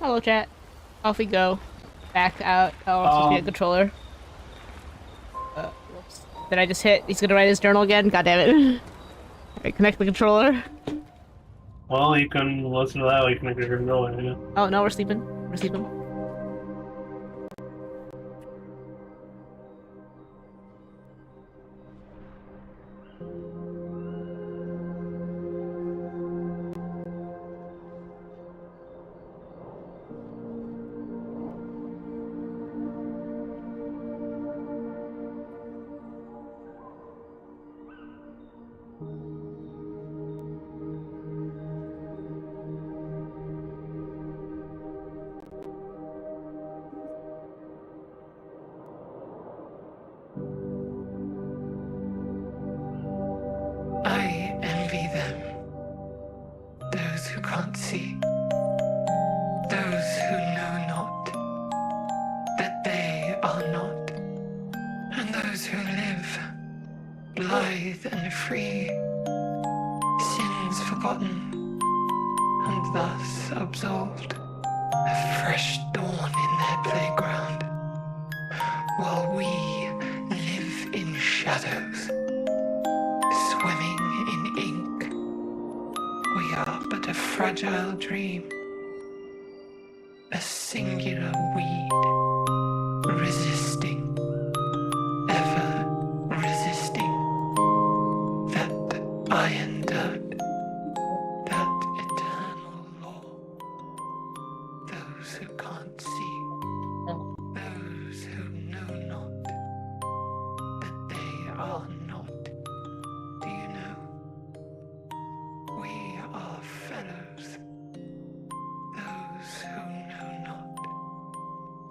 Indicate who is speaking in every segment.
Speaker 1: Hello, chat. Off we go. Back out. Oh, I'm supposed to be a controller. Whoops. Did I just hit? He's gonna write his journal again? God damn it. Alright, connect the controller.
Speaker 2: Well, you can listen to that, or you can make your going, yeah.
Speaker 1: Oh, no, we're sleeping. We're sleeping.
Speaker 3: I envy them. Those who can't see. Those who know not that they are not. And those who live, blithe and free, sins forgotten, and thus absolved. A fresh dawn in their playground, while we live in shadows, swimming in ink. We are but a fragile dream, a singular weed, resisting, ever resisting, that iron dirt, that eternal law. Those who can't see, those who know not that they are not. Do you know? We are fellows. Those who know not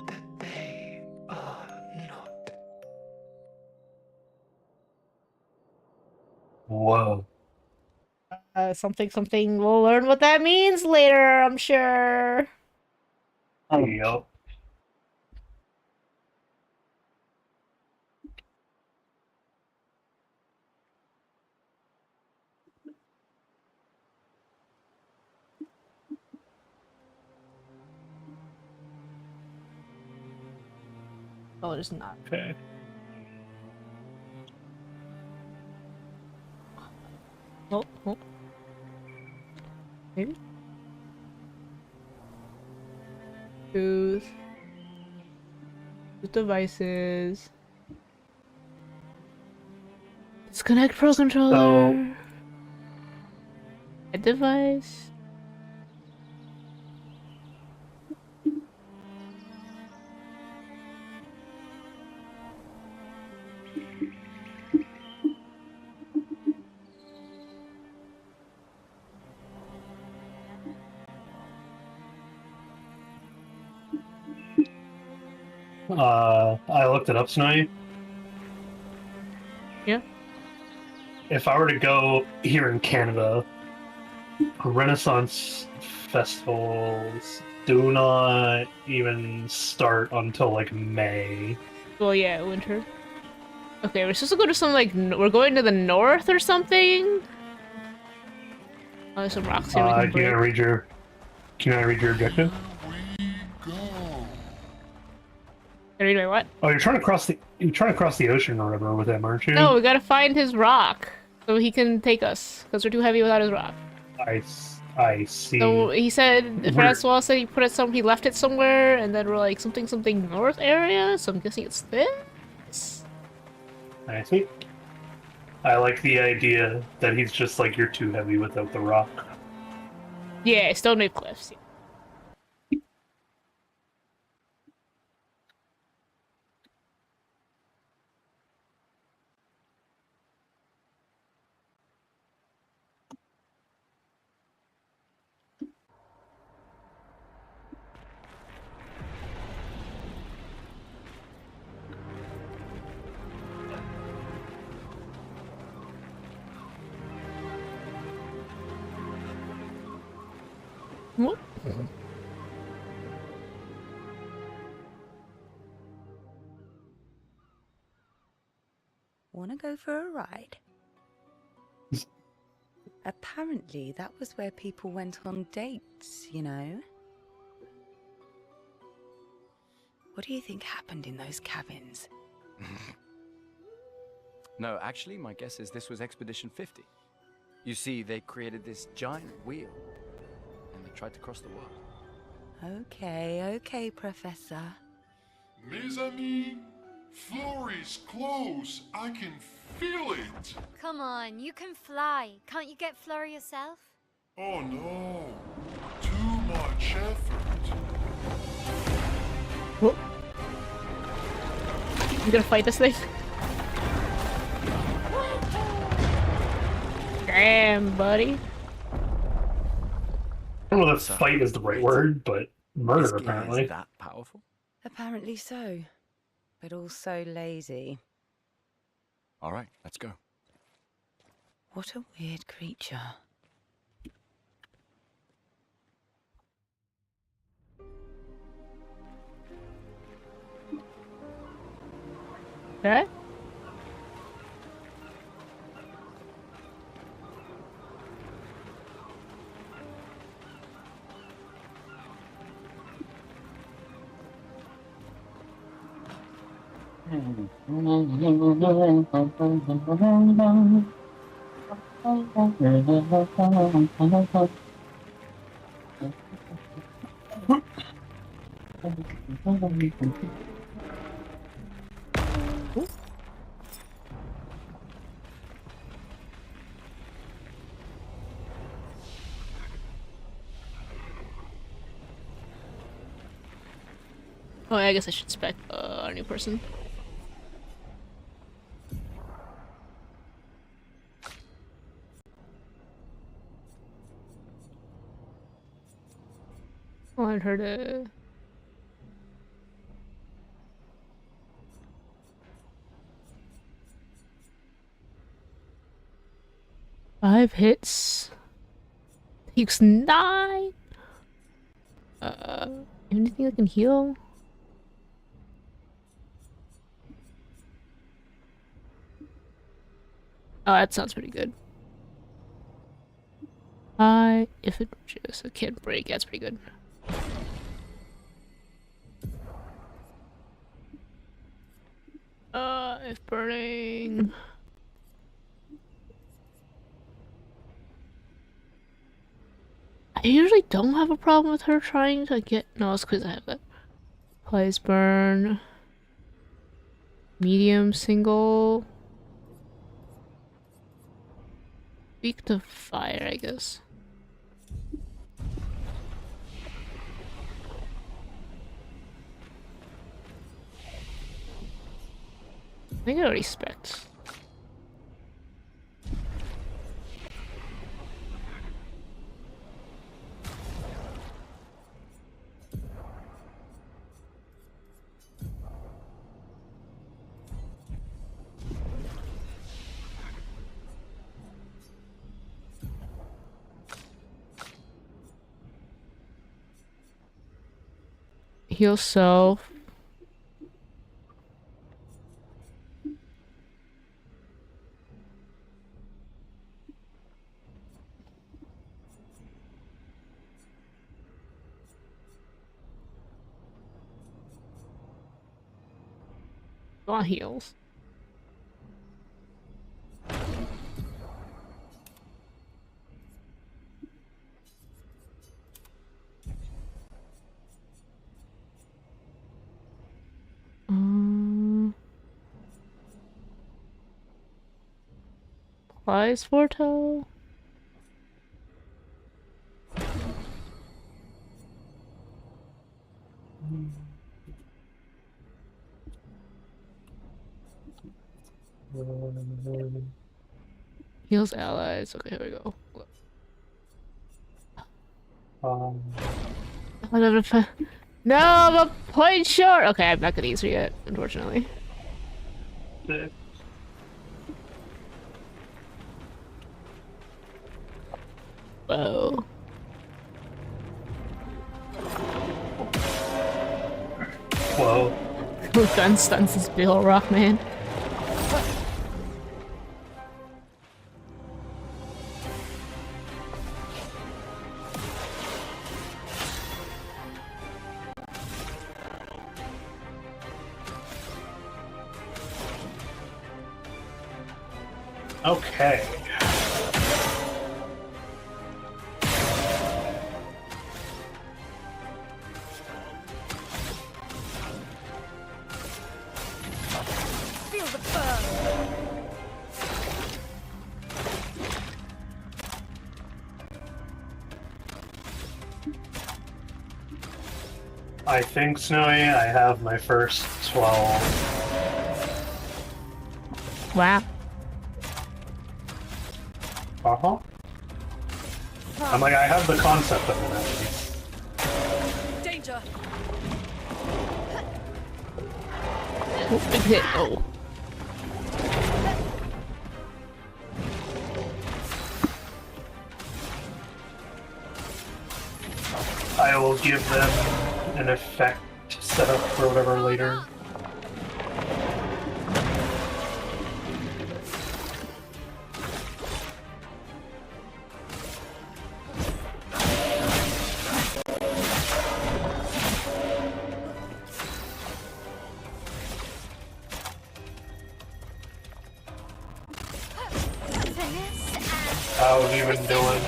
Speaker 3: that they are not.
Speaker 2: Whoa.
Speaker 1: Something. We'll learn what that means later, I'm sure.
Speaker 2: Yep.
Speaker 1: Oh, it's not.
Speaker 2: Okay.
Speaker 1: Oh. Maybe? Choose devices. Disconnect Pro Controller. A device.
Speaker 2: I looked it up tonight.
Speaker 1: Yeah.
Speaker 2: If I were to go here in Canada, Renaissance festivals do not even start until like May.
Speaker 1: Well, yeah, winter. Okay, we're supposed to go to some, like, we're going to the north or something? Oh, there's some rocks here we can break.
Speaker 2: Can I read your objective?
Speaker 1: Can I read my what?
Speaker 2: Oh, you're trying to cross the ocean or whatever with him, aren't you?
Speaker 1: No, we gotta find his rock so he can take us, because we're too heavy without his rock.
Speaker 2: I see.
Speaker 1: So he said, Francois said he left it somewhere, and then we're like something north area, so I'm guessing it's this?
Speaker 2: I see. I like the idea that he's just like, you're too heavy without the rock.
Speaker 1: Yeah, Stone Wave Cliffs. Yeah. What?
Speaker 4: Wanna go for a ride? Apparently, that was where people went on dates, you know? What do you think happened in those cabins?
Speaker 5: No, actually, my guess is this was Expedition 50. You see, they created this giant wheel, and they tried to cross the world.
Speaker 4: Okay, Professor.
Speaker 6: Mes amis, Flory's close. I can feel it.
Speaker 7: Come on, you can fly. Can't you get Flora yourself?
Speaker 6: Oh no, too much effort.
Speaker 1: Whoa. You gonna fight this thing? Damn, buddy.
Speaker 2: I don't know if fight is the right word, but murder
Speaker 5: This gear
Speaker 2: apparently.
Speaker 5: is that powerful?
Speaker 4: Apparently so. But also lazy.
Speaker 5: All right, let's go.
Speaker 4: What a weird creature.
Speaker 1: Okay. Oh, I guess I should spec a new person. I wanted her to... Five hits. Takes 9. Anything that can heal? Oh, that sounds pretty good. If it just can't break, that's pretty good. If burning. I usually don't have a problem with her trying to get. No, it's because I have that. Applies burn. Medium single. Weak to fire, I guess. I think I already spec'd. Heal self. On heals. Applies Forto. Heals allies. Okay, here we go. No, I'm a point short! Okay, I'm not gonna use her yet, unfortunately. Whoa.
Speaker 2: Whoa.
Speaker 1: Who gun stuns this big ol' rock man?
Speaker 2: Okay.
Speaker 7: Feel the burn.
Speaker 2: I think, Snowy, I have my first 12.
Speaker 1: Wow.
Speaker 2: Uh-huh. I'm like, I have the concept of it, at least.
Speaker 7: Danger.
Speaker 1: Oh, big hit. Oh.
Speaker 2: I will give them an effect setup or whatever later.
Speaker 7: Finesse and
Speaker 2: How have you been doing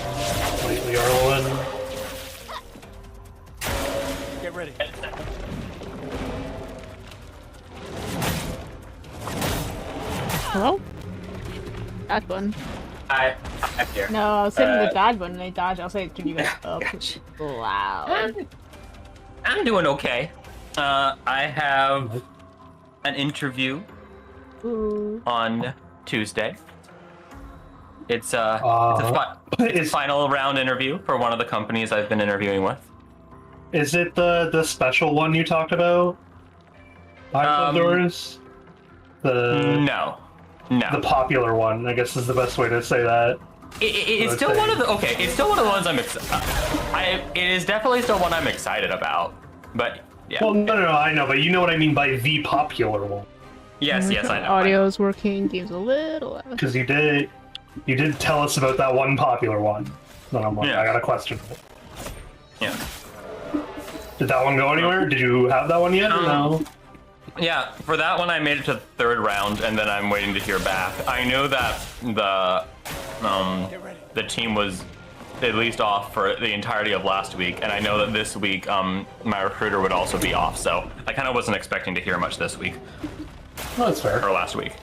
Speaker 2: lately, Arlen?
Speaker 5: Get ready.
Speaker 1: Hello? That one.
Speaker 8: I'm here.
Speaker 1: No, I was hitting the dodge button and they dodged. I'll say turn you guys up.
Speaker 8: Gotcha.
Speaker 1: Wow.
Speaker 8: I'm doing okay. I have an interview
Speaker 1: Ooh.
Speaker 8: on Tuesday. It's a final round interview for one of the companies I've been interviewing with.
Speaker 2: Is it the special one you talked about? Behind closed doors?
Speaker 8: No.
Speaker 2: The popular one, I guess is the best way to say that.
Speaker 8: It's still one of the It's still one of the ones it is definitely still one I'm excited about. But yeah.
Speaker 2: Well, no, I know, but you know what I mean by the popular one.
Speaker 8: Yes, I know.
Speaker 1: Audio's working. Game's a little loud.
Speaker 2: Because you did tell us about that one popular one. Then I'm like,
Speaker 8: Yeah.
Speaker 2: I got a question.
Speaker 8: Yeah.
Speaker 2: Did that one go anywhere? Did you have that one yet? Or no.
Speaker 8: Yeah, for that one I made it to the third round, and then I'm waiting to hear back. I know that the team was at least off for the entirety of last week, and I know that this week my recruiter would also be off, so I kind of wasn't expecting to hear much this week.
Speaker 2: Oh, that's fair.
Speaker 8: Or last week.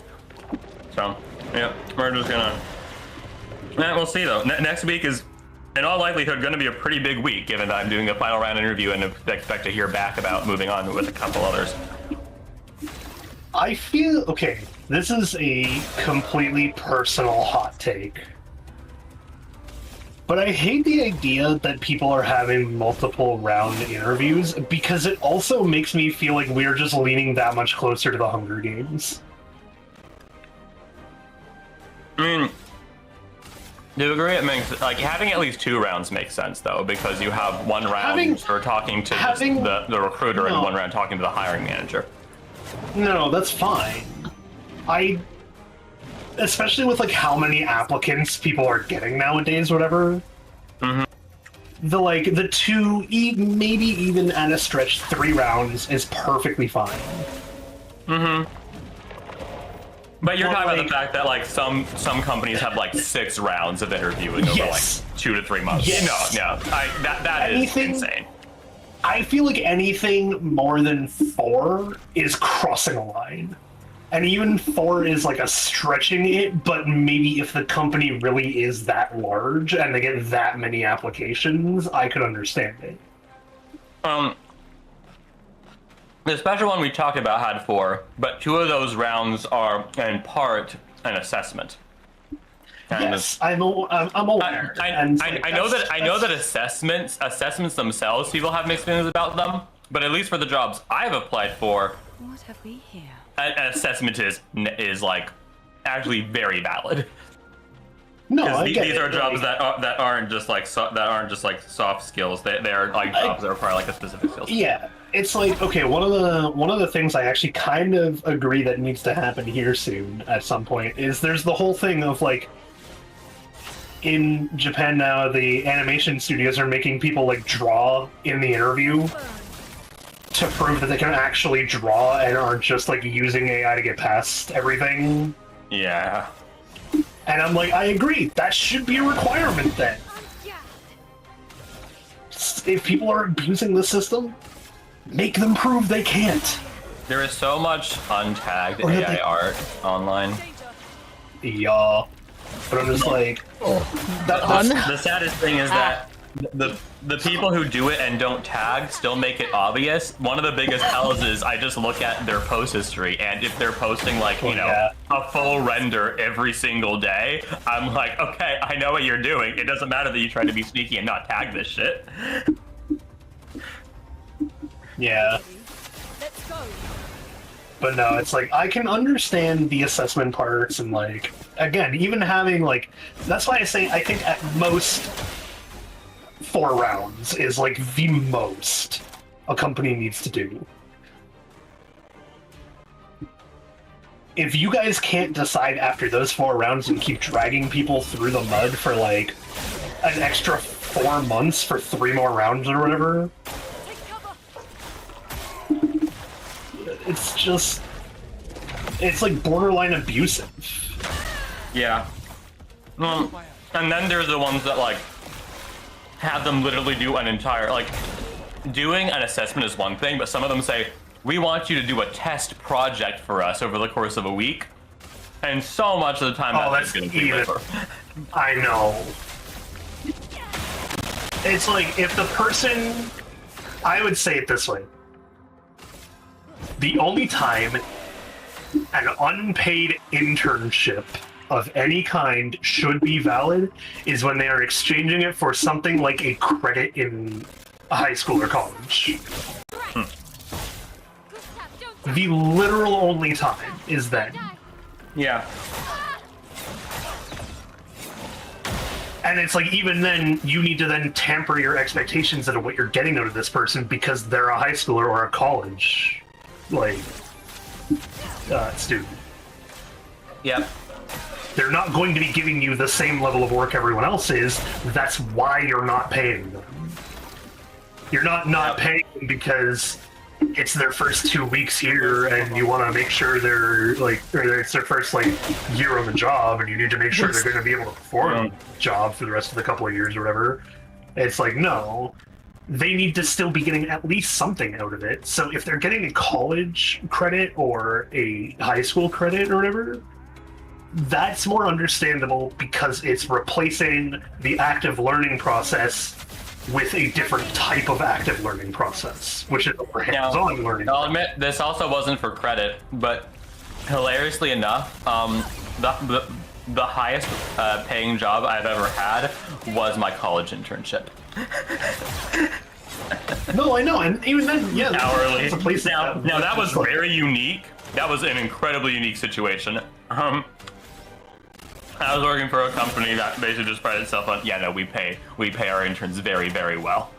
Speaker 8: So, yeah, we're just gonna... Yeah, we'll see though. Next week is, in all likelihood, going to be a pretty big week, given that I'm doing a final round interview and expect to hear back about moving on with a couple others.
Speaker 2: I feel, okay, this is a completely personal hot take. But I hate the idea that people are having multiple round interviews because it also makes me feel like we're just leaning that much closer to the Hunger Games.
Speaker 8: I mean, to agree, it makes, like, having at least 2 rounds makes sense, though, because you have one round for talking to the recruiter and one round talking to the hiring manager.
Speaker 2: No, that's fine. Especially with, like, how many applicants people are getting nowadays, whatever.
Speaker 8: Mm-hmm.
Speaker 2: The 2, maybe even at a stretch 3 rounds is perfectly fine.
Speaker 8: Mm-hmm. But you're talking about the fact that, like, some companies have, like, 6 rounds of interviewing over, like, 2 to 3 months.
Speaker 2: Yes.
Speaker 8: No. That is insane.
Speaker 2: I feel like anything more than 4 is crossing a line. And even 4 is like a stretching it, but maybe if the company really is that large and they get that many applications, I could understand it.
Speaker 8: The special one we talked about had 4, but 2 of those rounds are in part an assessment. And
Speaker 2: yes, I'm aware.
Speaker 8: I know that assessments themselves, people have mixed feelings about them. But at least for the jobs I've applied for,
Speaker 4: What have we here?
Speaker 8: an assessment is like actually very valid.
Speaker 2: No,
Speaker 8: Because
Speaker 2: I get
Speaker 8: these
Speaker 2: it,
Speaker 8: are jobs that aren't just like soft skills. They are like jobs that require like a specific skill set.
Speaker 2: Yeah, it's like, okay, one of the things I actually kind of agree that needs to happen here soon at some point is there's the whole thing of like in Japan now the animation studios are making people like draw in the interview to prove that they can actually draw and aren't just like using AI to get past everything.
Speaker 8: Yeah.
Speaker 2: And I'm like, I agree. That should be a requirement then. If people are abusing the system, make them prove they can't.
Speaker 8: There is so much untagged
Speaker 2: Or that
Speaker 8: AI
Speaker 2: they-
Speaker 8: art online.
Speaker 2: Yeah. But I'm just like,
Speaker 8: The saddest thing is that the people who do it and don't tag still make it obvious. One of the biggest tells is I just look at their post history, and if they're posting like, you know,
Speaker 2: yeah.
Speaker 8: a full render every single day, I'm like, okay, I know what you're doing. It doesn't matter that you try to be sneaky and not tag this shit.
Speaker 2: yeah.
Speaker 7: Let's go.
Speaker 2: But no, it's like, I can understand the assessment parts and like, again, even having like, that's why I say I think at most 4 rounds is like the most a company needs to do. If you guys can't decide after those 4 rounds and keep dragging people through the mud for like an extra 4 months for 3 more rounds or whatever, it's just, it's like borderline abusive.
Speaker 8: Yeah. And then there's the ones that like have them literally do an entire, like, doing an assessment is one thing, but some of them say, we want you to do a test project for us over the course of a week. And so much of the time
Speaker 2: That's
Speaker 8: going to be
Speaker 2: even.
Speaker 8: labor.
Speaker 2: I know. It's like, if the person, I would say it this way. The only time an unpaid internship of any kind should be valid is when they are exchanging it for something like a credit in a high school or college. The literal only time is then.
Speaker 8: Yeah.
Speaker 2: And it's like, even then, you need to then temper your expectations of what you're getting out of this person because they're a high schooler or a college, like, student.
Speaker 8: Yep.
Speaker 2: They're not going to be giving you the same level of work everyone else is. That's why you're not paying them. You're not paying them because it's their first 2 weeks here and you want to make sure they're like, or it's their first like year on the job and you need to make sure they're going to be able to perform the job for the rest of the couple of years or whatever. It's like, no, they need to still be getting at least something out of it. So if they're getting a college credit or a high school credit or whatever, that's more understandable because it's replacing the active learning process with a different type of active learning process, which is a more hands-on learning.
Speaker 8: I'll admit, this also wasn't for credit, but hilariously enough, the highest paying job I've ever had was my college internship.
Speaker 2: No, I know, and even then, yeah,
Speaker 8: Hourly.
Speaker 2: that's a place
Speaker 8: Now that was
Speaker 2: like-
Speaker 8: very unique. That was an incredibly unique situation. I was working for a company that basically just prided itself on, yeah, no, we pay our interns very, very well.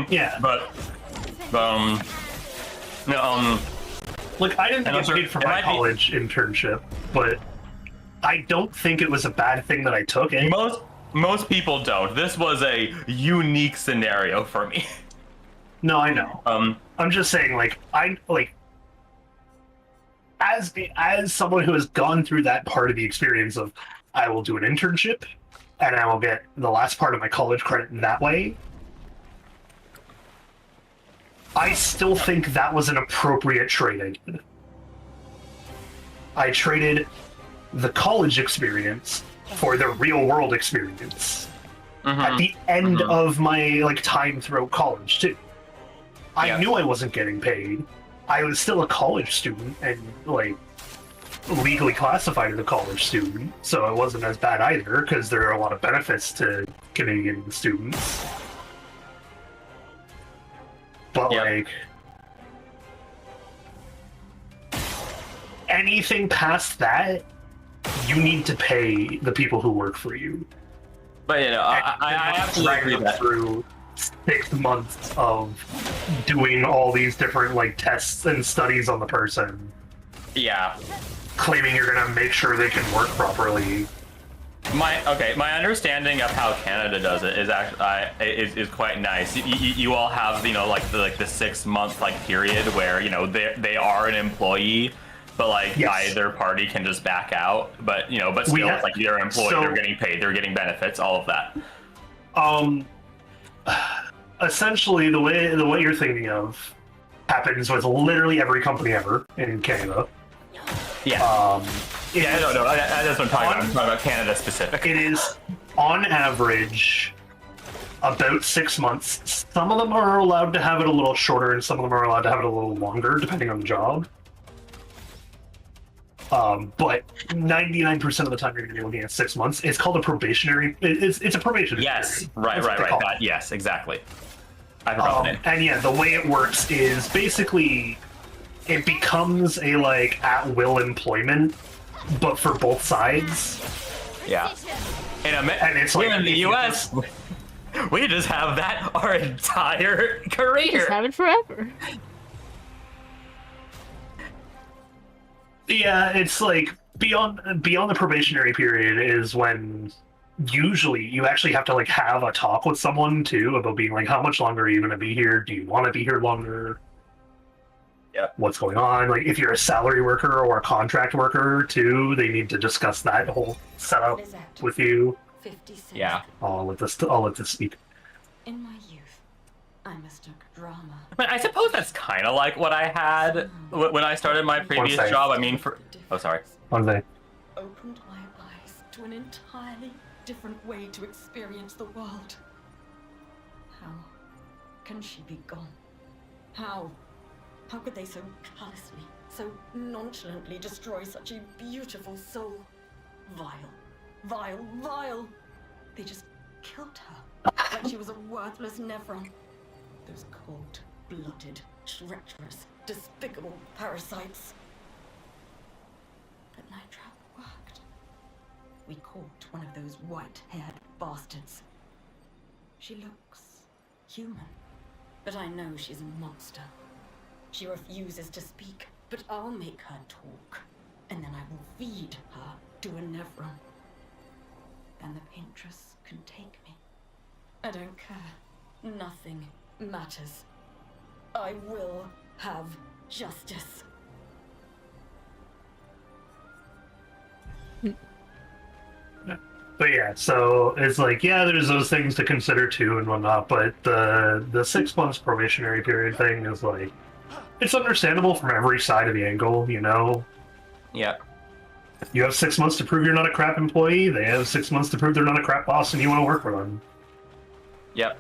Speaker 2: Yeah.
Speaker 8: But
Speaker 2: Look, I didn't
Speaker 8: And
Speaker 2: get
Speaker 8: also,
Speaker 2: paid for
Speaker 8: it
Speaker 2: my
Speaker 8: might be-
Speaker 2: college internship, but I don't think it was a bad thing that I took.
Speaker 8: most people don't. This was a unique scenario for me.
Speaker 2: No, I know. I'm just saying, like, as someone who has gone through that part of the experience of, I will do an internship, and I will get the last part of my college credit in that way, I still think that was an appropriate trade I did. I traded the college experience for the real world experience at the end of my time throughout college too. I knew I wasn't getting paid. I was still a college student and legally classified as a college student, so it wasn't as bad either because there are a lot of benefits to Canadian students. But anything past that, you need to pay the people who work for you.
Speaker 8: But I absolutely agree that
Speaker 2: through 6 months of doing all these different tests and studies on the person.
Speaker 8: Yeah.
Speaker 2: Claiming you're gonna make sure they can work properly.
Speaker 8: My understanding of how Canada does it is actually is quite nice. You all have the 6 month period where they are an employee, but like
Speaker 2: Yes.
Speaker 8: either party can just back out. But but still, it's like they're employed,
Speaker 2: so-
Speaker 8: they're getting paid, they're getting benefits, all of that.
Speaker 2: Essentially, the way you're thinking of happens with literally every company ever in Canada.
Speaker 8: Yeah. Yeah, no, that's what I'm talking about. I'm
Speaker 2: on-
Speaker 8: talking about Canada specific.
Speaker 2: It is, on average, about 6 months. Some of them are allowed to have it a little shorter, and some of them are allowed to have it a little longer, depending on the job. But 99% of the time, you're going to be looking at 6 months. It's called a probationary. It's a probationary.
Speaker 8: Yes,
Speaker 2: period.
Speaker 8: right.
Speaker 2: That's what they call it.
Speaker 8: Yes, exactly. I forgot the name.
Speaker 2: And yeah, the way it works is basically it becomes a like at-will employment, but for both sides.
Speaker 8: Yeah. And it's
Speaker 2: here
Speaker 8: like in the
Speaker 2: if you
Speaker 8: U.S., we just have that our entire career.
Speaker 1: Just have it forever.
Speaker 2: Yeah, it's like beyond the probationary period is when usually you actually have to like have a talk with someone too about being like, how much longer are you going to be here? Do you want to be here longer?
Speaker 8: Yeah.
Speaker 2: What's going on? Like if you're a salary worker or a contract worker too, they need to discuss that whole setup with you.
Speaker 9: 50 cents.
Speaker 8: Yeah.
Speaker 2: I'll let this speak.
Speaker 9: In my youth, I mistook drama.
Speaker 8: But I suppose that's kind of like what I had when I started my previous
Speaker 2: second.
Speaker 8: job. I mean, oh, sorry.
Speaker 2: One thing.
Speaker 9: Opened my eyes to an entirely different way to experience the world. How can she be gone? How could they so callously, so nonchalantly destroy such a beautiful soul? Vile. They just killed her like she was a worthless Nevron. Those cold-blooded, treacherous, despicable parasites. But night trap worked. We caught one of those white-haired bastards. She looks human, but I know she's a monster. She refuses to speak, but I'll make her talk, and then I will feed her to a Nevron. Then the paintress can take me. I don't care. Nothing matters. I will have justice.
Speaker 2: But yeah, so it's like, yeah, there's those things to consider too and whatnot, but the 6 months probationary period thing is like, it's understandable from every side of the angle, you know?
Speaker 8: Yeah.
Speaker 2: You have 6 months to prove you're not a crap employee, they have 6 months to prove they're not a crap boss and you want to work for them.
Speaker 8: Yep.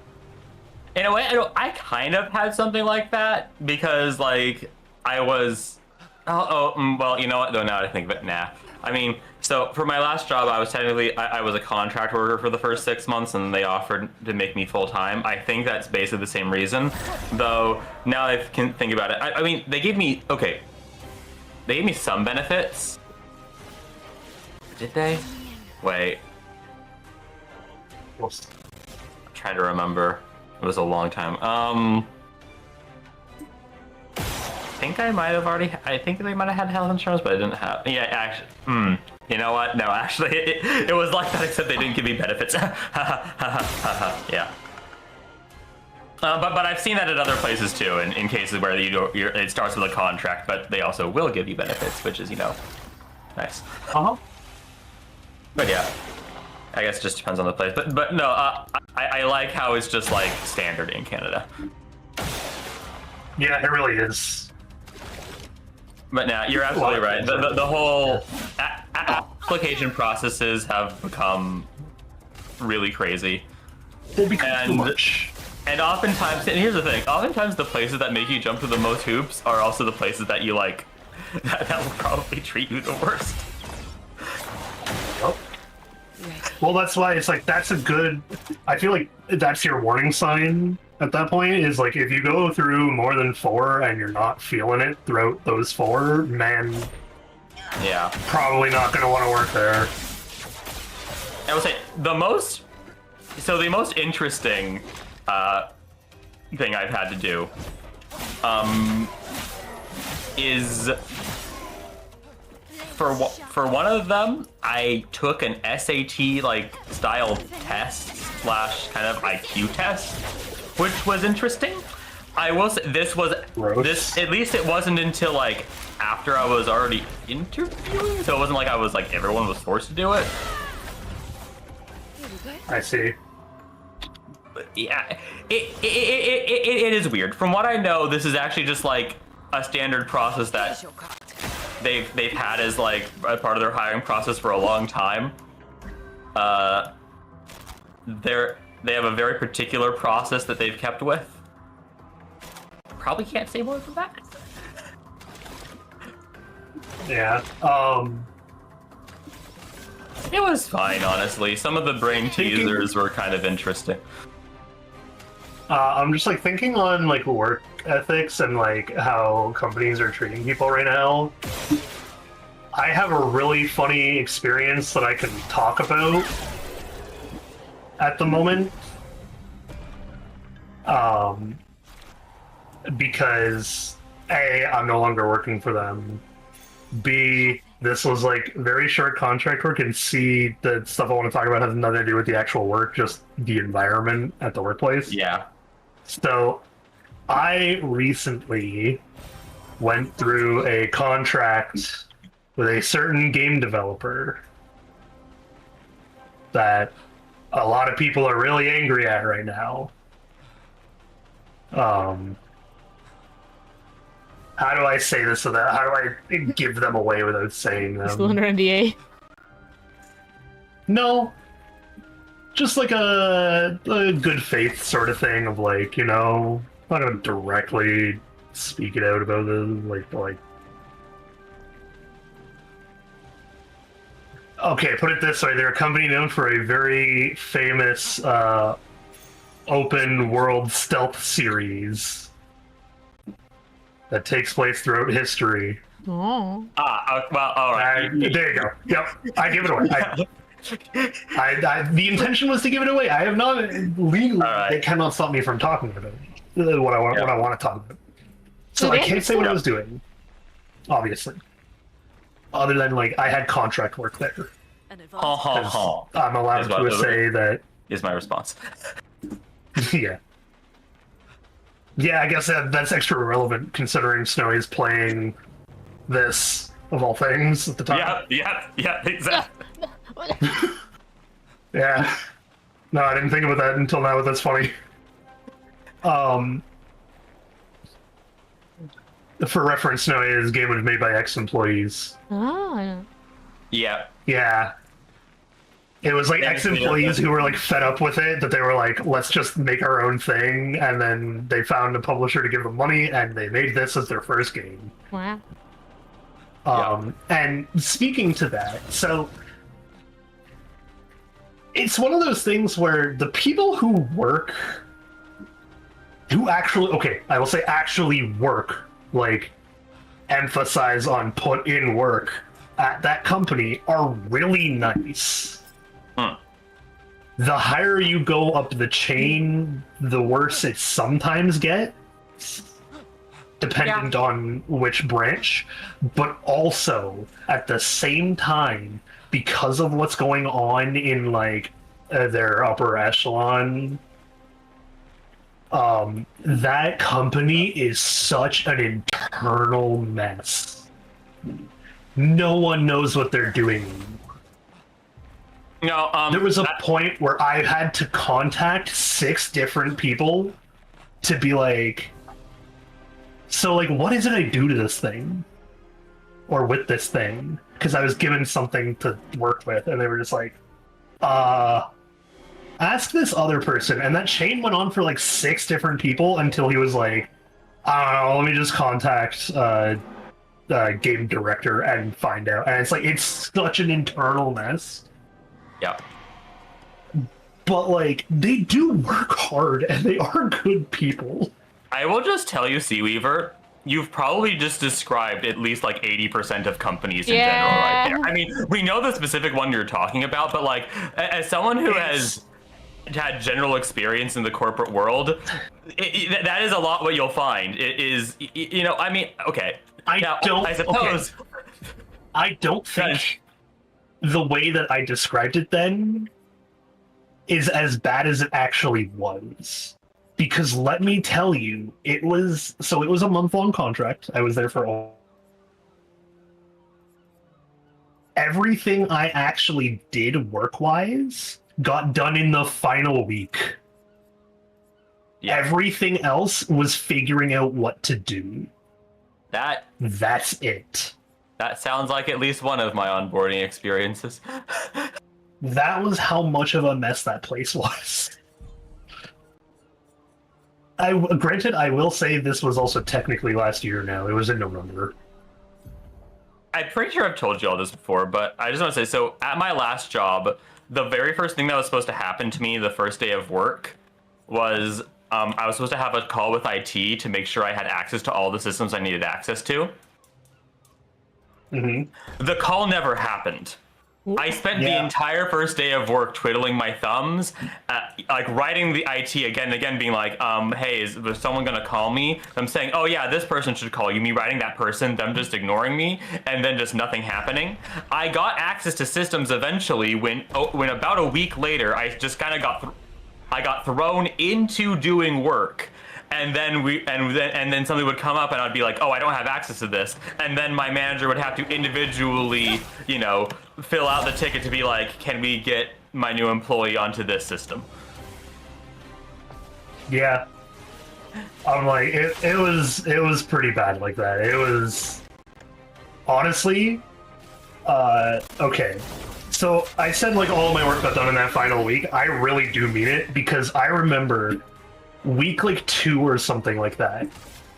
Speaker 8: In a way, I kind of had something like that because, like, I was. Well, you know what? Though now that I think of it, nah. I mean, so for my last job, I was technically I was a contract worker for the first 6 months, and they offered to make me full time. I think that's basically the same reason, though. Now I can think about it. I mean, they gave me They gave me some benefits. Did they? Wait.
Speaker 2: Oops.
Speaker 8: I'm trying to remember. It was a long time. I think I might have already. I think they might have had health insurance, but I didn't have. Yeah, actually. You know what? No, actually, it was like that, except they didn't give me benefits. Yeah. But I've seen that at other places too, in cases where it starts with a contract, but they also will give you benefits, which is nice. But yeah, I guess it just depends on the place. But no, I like how it's just like standard in Canada.
Speaker 2: Yeah, it really is.
Speaker 8: But now you're absolutely right. The whole application processes have become really crazy.
Speaker 2: They become too much.
Speaker 8: And oftentimes, and here's the thing, oftentimes the places that make you jump through the most hoops are also the places that you like, that will probably treat you the worst.
Speaker 2: Oh. Well, that's why it's like, that's a good, I feel like that's your warning sign at that point, is like, if you go through more than 4 and you're not feeling it throughout those 4, man,
Speaker 8: yeah,
Speaker 2: probably not going to want to work there.
Speaker 8: I would say the most interesting thing I've had to do is for one of them, I took an SAT like style test / kind of IQ test, which was interesting. I will say this was
Speaker 2: Gross.
Speaker 8: this. At least it wasn't until like after I was already interviewing, so it wasn't like I was like everyone was forced to do it.
Speaker 2: I see.
Speaker 8: But yeah, it is weird. From what I know, this is actually just like a standard process that they've had as like a part of their hiring process for a long time. They have a very particular process that they've kept with. Probably can't say more than that.
Speaker 2: Yeah.
Speaker 8: It was fine, honestly. Some of the brain teasers were kind of interesting.
Speaker 2: I'm just like thinking on like work ethics and like how companies are treating people right now. I have a really funny experience that I can talk about at the moment. Because A, I'm no longer working for them. B, this was like very short contract work, and C, the stuff I want to talk about has nothing to do with the actual work, just the environment at the workplace.
Speaker 8: Yeah.
Speaker 2: So, I recently went through a contract with a certain game developer that a lot of people are really angry at right now. How do I say this so that how do I give them away without saying them?
Speaker 1: Still under NDA.
Speaker 2: No, just like a good faith sort of thing of like, you know, I'm not gonna directly speak it out about them, like. Okay, put it this way: they're a company known for a very famous open world stealth series that takes place throughout history.
Speaker 1: Oh.
Speaker 8: Well, all right.
Speaker 2: There you go. Yep, I give it away. The intention was to give it away. I have not legally.
Speaker 8: Right.
Speaker 2: They cannot stop me from talking about what I want. What I want to talk about. So I can't say what I was doing, obviously. Other than like I had contract work there.
Speaker 8: Ha ha ha.
Speaker 2: I'm allowed to say that.
Speaker 8: Is my response.
Speaker 2: Yeah. Yeah, I guess that's extra relevant considering Snowy's playing this of all things at the time.
Speaker 8: Yeah, exactly.
Speaker 2: Yeah. No, I didn't think about that until now, but that's funny. For reference, Snowy's game was made by ex-employees.
Speaker 1: Oh.
Speaker 8: Yeah.
Speaker 2: Yeah. It was like ex-employees who were like fed up with it, that they were like, let's just make our own thing, and then they found a publisher to give them money, and they made this as their first game.
Speaker 1: Wow.
Speaker 2: And speaking to that, so it's one of those things where the people who actually work, like emphasize on put in work at that company are really nice. The higher you go up the chain, the worse it sometimes gets, dependent on which branch. But also, at the same time, because of what's going on in like their upper echelon, that company is such an internal mess. No one knows what they're doing.
Speaker 8: No,
Speaker 2: there was a point where I had to contact 6 different people to be like, so like, what is it I do to this thing? Or with this thing? Because I was given something to work with, and they were just like, ask this other person. And that chain went on for like 6 different people until he was like, I don't know, let me just contact game director and find out. And it's like, it's such an internal mess.
Speaker 8: Yeah.
Speaker 2: But like, they do work hard and they are good people.
Speaker 8: I will just tell you, Seaweaver, you've probably just described at least like 80% of companies in general right there. I mean, we know the specific one you're talking about, but like, as someone who has had general experience in the corporate world, that is a lot what you'll find. It is, you know, I mean, okay. I
Speaker 2: don't think the way that I described it then is as bad as it actually was. Because let me tell you, it was a month-long contract. I was there for all. Everything I actually did work-wise got done in the final week.
Speaker 8: Yeah.
Speaker 2: Everything else was figuring out what to do. That's it.
Speaker 8: That sounds like at least one of my onboarding experiences.
Speaker 2: That was how much of a mess that place was. Granted, I will say this was also technically last year now. It was in November.
Speaker 8: I'm pretty sure I've told you all this before, but I just want to say, so at my last job, the very first thing that was supposed to happen to me the first day of work was I was supposed to have a call with IT to make sure I had access to all the systems I needed access to.
Speaker 2: Mm-hmm.
Speaker 8: The call never happened. I spent the entire first day of work twiddling my thumbs, like writing the IT again and again, being like, hey, is someone going to call me? I'm saying, oh yeah, this person should call you. Me writing that person, them just ignoring me, and then just nothing happening. I got access to systems eventually when about a week later, I just kind of got thrown into doing work. And then then something would come up and I'd be like, oh, I don't have access to this. And then my manager would have to individually, fill out the ticket to be like, can we get my new employee onto this system?
Speaker 2: Yeah. I'm like, it was pretty bad like that. It was honestly, okay. So I said like all of my work got done in that final week. I really do mean it, because I remember week like 2 or something like that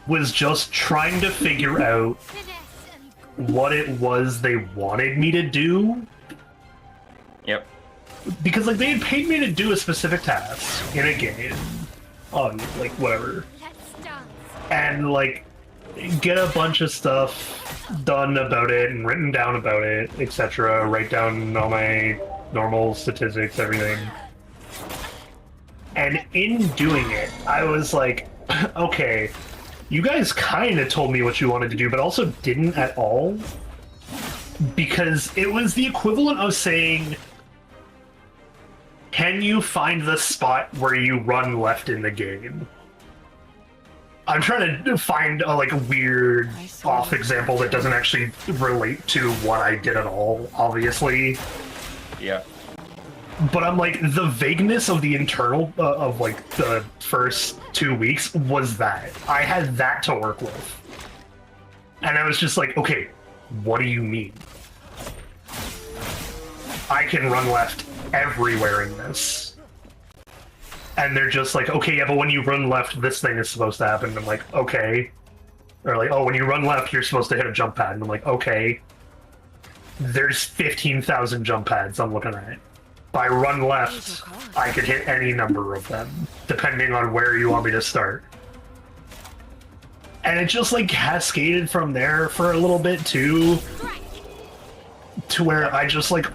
Speaker 2: was just trying to figure out what it was they wanted me to do.
Speaker 8: Yep.
Speaker 2: Because like they had paid me to do a specific task in a game on like whatever, and like get a bunch of stuff done about it and written down about it, etc. Write down all my normal statistics, everything. And in doing it, I was like, okay, you guys kind of told me what you wanted to do, but also didn't at all. Because it was the equivalent of saying, can you find the spot where you run left in the game? I'm trying to find a like weird off example that doesn't actually relate to what I did at all, obviously.
Speaker 8: Yeah.
Speaker 2: But I'm like, the vagueness of the internal of like the first 2 weeks was that. I had that to work with. And I was just like, okay, what do you mean? I can run left everywhere in this. And they're just like, okay, yeah, but when you run left, this thing is supposed to happen. And I'm like, okay. Or like, oh, when you run left, you're supposed to hit a jump pad. And I'm like, okay. There's 15,000 jump pads I'm looking at. If I run left, I could hit any number of them, depending on where you want me to start. And it just like cascaded from there for a little bit too, to where I just like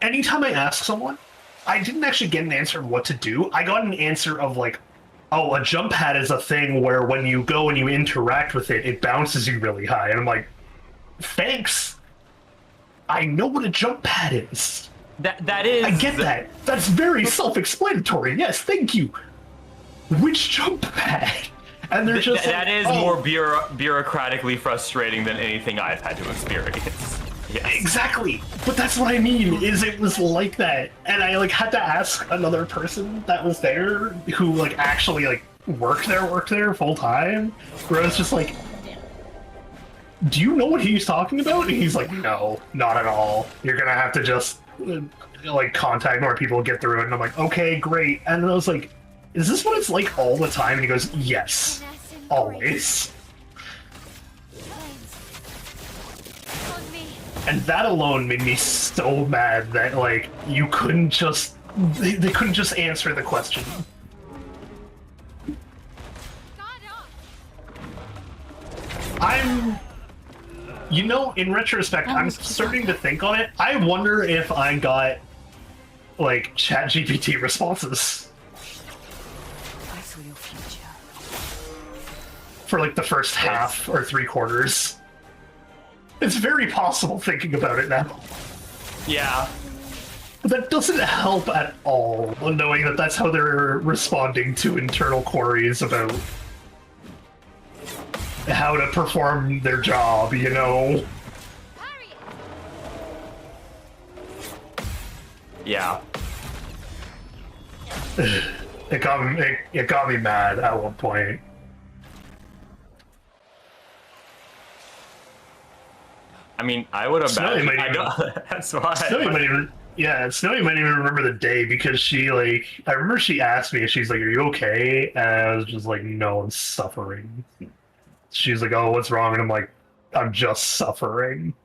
Speaker 2: anytime I ask someone, I didn't actually get an answer of what to do. I got an answer of like, oh, a jump pad is a thing where when you go and you interact with it, it bounces you really high. And I'm like, thanks. I know what a jump pad is.
Speaker 8: That is...
Speaker 2: I get that. That's very self-explanatory. Yes, thank you. Which jump pad? And they're just
Speaker 8: that
Speaker 2: like,
Speaker 8: is more bureaucratically frustrating than anything I've had to experience. Yes.
Speaker 2: Exactly. But that's what I mean, is it was like that. And I like had to ask another person that was there who like actually like worked there full time, where I was just like, do you know what he's talking about? And he's like, no, not at all. You're gonna have to just like contact more people, get through it. And I'm like, okay, great. And then I was like, is this what it's like all the time? And he goes, yes, always. And that alone made me so mad that like you couldn't just they couldn't just answer the question. In retrospect, I'm starting to think on it. I wonder if I got like ChatGPT responses
Speaker 4: I saw your future.
Speaker 2: for like the first half or 3/4. It's very possible thinking about it now.
Speaker 8: Yeah.
Speaker 2: But that doesn't help at all, knowing that that's how they're responding to internal queries about how to perform their job, you know?
Speaker 8: Yeah.
Speaker 2: It got me mad at one point.
Speaker 8: I mean, I would
Speaker 2: Snowy
Speaker 8: imagine.
Speaker 2: might
Speaker 8: I
Speaker 2: even-
Speaker 8: don't, that's why.
Speaker 2: Snowy might even, yeah, Snowy might even remember the day because she, like, I remember she asked me, she's like, "Are you okay?" And I was just like, "No, I'm suffering." She's like, "Oh, what's wrong?" And I'm like, "I'm just suffering."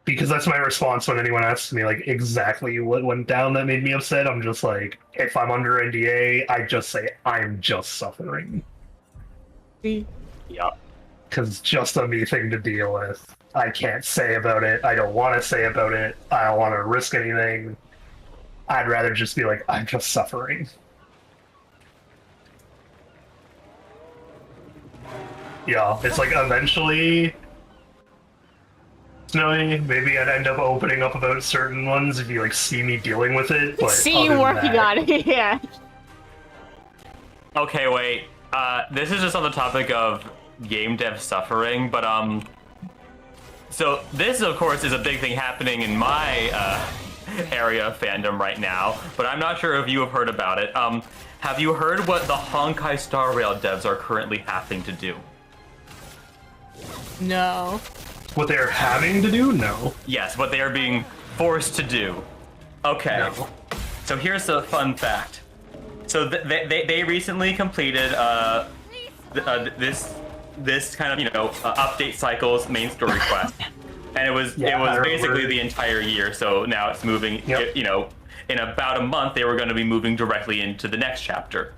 Speaker 2: Because that's my response when anyone asks me, like, exactly what went down that made me upset. I'm just like, if I'm under NDA, I just say, "I'm just suffering."
Speaker 8: Yeah.
Speaker 2: Because it's just a me thing to deal with. I can't say about it. I don't want to say about it. I don't want to risk anything. I'd rather just be like, I'm just suffering. Yeah, it's like eventually, Snowy, maybe I'd end up opening up about certain ones if you like see me dealing with it. But
Speaker 1: See
Speaker 2: other
Speaker 1: you
Speaker 2: than
Speaker 1: working
Speaker 2: that-
Speaker 1: on it, yeah.
Speaker 8: Okay, wait. This is just on the topic of game dev suffering, but so this, of course, is a big thing happening in my area of fandom right now, but I'm not sure if you have heard about it. Have you heard what the Honkai Star Rail devs are currently having to do?
Speaker 1: No.
Speaker 2: What they're having to do? No.
Speaker 8: Yes, what they are being forced to do. Okay.
Speaker 2: No.
Speaker 8: So here's a fun fact. So they recently completed this kind of, you know, update cycle's main story quest, and it was
Speaker 2: Yeah, I
Speaker 8: basically
Speaker 2: remember.
Speaker 8: the entire year. So now it's moving.
Speaker 2: Yep.
Speaker 8: You know, in about a month they were going to be moving directly into the next chapter.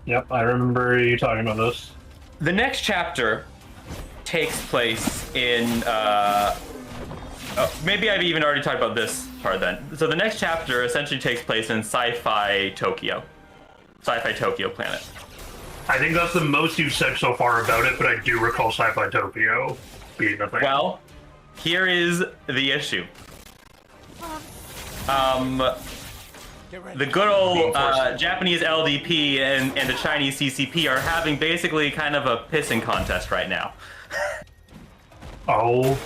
Speaker 2: Yep, I remember you talking about this.
Speaker 8: The next chapter takes place in maybe I've even already talked about this part then. So the next chapter essentially takes place in Sci-Fi Tokyo planet.
Speaker 2: I think that's the most you've said so far about it, but I do recall Sci-Fi Tokyo being the thing.
Speaker 8: Well, here is the issue. The good old Japanese LDP and the Chinese CCP are having basically kind of a pissing contest right now.
Speaker 2: Oh.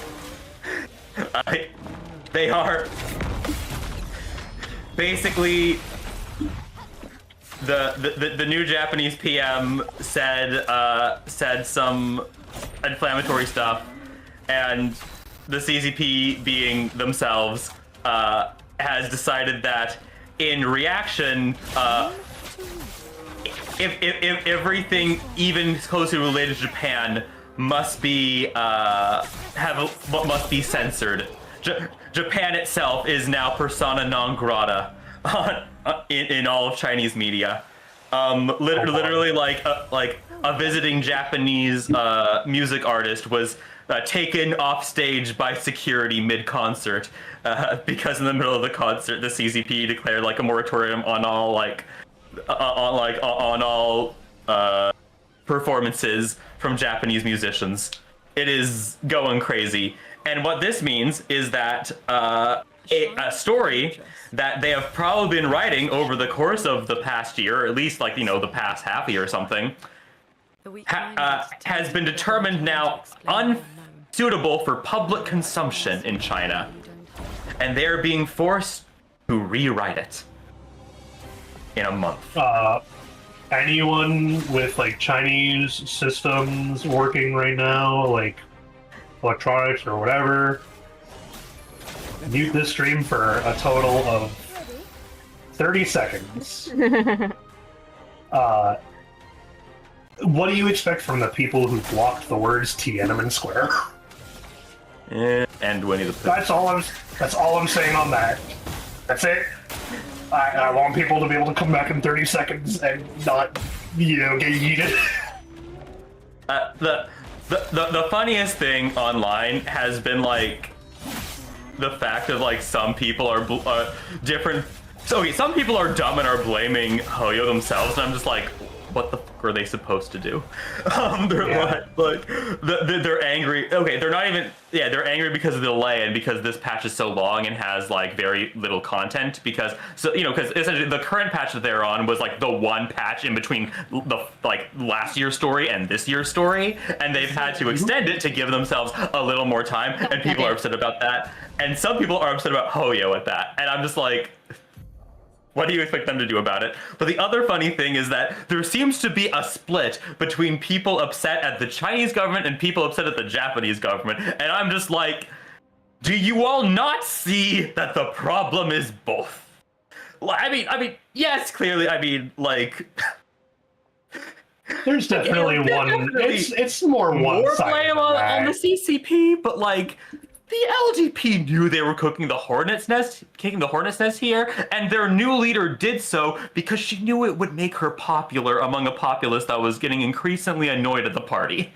Speaker 8: They are basically the new Japanese PM said some inflammatory stuff, and the CCP, being themselves, has decided that in reaction, if everything even closely related to Japan must be must be censored. Japan itself is now persona non grata in all of Chinese media. Literally, like a visiting Japanese music artist was taken off stage by security mid-concert because in the middle of the concert, the CCP declared like a moratorium on all on all performances from Japanese musicians. It is going crazy. And what this means is that a story that they have probably been writing over the course of the past year, or at least like, you know, the past half year or something, has been determined now unsuitable for public consumption in China. And they're being forced to rewrite it in a month.
Speaker 2: Anyone with like Chinese systems working right now, like electronics or whatever, mute this stream for a total of 30 seconds. What do you expect from the people who blocked the words Tiananmen Square?
Speaker 8: And Winnie the Pooh.
Speaker 2: That's all I'm saying on that. That's it. I want people to be able to come back in 30 seconds and not, you know, get yeeted.
Speaker 8: The funniest thing online has been like the fact of like some people are different. So okay, some people are dumb and are blaming Hoyo themselves, and I'm just like, what the fuck are they supposed to do? They're angry. Okay, they're not even. Yeah, they're angry because of the delay and because this patch is so long and has like very little content. Because because essentially the current patch that they're on was like the one patch in between the like last year's story and this year's story, and they've had to extend it to give themselves a little more time. And people are upset about that, and some people are upset about Hoyo at that. And I'm just like, what do you expect them to do about it? But the other funny thing is that there seems to be a split between people upset at the Chinese government and people upset at the Japanese government. And I'm just like, do you all not see that the problem is both? I mean, yes, clearly, I mean, like...
Speaker 2: There's definitely one. It's more one-sided
Speaker 8: blame on the CCP, but like... The LGP knew they were kicking the hornet's nest here, and their new leader did so because she knew it would make her popular among a populace that was getting increasingly annoyed at the party.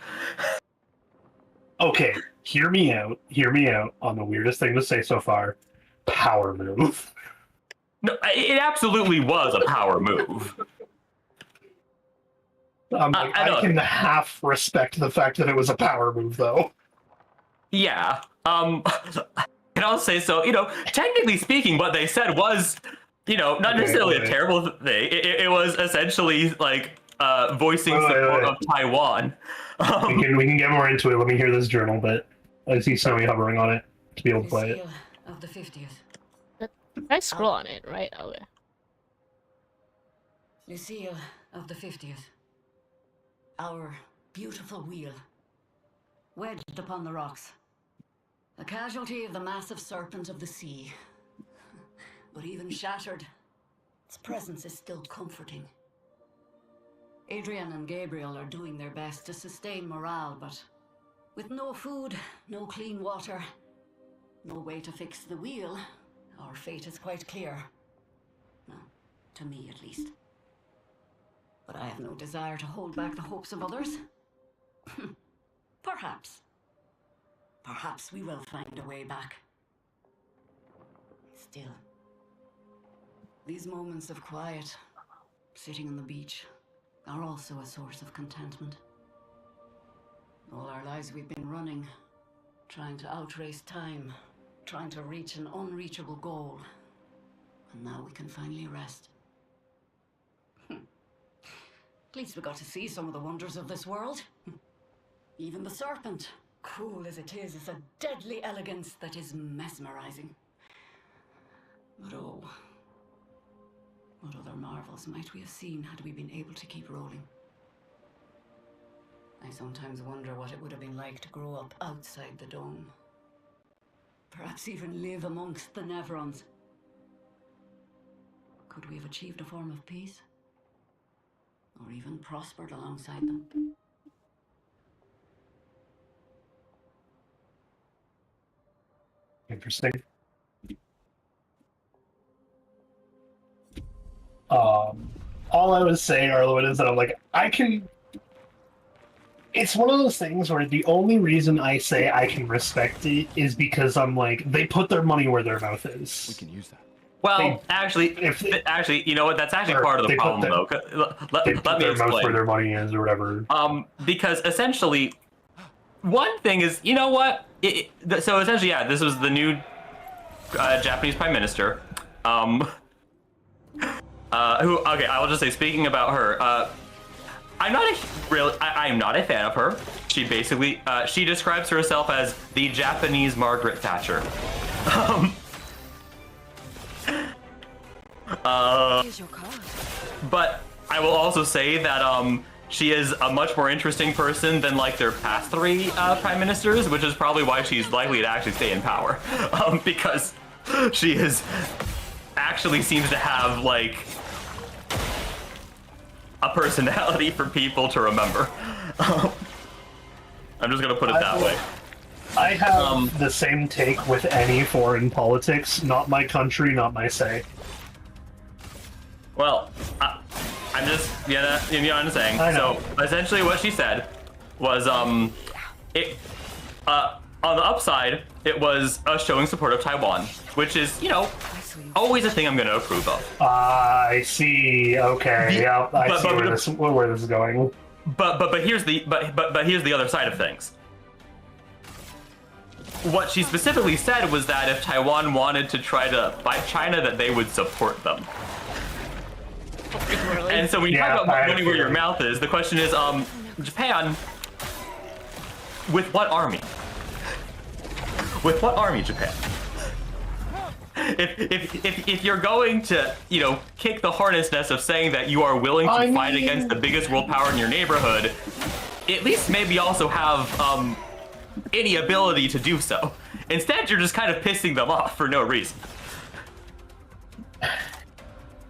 Speaker 2: Okay, hear me out on the weirdest thing to say so far. Power move.
Speaker 8: No, it absolutely was a power move.
Speaker 2: I can half respect the fact that it was a power move, though.
Speaker 8: Yeah. And I'll say so, technically speaking, what they said was, not necessarily a terrible thing. It was essentially like voicing support of Taiwan.
Speaker 2: We can get more into it. Let me hear this journal bit. I see somebody hovering on it to be able to play it.
Speaker 9: Of the 50th.
Speaker 1: I scroll on it, right? Okay.
Speaker 9: Lucille of the 50th. Our beautiful wheel. Wedged upon the rocks. A casualty of the massive serpent of the sea. But even shattered, its presence is still comforting. Adrian and Gabriel are doing their best to sustain morale, but with no food, no clean water, no way to fix the wheel, our fate is quite clear. No, to me at least. But I have no desire to hold back the hopes of others. Perhaps. Perhaps we will find a way back. Still, these moments of quiet, sitting on the beach, are also a source of contentment. All our lives we've been running, trying to outrace time, trying to reach an unreachable goal. And now we can finally rest. At least we got to see some of the wonders of this world. Even the serpent. Cool as it is, it's a deadly elegance that is mesmerizing. But oh, what other marvels might we have seen had we been able to keep rolling? I sometimes wonder what it would have been like to grow up outside the dome. Perhaps even live amongst the Nevrons. Could we have achieved a form of peace? Or even prospered alongside them?
Speaker 2: Interesting. All I was saying, Arlowen, is that I'm like, it's one of those things where the only reason I say I can respect it is because I'm like, they put their money where their mouth is.
Speaker 5: We can use that.
Speaker 8: Well, actually, you know what? That's actually part of the problem, though. Let me
Speaker 2: their mouth where
Speaker 8: explain.
Speaker 2: their money is, or whatever.
Speaker 8: Because essentially, one thing is, you know what? So essentially, yeah, this was the new Japanese Prime Minister. Okay, I will just say, speaking about her, I'm not a fan of her. She basically, she describes herself as the Japanese Margaret Thatcher.
Speaker 4: Here's your card.
Speaker 8: But I will also say that she is a much more interesting person than like their past three prime ministers, which is probably why she's likely to actually stay in power, because she actually seems to have like a personality for people to remember. I'm just gonna put it that way.
Speaker 2: I have the same take with any foreign politics. Not my country, not my say.
Speaker 8: Well, I'm just, you know what I'm saying? So essentially what she said was, on the upside, it was us showing support of Taiwan, which is, always a thing I'm going to approve of.
Speaker 2: I see. Okay. Yeah, I see where this is going.
Speaker 8: But here's the other side of things. What she specifically said was that if Taiwan wanted to try to fight China, that they would support them.
Speaker 1: Really?
Speaker 8: And so when you talk about money where your mouth is, the question is, Japan, with what army? With what army, Japan? If you're going to, kick the hornet's nest of saying that you are willing to fight against the biggest world power in your neighborhood, at least maybe also have any ability to do so. Instead, you're just kind of pissing them off for no reason.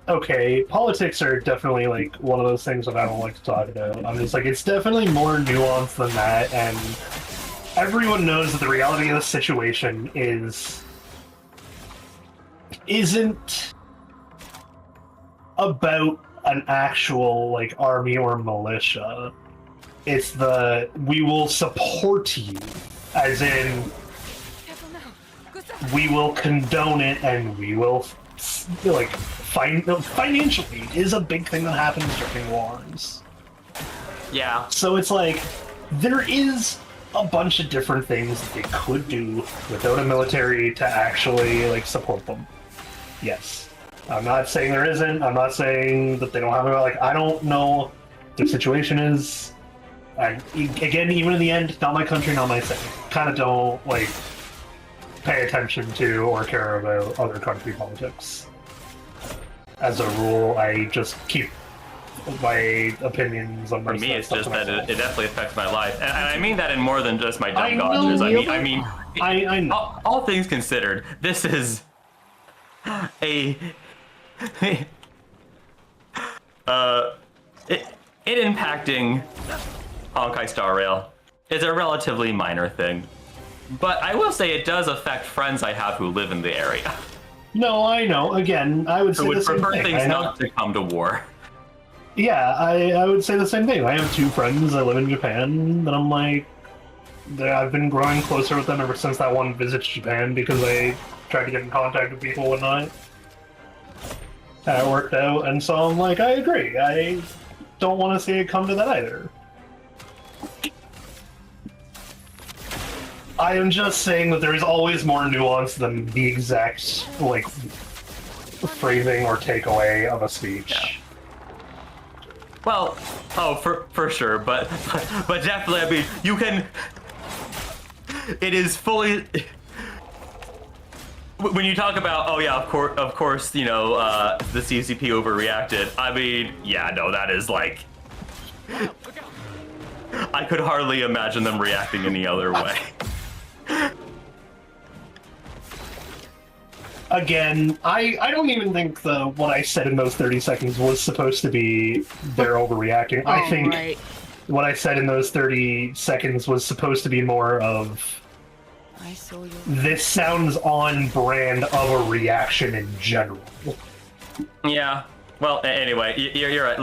Speaker 2: Okay, politics are definitely like one of those things that I don't like to talk about. I'm just like, it's definitely more nuanced than that, and everyone knows that the reality of the situation isn't about an actual like army or militia. It's we will support you, as in we will condone it, and we will like financially is a big thing that happens during wars.
Speaker 8: Yeah.
Speaker 2: So it's like there is a bunch of different things that they could do without a military to actually like support them. Yes. I'm not saying there isn't. I'm not saying that they don't have it. Like, I don't know what the situation is. Again, even in the end, not my country, not my thing. Kind of don't like pay attention to or care about other country politics. As a rule, I just keep my opinions on
Speaker 8: For me, it's just that it definitely affects my life, and I mean that in more than just my dumb dodges. I mean, all things considered, this is it impacting Honkai Star Rail is a relatively minor thing, but I will say it does affect friends I have who live in the area.
Speaker 2: No, I know. Again, I would say the same
Speaker 8: prefer
Speaker 2: thing.
Speaker 8: things not to come to war.
Speaker 2: Yeah, I would say the same thing. I have two friends that live in Japan that I'm like, I've been growing closer with them ever since that one visit to Japan because I tried to get in contact with people and whatnot. And it worked out, and so I'm like, I agree. I don't want to see it come to that either. I am just saying that there is always more nuance than the exact, like, phrasing or takeaway of a speech.
Speaker 8: Yeah. Well, for sure, but definitely, I mean, you can. It is fully. When you talk about, oh yeah, of course, the CCP overreacted. I mean, yeah, no, that is like. I could hardly imagine them reacting any other way.
Speaker 2: Again, I don't even think what I said in those 30 seconds was supposed to be they're overreacting. I think what I said in those 30 seconds was supposed to be more of this sounds on brand of a reaction in general.
Speaker 8: Yeah. Well, anyway, you're right.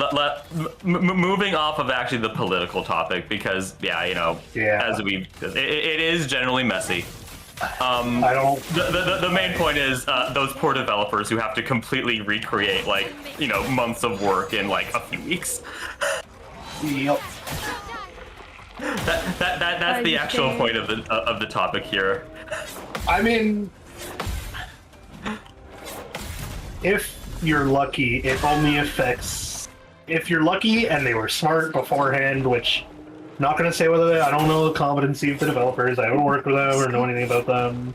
Speaker 8: Moving off of actually the political topic, because as it is generally messy.
Speaker 2: I don't.
Speaker 8: The main point is those poor developers who have to completely recreate months of work in like a few weeks.
Speaker 2: Yep.
Speaker 8: That's the actual point of the topic here.
Speaker 2: I mean, if you're lucky, it only affects if you're lucky and they were smart beforehand, which I'm not going to say whether I don't know the competency of the developers. I don't work with them or know anything about them.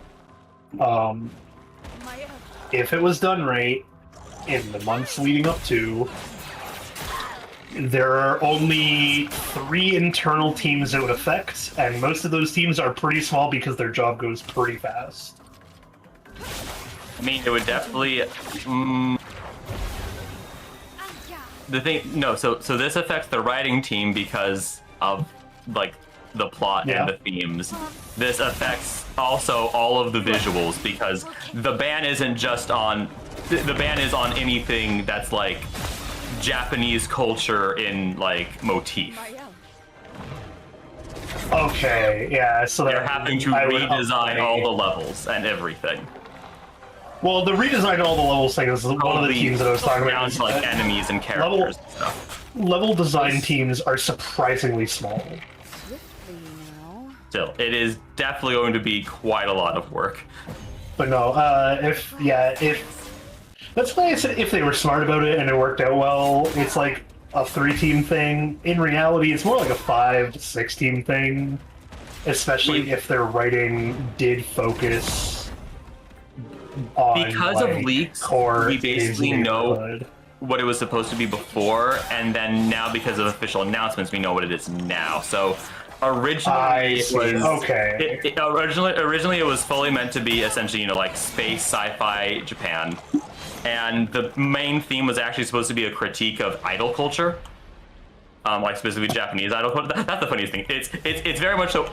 Speaker 2: If it was done right in the months leading up to, there are only 3 internal teams it would affect, and most of those teams are pretty small because their job goes pretty fast.
Speaker 8: I mean, it would definitely. The thing, no. So this affects the writing team because of like the plot and the themes. This affects also all of the visuals because the ban isn't just on. The ban is on anything that's like Japanese culture in like motif.
Speaker 2: Okay, yeah, so
Speaker 8: They're having to
Speaker 2: I would
Speaker 8: redesign
Speaker 2: upgrade.
Speaker 8: all the levels and everything.
Speaker 2: Well, the redesign all the levels thing is one of the teams that I was talking about.
Speaker 8: Down
Speaker 2: is
Speaker 8: to like
Speaker 2: that
Speaker 8: enemies and characters and stuff.
Speaker 2: level design teams are surprisingly small.
Speaker 8: Still, it is definitely going to be quite a lot of work.
Speaker 2: But no, if that's why I said if they were smart about it and it worked out well, it's like a 3-team thing. In reality, it's more like a 5-6-team thing, especially if their writing did focus on
Speaker 8: Because of leaks,
Speaker 2: core
Speaker 8: we basically
Speaker 2: Disney
Speaker 8: know
Speaker 2: neighborhood.
Speaker 8: what it was supposed to be before, and then now because of official announcements, we know what it is now. So originally
Speaker 2: I
Speaker 8: it
Speaker 2: see.
Speaker 8: was
Speaker 2: Okay.
Speaker 8: originally it was fully meant to be essentially, you know, like space sci-fi Japan. And the main theme was actually supposed to be a critique of idol culture, like specifically Japanese idol culture. That's the funniest thing. It's very much so.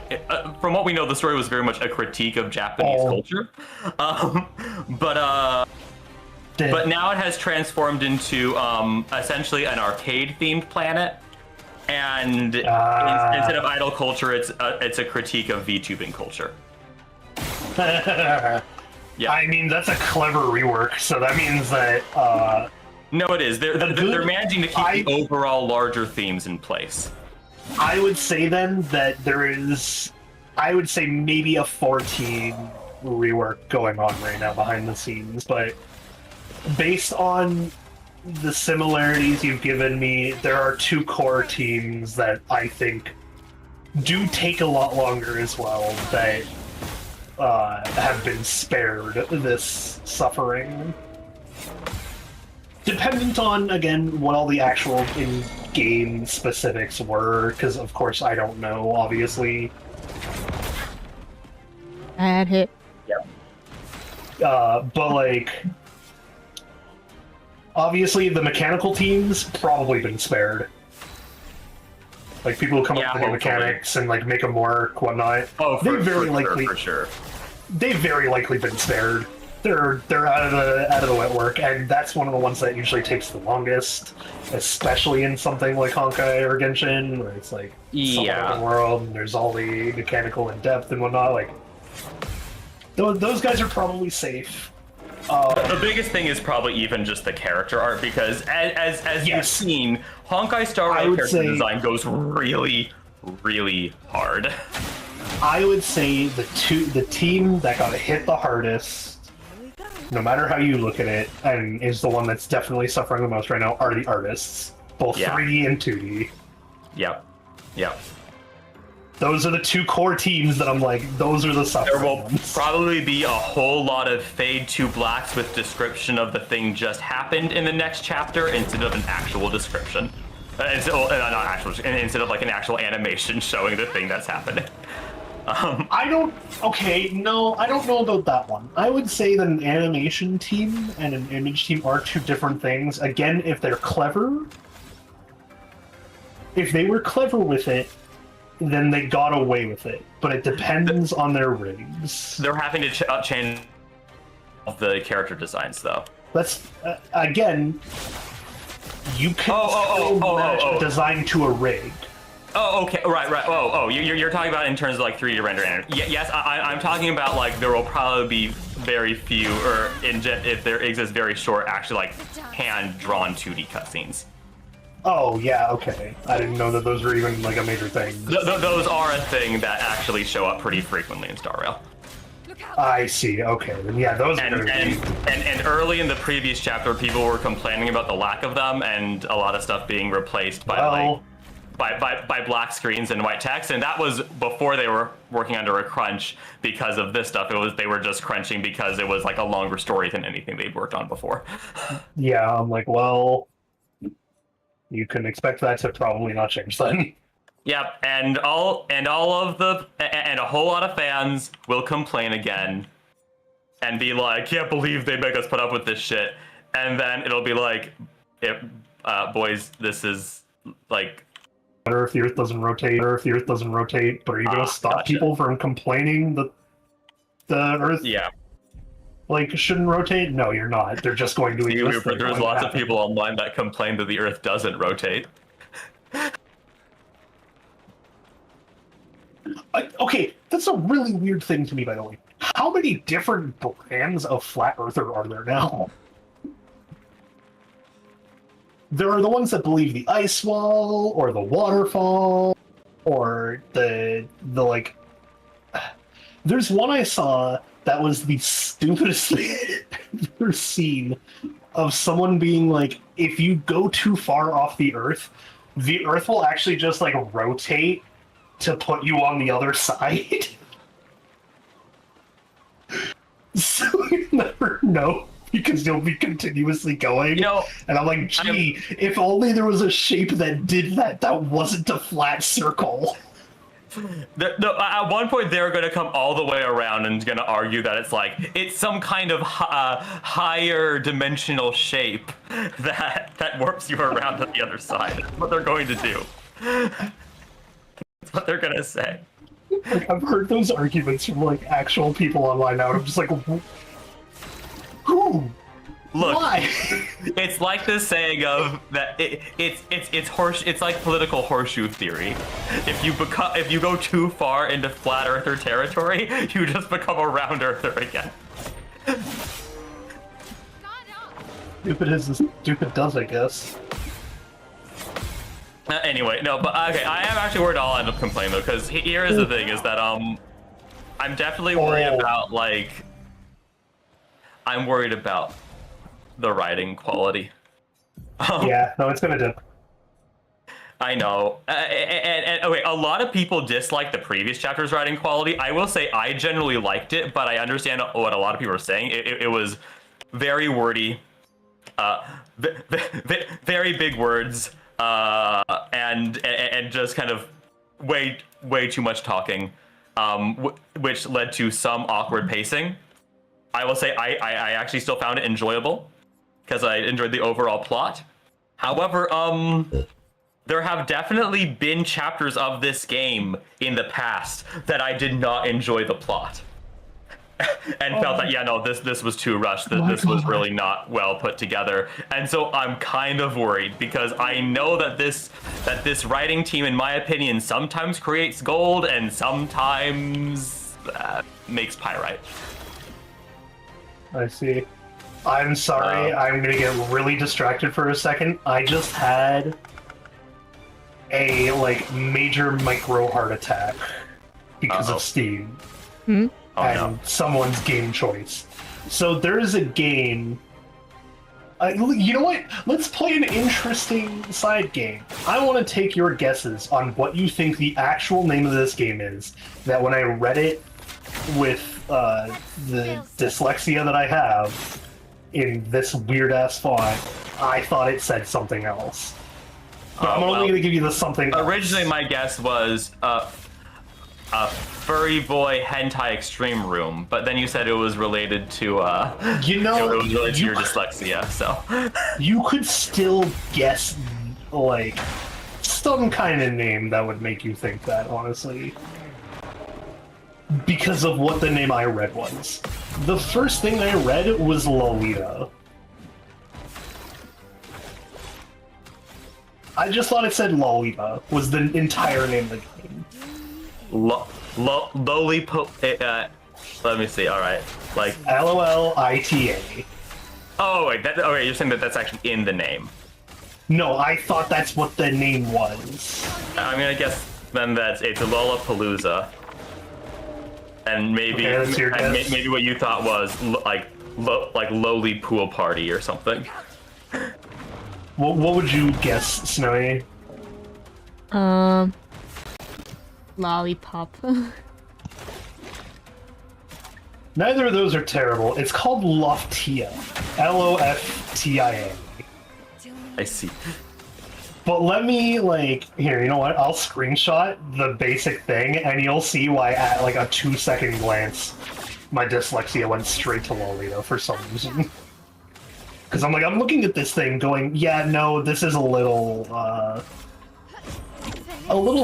Speaker 8: From what we know, the story was very much a critique of Japanese culture. But now it has transformed into essentially an arcade-themed planet, and instead of idol culture, it's a critique of VTubing culture. Yeah.
Speaker 2: I mean, that's a clever rework, so that means that
Speaker 8: No, it is. They're managing to keep the overall larger themes in place.
Speaker 2: I would say then that there is, I would say maybe a 14 rework going on right now behind the scenes, but based on the similarities you've given me, there are 2 core teams that I think do take a lot longer as well that have been spared this suffering. Dependent on, again, what all the actual in-game specifics were, because of course I don't know, obviously.
Speaker 1: Bad hit.
Speaker 8: Yeah.
Speaker 2: But like, obviously the mechanical team's probably been spared. Like people who come up with the mechanics and like make them work, whatnot.
Speaker 8: Oh,
Speaker 2: for
Speaker 8: sure.
Speaker 2: They've very likely been spared. They're out of the wet work, and that's one of the ones that usually takes the longest, especially in something like Honkai or Genshin, where it's like open world and there's all the mechanical in depth and whatnot. Like those guys are probably safe.
Speaker 8: The biggest thing is probably even just the character art, because as you've seen, Honkai Star Rail character design goes really, really hard.
Speaker 2: I would say the team that got hit the hardest, no matter how you look at it, and is the one that's definitely suffering the most right now, are the artists, both 3D and 2D.
Speaker 8: Yep.
Speaker 2: Those are the 2 core teams that I'm like, those are the suffering
Speaker 8: There will
Speaker 2: ones.
Speaker 8: probably be a whole lot of fade to blacks with description of the thing just happened in the next chapter instead of an actual description. Instead of like an actual animation showing the thing that's happening.
Speaker 2: I don't know about that one. I would say that an animation team and an image team are 2 different things. Again, if they're clever, if they were clever with it, then they got away with it. But it depends on their rigs.
Speaker 8: They're having to change the character designs, though.
Speaker 2: That's again, you can match a design to a rig.
Speaker 8: Oh, okay, right. You're talking about in terms of like 3D render. Yes, I'm talking about like there will probably be very few, or if there exists very short, actually like hand-drawn 2D cutscenes.
Speaker 2: Oh yeah, okay. I didn't know that those were even like a major thing.
Speaker 8: Those are a thing that actually show up pretty frequently in Star Rail.
Speaker 2: I see. Okay, then yeah, those.
Speaker 8: And early in the previous chapter, people were complaining about the lack of them, and a lot of stuff being replaced by by black screens and white text, and that was before they were working under a crunch because of this stuff. They were just crunching because it was like a longer story than anything they'd worked on before.
Speaker 2: Yeah, I'm like, well, you can expect that to probably not change then.
Speaker 8: Yep, and a whole lot of fans will complain again and be like, can't believe they make us put up with this shit. And then it'll be like, boys, this is like,
Speaker 2: Or if the Earth doesn't rotate, but are you going to stop people from complaining that the Earth shouldn't rotate? No, you're not. They're just going to exist.
Speaker 8: There's lots of people online that complain that the Earth doesn't rotate.
Speaker 2: Okay, that's a really weird thing to me, by the way. How many different brands of flat earther are there now? There are the ones that believe the ice wall, or the waterfall, or the like. There's one I saw that was the stupidest thing I've ever seen, of someone being like, if you go too far off the Earth will actually just like rotate to put you on the other side. So you never know, because you'll be continuously going.
Speaker 8: You know,
Speaker 2: and I'm like, gee, if only there was a shape that did that wasn't a flat circle.
Speaker 8: At one point, they're going to come all the way around and going to argue that it's some kind of higher dimensional shape that warps you around to the other side. That's what they're going to do. That's what they're going to say.
Speaker 2: Like, I've heard those arguments from like actual people online now, and I'm just like, who?
Speaker 8: Look,
Speaker 2: why?
Speaker 8: It's like this saying of that it's like political horseshoe theory. If you go too far into flat earther territory, you just become a round earther again.
Speaker 2: Stupid as stupid does, I guess.
Speaker 8: Anyway, no, but okay, I am actually worried I'll end up complaining though, because here is the thing: is that I'm definitely worried about I'm worried about the writing quality.
Speaker 2: Yeah, no, it's gonna dip.
Speaker 8: I know, and okay, a lot of people dislike the previous chapter's writing quality. I will say I generally liked it, but I understand what a lot of people are saying. It was very wordy, very big words, and just kind of way too much talking, which led to some awkward pacing. I will say I actually still found it enjoyable, because I enjoyed the overall plot. However, there have definitely been chapters of this game in the past that I did not enjoy the plot. And felt that, yeah, no, this was too rushed, that this was really not well put together. And so I'm kind of worried, because I know that this writing team, in my opinion, sometimes creates gold and sometimes makes pyrite.
Speaker 2: I see. I'm sorry, I'm gonna get really distracted for a second. I just had a major micro heart attack because of Steam and someone's game choice. So there is a game. You know what? Let's play an interesting side game. I want to take your guesses on what you think the actual name of this game is. That when I read it with the dyslexia that I have in this weird ass font, I thought it said something else. But I'm only going to give you the something
Speaker 8: originally
Speaker 2: else.
Speaker 8: My guess was Furry Boy Hentai Extreme Room, but then you said it was related to it was related to your dyslexia, so
Speaker 2: you could still guess some kind of name that would make you think that, honestly, because of what the name I read was. The first thing I read was Lolita. I just thought it said Lolita was the entire name of the game.
Speaker 8: Let me see. All right,
Speaker 2: LOLITA.
Speaker 8: Oh wait, you're saying that's actually in the name?
Speaker 2: No, I thought that's what the name was.
Speaker 8: I'm gonna guess then that it's Lollapalooza, and maybe maybe what you thought was like Lowly Pool Party or something.
Speaker 2: What would you guess, Snowy?
Speaker 1: Lollipop.
Speaker 2: Neither of those are terrible. It's called Loftia. LOFTIA.
Speaker 8: I see.
Speaker 2: But let me, here, you know what? I'll screenshot the basic thing, and you'll see why at, a 2-second glance, my dyslexia went straight to Lolita for some reason. Because I'm looking at this thing going, yeah, no, this is a little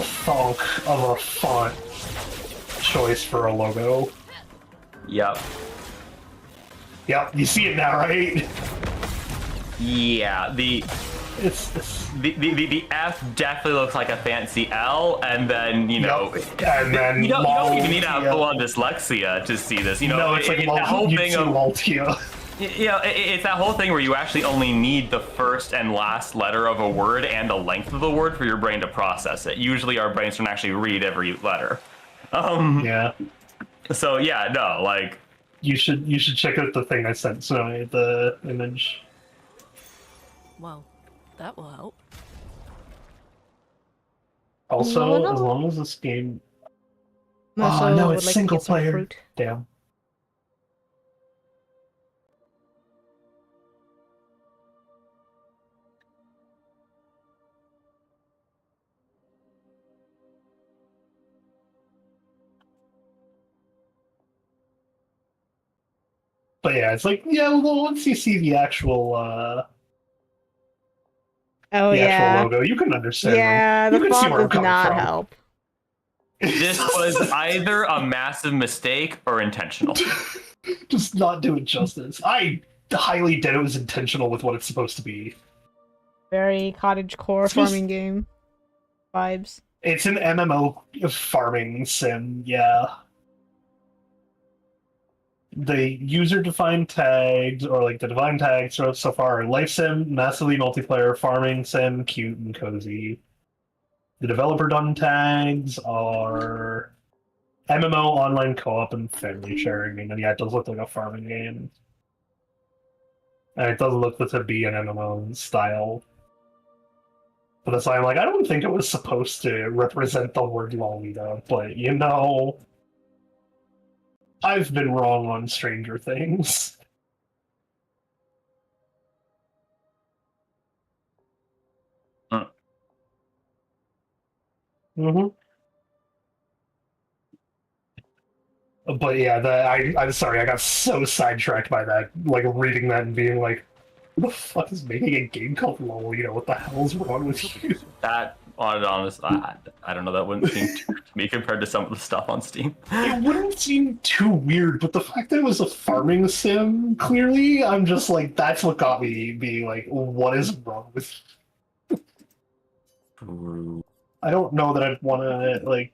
Speaker 2: thunk of a font choice for a logo.
Speaker 8: Yep.
Speaker 2: Yep, you see it now, right?
Speaker 8: Yeah,
Speaker 2: It's
Speaker 8: The F definitely looks like a fancy L, and then
Speaker 2: Yep. And then
Speaker 8: you don't even
Speaker 2: Maltia.
Speaker 8: need to have full-on dyslexia to see this.
Speaker 2: No, it's like
Speaker 8: that whole thing of
Speaker 2: Maltia.
Speaker 8: it's that whole thing where you actually only need the first and last letter of a word and the length of the word for your brain to process it. Usually, our brains don't actually read every letter.
Speaker 2: Yeah.
Speaker 8: So yeah, no, like
Speaker 2: You should check out the thing I sent. So the image.
Speaker 4: Well, that will help.
Speaker 2: Also,
Speaker 1: No.
Speaker 2: as long as this game.
Speaker 1: Also,
Speaker 2: Oh no,
Speaker 1: would
Speaker 2: it's
Speaker 1: like to
Speaker 2: single
Speaker 1: get some
Speaker 2: player.
Speaker 1: fruit.
Speaker 2: Damn. But yeah, it's like, yeah, well, once you see the actual
Speaker 1: Oh
Speaker 2: the
Speaker 1: yeah.
Speaker 2: actual logo, you can understand.
Speaker 1: Yeah,
Speaker 2: you
Speaker 1: the
Speaker 2: can see
Speaker 1: font
Speaker 2: where I'm
Speaker 1: does
Speaker 2: coming
Speaker 1: not
Speaker 2: from.
Speaker 1: help.
Speaker 8: this was either a massive mistake or intentional.
Speaker 2: Just not do it justice. I highly doubt it was intentional with what it's supposed to be.
Speaker 1: Very cottage core
Speaker 2: It's just-
Speaker 1: farming game vibes.
Speaker 2: It's an MMO farming sim, yeah. The user-defined tags, or like the defined tags so far are life sim, massively multiplayer, farming sim, cute and cozy. The developer-done tags are MMO, online co-op, and family sharing. And yeah, it does look like a farming game. And it does look to be an MMO style. But that's why I'm like, I don't think it was supposed to represent the word Lolita, but you know, I've been wrong on Stranger Things. Mm-hmm. But yeah, I'm sorry, I got so sidetracked by that, like reading that and being like, who the fuck is making a game called Lolita? What the hell's wrong with you?
Speaker 8: That, honestly, I don't know. That wouldn't seem too to me compared to some of the stuff on Steam.
Speaker 2: It wouldn't seem too weird, but the fact that it was a farming sim, clearly, I'm just like, that's what got me being like, what is wrong with you? I don't know that I'd want to, like,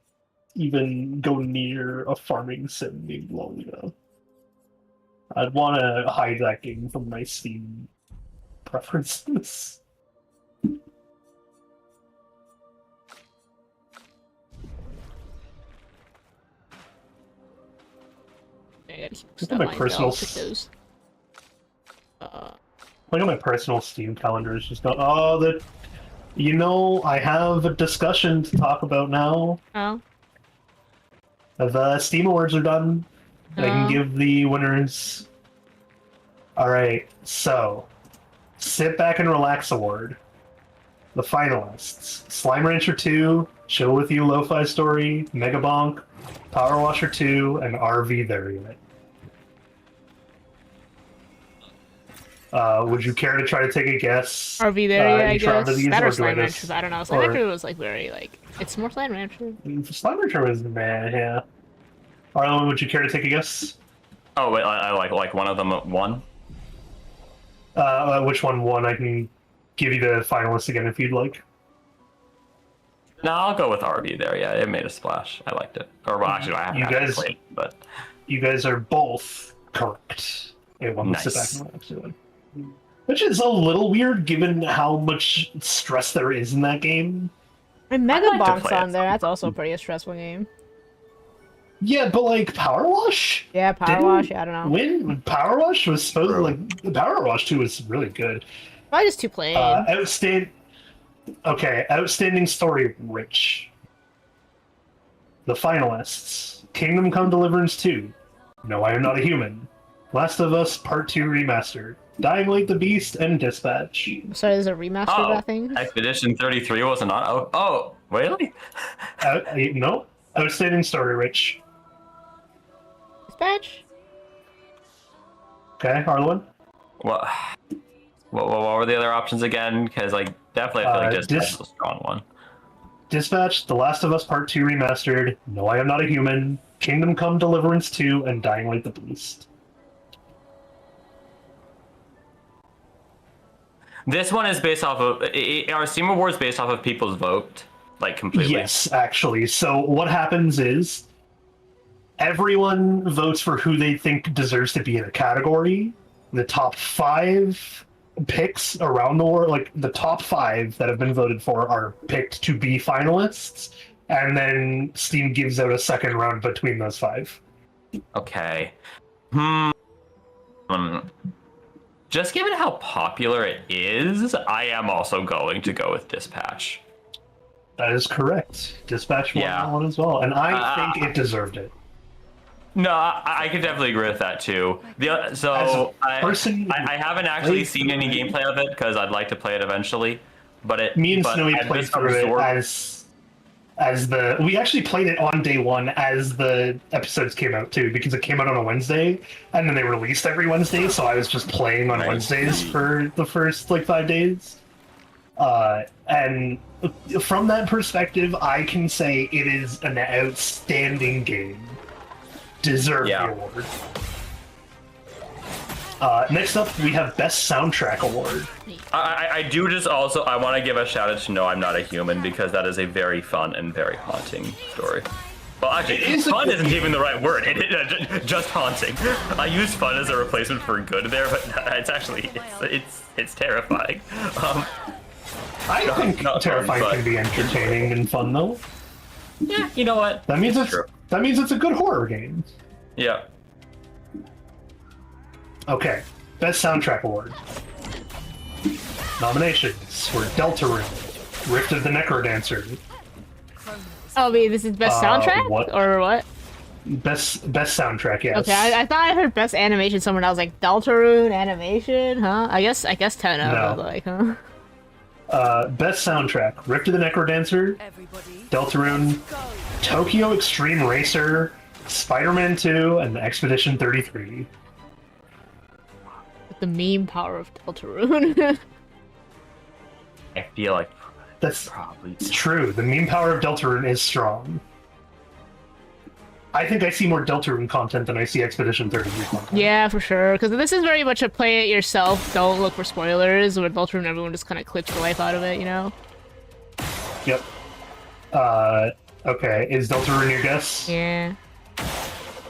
Speaker 2: even go near a farming sim named Lolita. I'd want to hide that game from my Steam preferences.
Speaker 1: Look
Speaker 2: at my personal
Speaker 1: because,
Speaker 2: Look at my personal Steam calendar is just going, you know, I have a discussion to talk about now.
Speaker 1: Oh.
Speaker 2: The Steam Awards are done. I can give the winners. Alright, so Sit Back and Relax Award. The finalists: Slime Rancher 2, Chill With You Lo-Fi Story, Mega Bonk, Power Washer 2, and RV There Yet. Would you care to try to take a guess?
Speaker 1: RV There Yet, I
Speaker 2: each round
Speaker 1: guess.
Speaker 2: of these,
Speaker 1: That
Speaker 2: or
Speaker 1: or
Speaker 2: do
Speaker 1: Slime
Speaker 2: I
Speaker 1: Rancher. I don't know. Slime Rancher was like very like it's more Slime Rancher.
Speaker 2: Slime Rancher was meh, yeah. Arlen, would you care to take a guess?
Speaker 8: Oh wait, I like one of them won.
Speaker 2: Which one won? I can give you the finalists again if you'd like.
Speaker 8: No, I'll go with RV there. Yeah, it made a splash. I liked it. Or well, actually, I haven't actually played, but
Speaker 2: you guys are both correct. It won the Sit Back and Relax one. Which is a little weird given how much stress there is in that game.
Speaker 1: And Mega Bonk's on there. That's also pretty a stressful game.
Speaker 2: Yeah, but like Power Wash?
Speaker 1: Yeah, Power Wash. Yeah, I don't know.
Speaker 2: When Power Wash was supposed to, like, Power Wash 2 was really good.
Speaker 1: Probably just too plain.
Speaker 2: Outstanding story, Rich. The finalists: Kingdom Come Deliverance 2, No, I Am Not a Human, Last of Us Part 2 Remastered, Dying Light the Beast, and Dispatch.
Speaker 1: Sorry, there's a remaster of that thing?
Speaker 8: Expedition 33 wasn't on. Oh, really?
Speaker 2: No. Outstanding story, Rich.
Speaker 1: Dispatch?
Speaker 2: Okay, Harlan?
Speaker 8: What were the other options again? Because definitely I feel like Dispatch is a strong one.
Speaker 2: Dispatch, The Last of Us Part 2 Remastered, No, I Am Not a Human, Kingdom Come Deliverance 2, and Dying Light the Beast.
Speaker 8: This one is based off of our Steam Awards based off of people's vote, like completely.
Speaker 2: Yes, actually. So what happens is everyone votes for who they think deserves to be in a category. The top 5 picks around the world, like the top 5 that have been voted for, are picked to be finalists, and then Steam gives out a second round between those 5.
Speaker 8: Okay. Just given how popular it is, I am also going to go with Dispatch.
Speaker 2: That is correct. Dispatch won
Speaker 8: Yeah.
Speaker 2: that one as well, and I think it deserved it.
Speaker 8: No, I could definitely agree with that too. I haven't actually seen any gameplay of it because I'd like to play it eventually. But
Speaker 2: me and Snowy played through it we actually played it on day 1 as the episodes came out too, because it came out on a Wednesday and then they released every Wednesday, so I was just playing on Wednesdays for the first 5 days. And from that perspective, I can say it is an outstanding game. Deserve the award. Next up, we have Best Soundtrack Award.
Speaker 8: I do just also, I want to give a shout out to No, I'm Not a Human, because that is a very fun and very haunting story. Well, actually, fun isn't even the right word. Just haunting. I use fun as a replacement for good there, but it's actually, it's terrifying.
Speaker 2: I think terrifying can be entertaining and fun, though.
Speaker 8: Yeah, you know what?
Speaker 2: That means it's a good horror game.
Speaker 8: Yeah.
Speaker 2: Okay, Best Soundtrack Award. Nominations were Deltarune, Rift of the Necrodancer.
Speaker 1: Oh, wait, this is best soundtrack or what?
Speaker 2: Best soundtrack, yes.
Speaker 1: Okay, I thought I heard best animation. Someone else like Deltarune animation, huh? I guess Tenno,
Speaker 2: No.
Speaker 1: but like, huh?
Speaker 2: Best soundtrack: Rift of the Necrodancer, Deltarune, Tokyo Extreme Racer, Spider-Man 2, and Expedition 33.
Speaker 1: With the meme power of Deltarune.
Speaker 8: I feel like
Speaker 2: That's
Speaker 8: probably
Speaker 2: true. The meme power of Deltarune is strong. I think I see more Deltarune content than I see Expedition 33 content.
Speaker 1: Yeah, for sure. Because this is very much a play it yourself, don't look for spoilers. With Deltarune, everyone just kind of clips the life out of it, you know?
Speaker 2: Yep. Okay. Is Deltarune your guess?
Speaker 1: Yeah.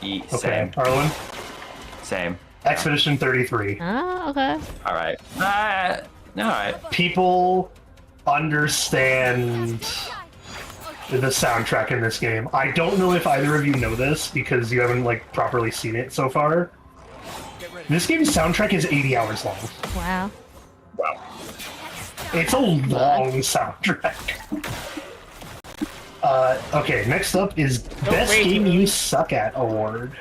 Speaker 8: Same.
Speaker 2: Okay. Arlen?
Speaker 8: Same.
Speaker 2: Expedition 33.
Speaker 1: Ah, okay.
Speaker 8: All right. All right.
Speaker 2: People understand the soundtrack in this game. I don't know if either of you know this because you haven't properly seen it so far. This game's soundtrack is 80 hours long.
Speaker 1: Wow.
Speaker 2: It's a long soundtrack. Okay, next up is Best Game You Suck At Award.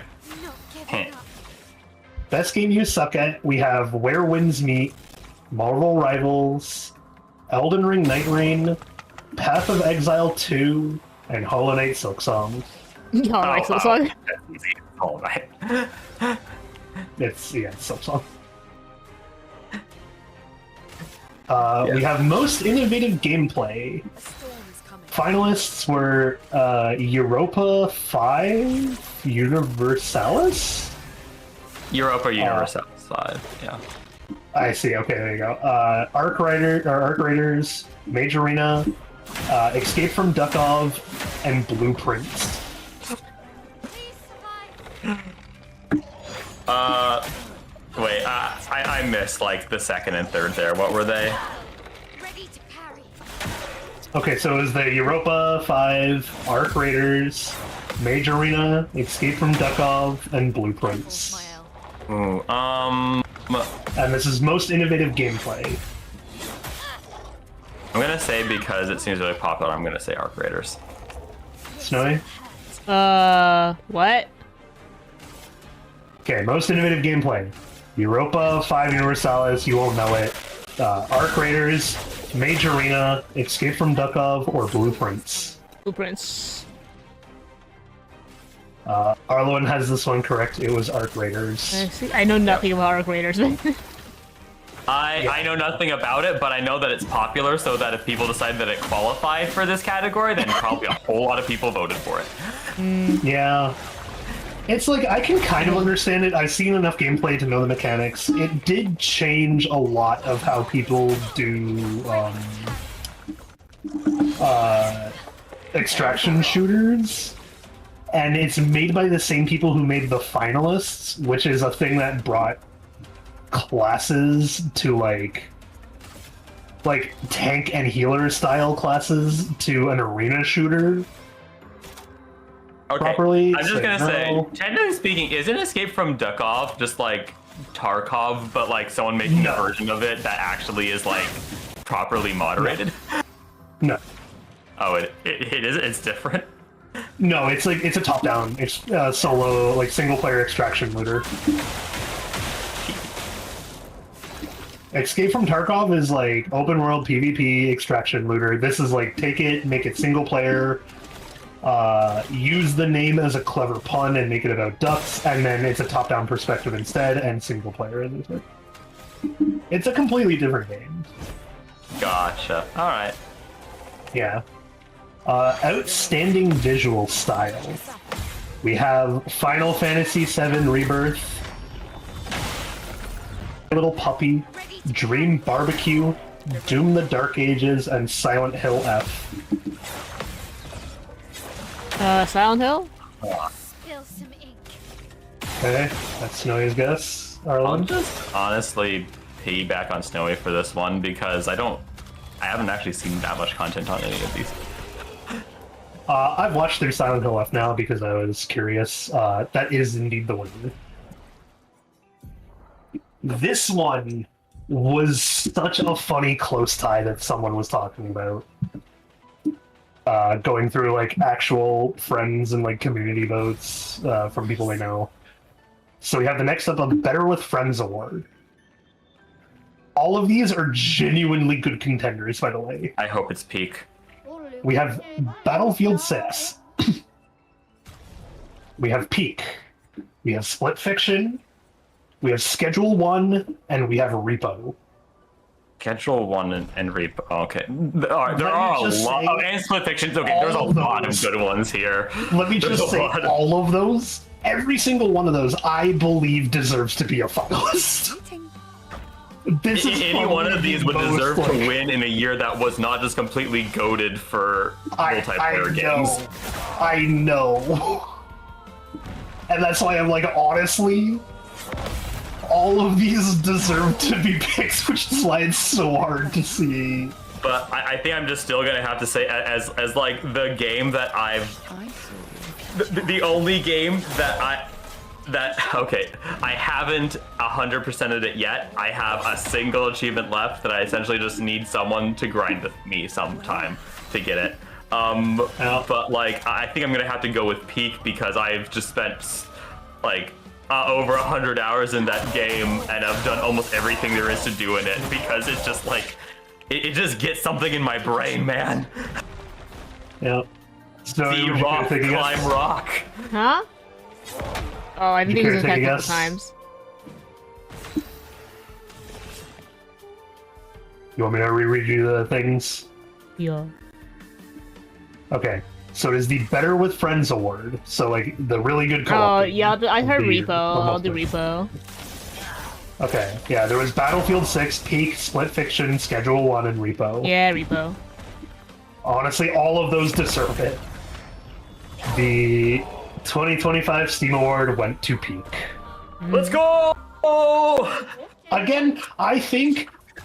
Speaker 2: Best Game You Suck At, we have Where Winds Meet, Marvel Rivals, Elden Ring Night Rain, Path of Exile 2, and Hollow Knight Silksong.
Speaker 1: Hollow Knight Silksong?
Speaker 8: Hollow Knight.
Speaker 2: It's Silksong. We have Most Innovative Gameplay. Finalists were Europa 5, Universalis?
Speaker 8: Europa Universalis 5, yeah.
Speaker 2: I see, okay, there you go. Arc Raiders, Mage Arena, Escape from Duckov, and Blueprints.
Speaker 8: Wait, I missed the second and third there. What were they?
Speaker 2: Okay, so it was the Europa 5, Arc Raiders, Mage Arena, Escape from Duckov, and Blueprints.
Speaker 8: Ooh,
Speaker 2: And this is Most Innovative Gameplay.
Speaker 8: I'm gonna say, because it seems really popular, I'm gonna say Arc Raiders.
Speaker 2: Snowy?
Speaker 1: What?
Speaker 2: Okay, Most Innovative Gameplay. Europa 5 Universalis, you won't know it. Arc Raiders, Mage Arena, Escape from Duckov, or Blueprints.
Speaker 1: Blueprints.
Speaker 2: Arlen has this one correct. It was Arc Raiders.
Speaker 1: I know nothing about Arc Raiders.
Speaker 8: I know nothing about it, but I know that it's popular, so that if people decide that it qualified for this category, then probably a whole lot of people voted for it.
Speaker 2: Yeah. It's like, I can kind of understand it. I've seen enough gameplay to know the mechanics. It did change a lot of how people do extraction shooters. And it's made by the same people who made the finalists, which is a thing that brought classes to like tank and healer style classes to an arena shooter.
Speaker 8: Okay,
Speaker 2: Properly,
Speaker 8: I'm just
Speaker 2: so
Speaker 8: gonna
Speaker 2: no.
Speaker 8: say, technically speaking, isn't Escape from Duckov just like Tarkov, but like someone making a version of it that actually is like properly moderated?
Speaker 2: No.
Speaker 8: Oh, it is. It's different.
Speaker 2: No, it's like it's a top-down, solo, like single-player extraction looter. Escape from Tarkov is like open-world PvP extraction looter. This is like take it, make it single-player, use the name as a clever pun and make it about ducks, and then it's a top-down perspective instead and single-player. It's a completely different game.
Speaker 8: Gotcha. All right.
Speaker 2: Yeah. Outstanding visual style. We have Final Fantasy VII Rebirth, Little Puppy, Dream Barbecue, Doom the Dark Ages, and Silent Hill F.
Speaker 1: Silent Hill?
Speaker 7: Spill some ink.
Speaker 2: Okay, that's Snowy's guess.
Speaker 8: I'll
Speaker 2: Arlen?
Speaker 8: just honestly piggyback on Snowy for this one because I haven't actually seen that much content on any of these.
Speaker 2: I've watched through Silent Hill F now because I was curious. That is indeed the winner. This one was such a funny close tie that someone was talking about. Going through like actual friends and like community votes from people they know. So we have the next up of Better with Friends Award. All of these are genuinely good contenders, by the way.
Speaker 8: I hope it's Peak.
Speaker 2: We have Battlefield 6. We have Peak. We have Split Fiction. We have Schedule 1, and we have Repo.
Speaker 8: Schedule 1 and Reap. Okay. There are a lot. Oh, and Split Fictions. Okay, there's a lot of good ones here.
Speaker 2: Let me just say, all of those, every single one of those, I believe deserves to be a finalist. This is
Speaker 8: any one of these would deserve to win in a year that was not just completely goated for multiplayer games.
Speaker 2: I know. And that's why I'm like, honestly, all of these deserve to be picked, which is why it's so hard to see.
Speaker 8: But I think I'm just still gonna have to say, as like the game that the only game that I haven't 100%ed it yet. I have a single achievement left that I essentially just need someone to grind with me sometime to get it. But like, I think I'm gonna have to go with Peak because I've just spent like over 100 hours in that game and I've done almost everything there is to do in it because it's just like, it just gets something in my brain, man.
Speaker 2: Yep. So
Speaker 8: See rock, climb rock.
Speaker 1: Huh? Oh, I didn't think it was attacked a couple times.
Speaker 2: You want me to reread you the things?
Speaker 1: Yeah.
Speaker 2: Okay. So it is the Better with Friends award. So like the really good co-op.
Speaker 1: Oh yeah, I heard Repo. I'll do Repo.
Speaker 2: Okay. Yeah, there was Battlefield 6, Peak, Split Fiction, Schedule 1, and Repo.
Speaker 1: Yeah, Repo.
Speaker 2: Honestly, all of those deserve it. The 2025 Steam Award went to Peak.
Speaker 8: Let's go!
Speaker 2: Again,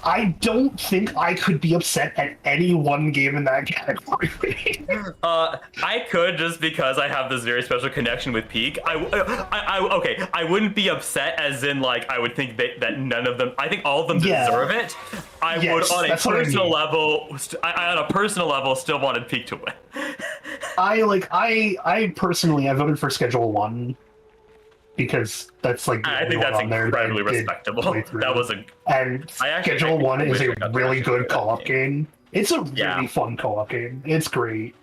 Speaker 2: I don't think I could be upset at any one game in that category.
Speaker 8: I could just because I have this very special connection with Peak. Okay, I wouldn't be upset as in like I would think that none of them. I think all of them deserve it. I would on a personal level. On a personal level, still wanted Peak to win.
Speaker 2: I personally, I voted for Schedule 1 because that's like
Speaker 8: I think that's incredibly respectable. That was
Speaker 2: Schedule 1 is a really good co-op game. It's a really fun co-op game. It's great.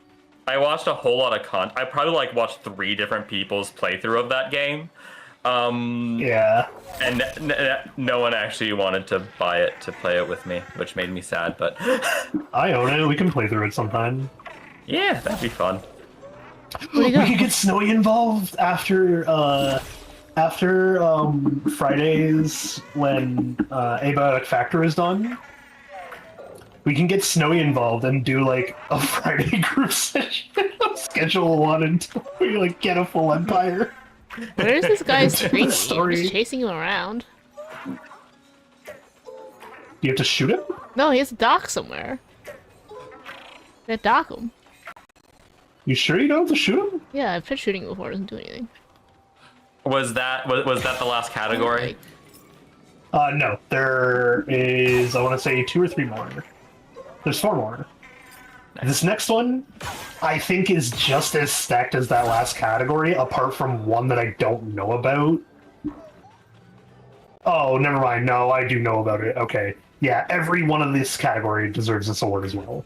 Speaker 8: I watched a whole lot of I probably watched 3 different people's playthrough of that game.
Speaker 2: Yeah.
Speaker 8: And no one actually wanted to buy it to play it with me, which made me sad. But
Speaker 2: I own it. We can play through it sometime.
Speaker 8: Yeah, that'd be fun.
Speaker 1: Where'd he
Speaker 2: We
Speaker 1: go?
Speaker 2: could get Snowy involved after Fridays when Abiotic Factor is done. We can get Snowy involved and do like a Friday group session. Schedule one until we like get a full empire.
Speaker 1: Where's this guy
Speaker 2: Into the
Speaker 1: screaming? I'm
Speaker 2: story.
Speaker 1: just chasing him around.
Speaker 2: You have to shoot him?
Speaker 1: No, he has to dock somewhere. Yeah, dock him.
Speaker 2: You sure you don't have to shoot him?
Speaker 1: Yeah, I've tried shooting before, it doesn't do anything.
Speaker 8: Was that the last category?
Speaker 2: No. There is, I want to say 2 or 3 more. There's 4 more. This next one, I think, is just as stacked as that last category, apart from one that I don't know about. Oh, never mind. No, I do know about it. Okay. Yeah, every one of this category deserves this award as well.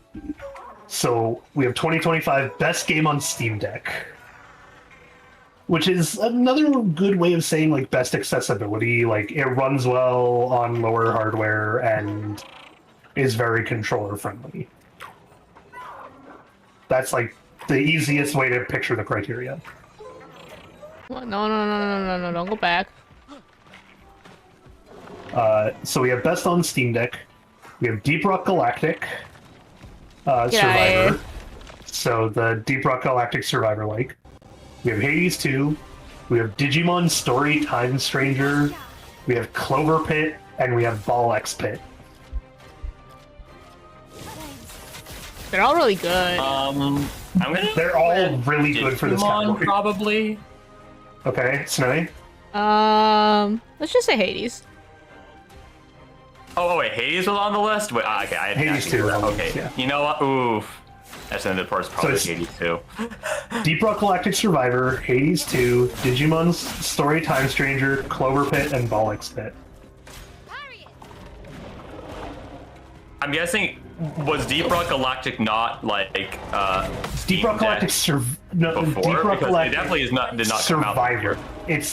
Speaker 2: So we have 2025 Best Game on Steam Deck, which is another good way of saying like best accessibility. Like it runs well on lower hardware and is very controller friendly. That's like the easiest way to picture the criteria.
Speaker 1: What? No, don't go back.
Speaker 2: So we have Best on Steam Deck. We have Deep Rock Galactic
Speaker 1: Get
Speaker 2: Survivor. So the Deep Rock Galactic Survivor like. We have Hades 2. We have Digimon Story Time Stranger. We have Clover Pit, and we have Ball X Pit.
Speaker 1: They're all really good.
Speaker 8: I'm gonna.
Speaker 2: They're all really good for this
Speaker 8: Digimon,
Speaker 2: category.
Speaker 8: probably.
Speaker 2: Okay, Snowy.
Speaker 1: Let's just say Hades.
Speaker 8: Oh wait, Hades was on the list. Wait, okay, I didn't
Speaker 2: Hades
Speaker 8: actually-
Speaker 2: 2 was on the
Speaker 8: Okay,
Speaker 2: list, yeah.
Speaker 8: you know what? Oof. That's in the first probably
Speaker 2: it's-
Speaker 8: Hades too.
Speaker 2: Deep Rock Galactic Survivor, Hades 2, Digimon Story Time Stranger, Clover Pit, and Ball X Pit.
Speaker 8: I'm guessing was Deep Rock Galactic not like
Speaker 2: Deep Rock Galactic
Speaker 8: before?
Speaker 2: Deep Rock
Speaker 8: Because
Speaker 2: Galactic
Speaker 8: it definitely did not come out this year.
Speaker 2: Survivor. It's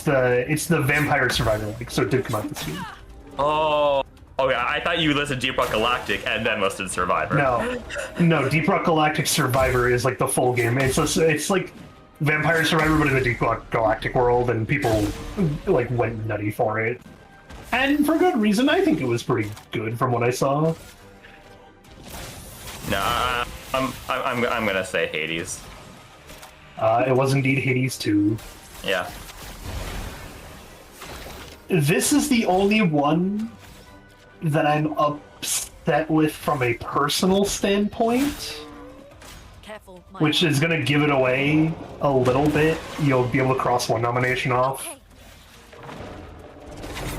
Speaker 2: the Vampire Survivor League, so it did come out this year.
Speaker 8: Oh, okay. I thought you listed Deep Rock Galactic and then listed Survivor.
Speaker 2: No, Deep Rock Galactic Survivor is like the full game. It's like Vampire Survivor, but in the Deep Rock Galactic world, and people like went nutty for it, and for good reason. I think it was pretty good from what I saw.
Speaker 8: Nah, I'm gonna say Hades.
Speaker 2: It was indeed Hades 2.
Speaker 8: Yeah.
Speaker 2: This is the only one that I'm upset with from a personal standpoint,
Speaker 4: Careful, my
Speaker 2: which is going to give it away a little bit. You'll be able to cross one nomination off.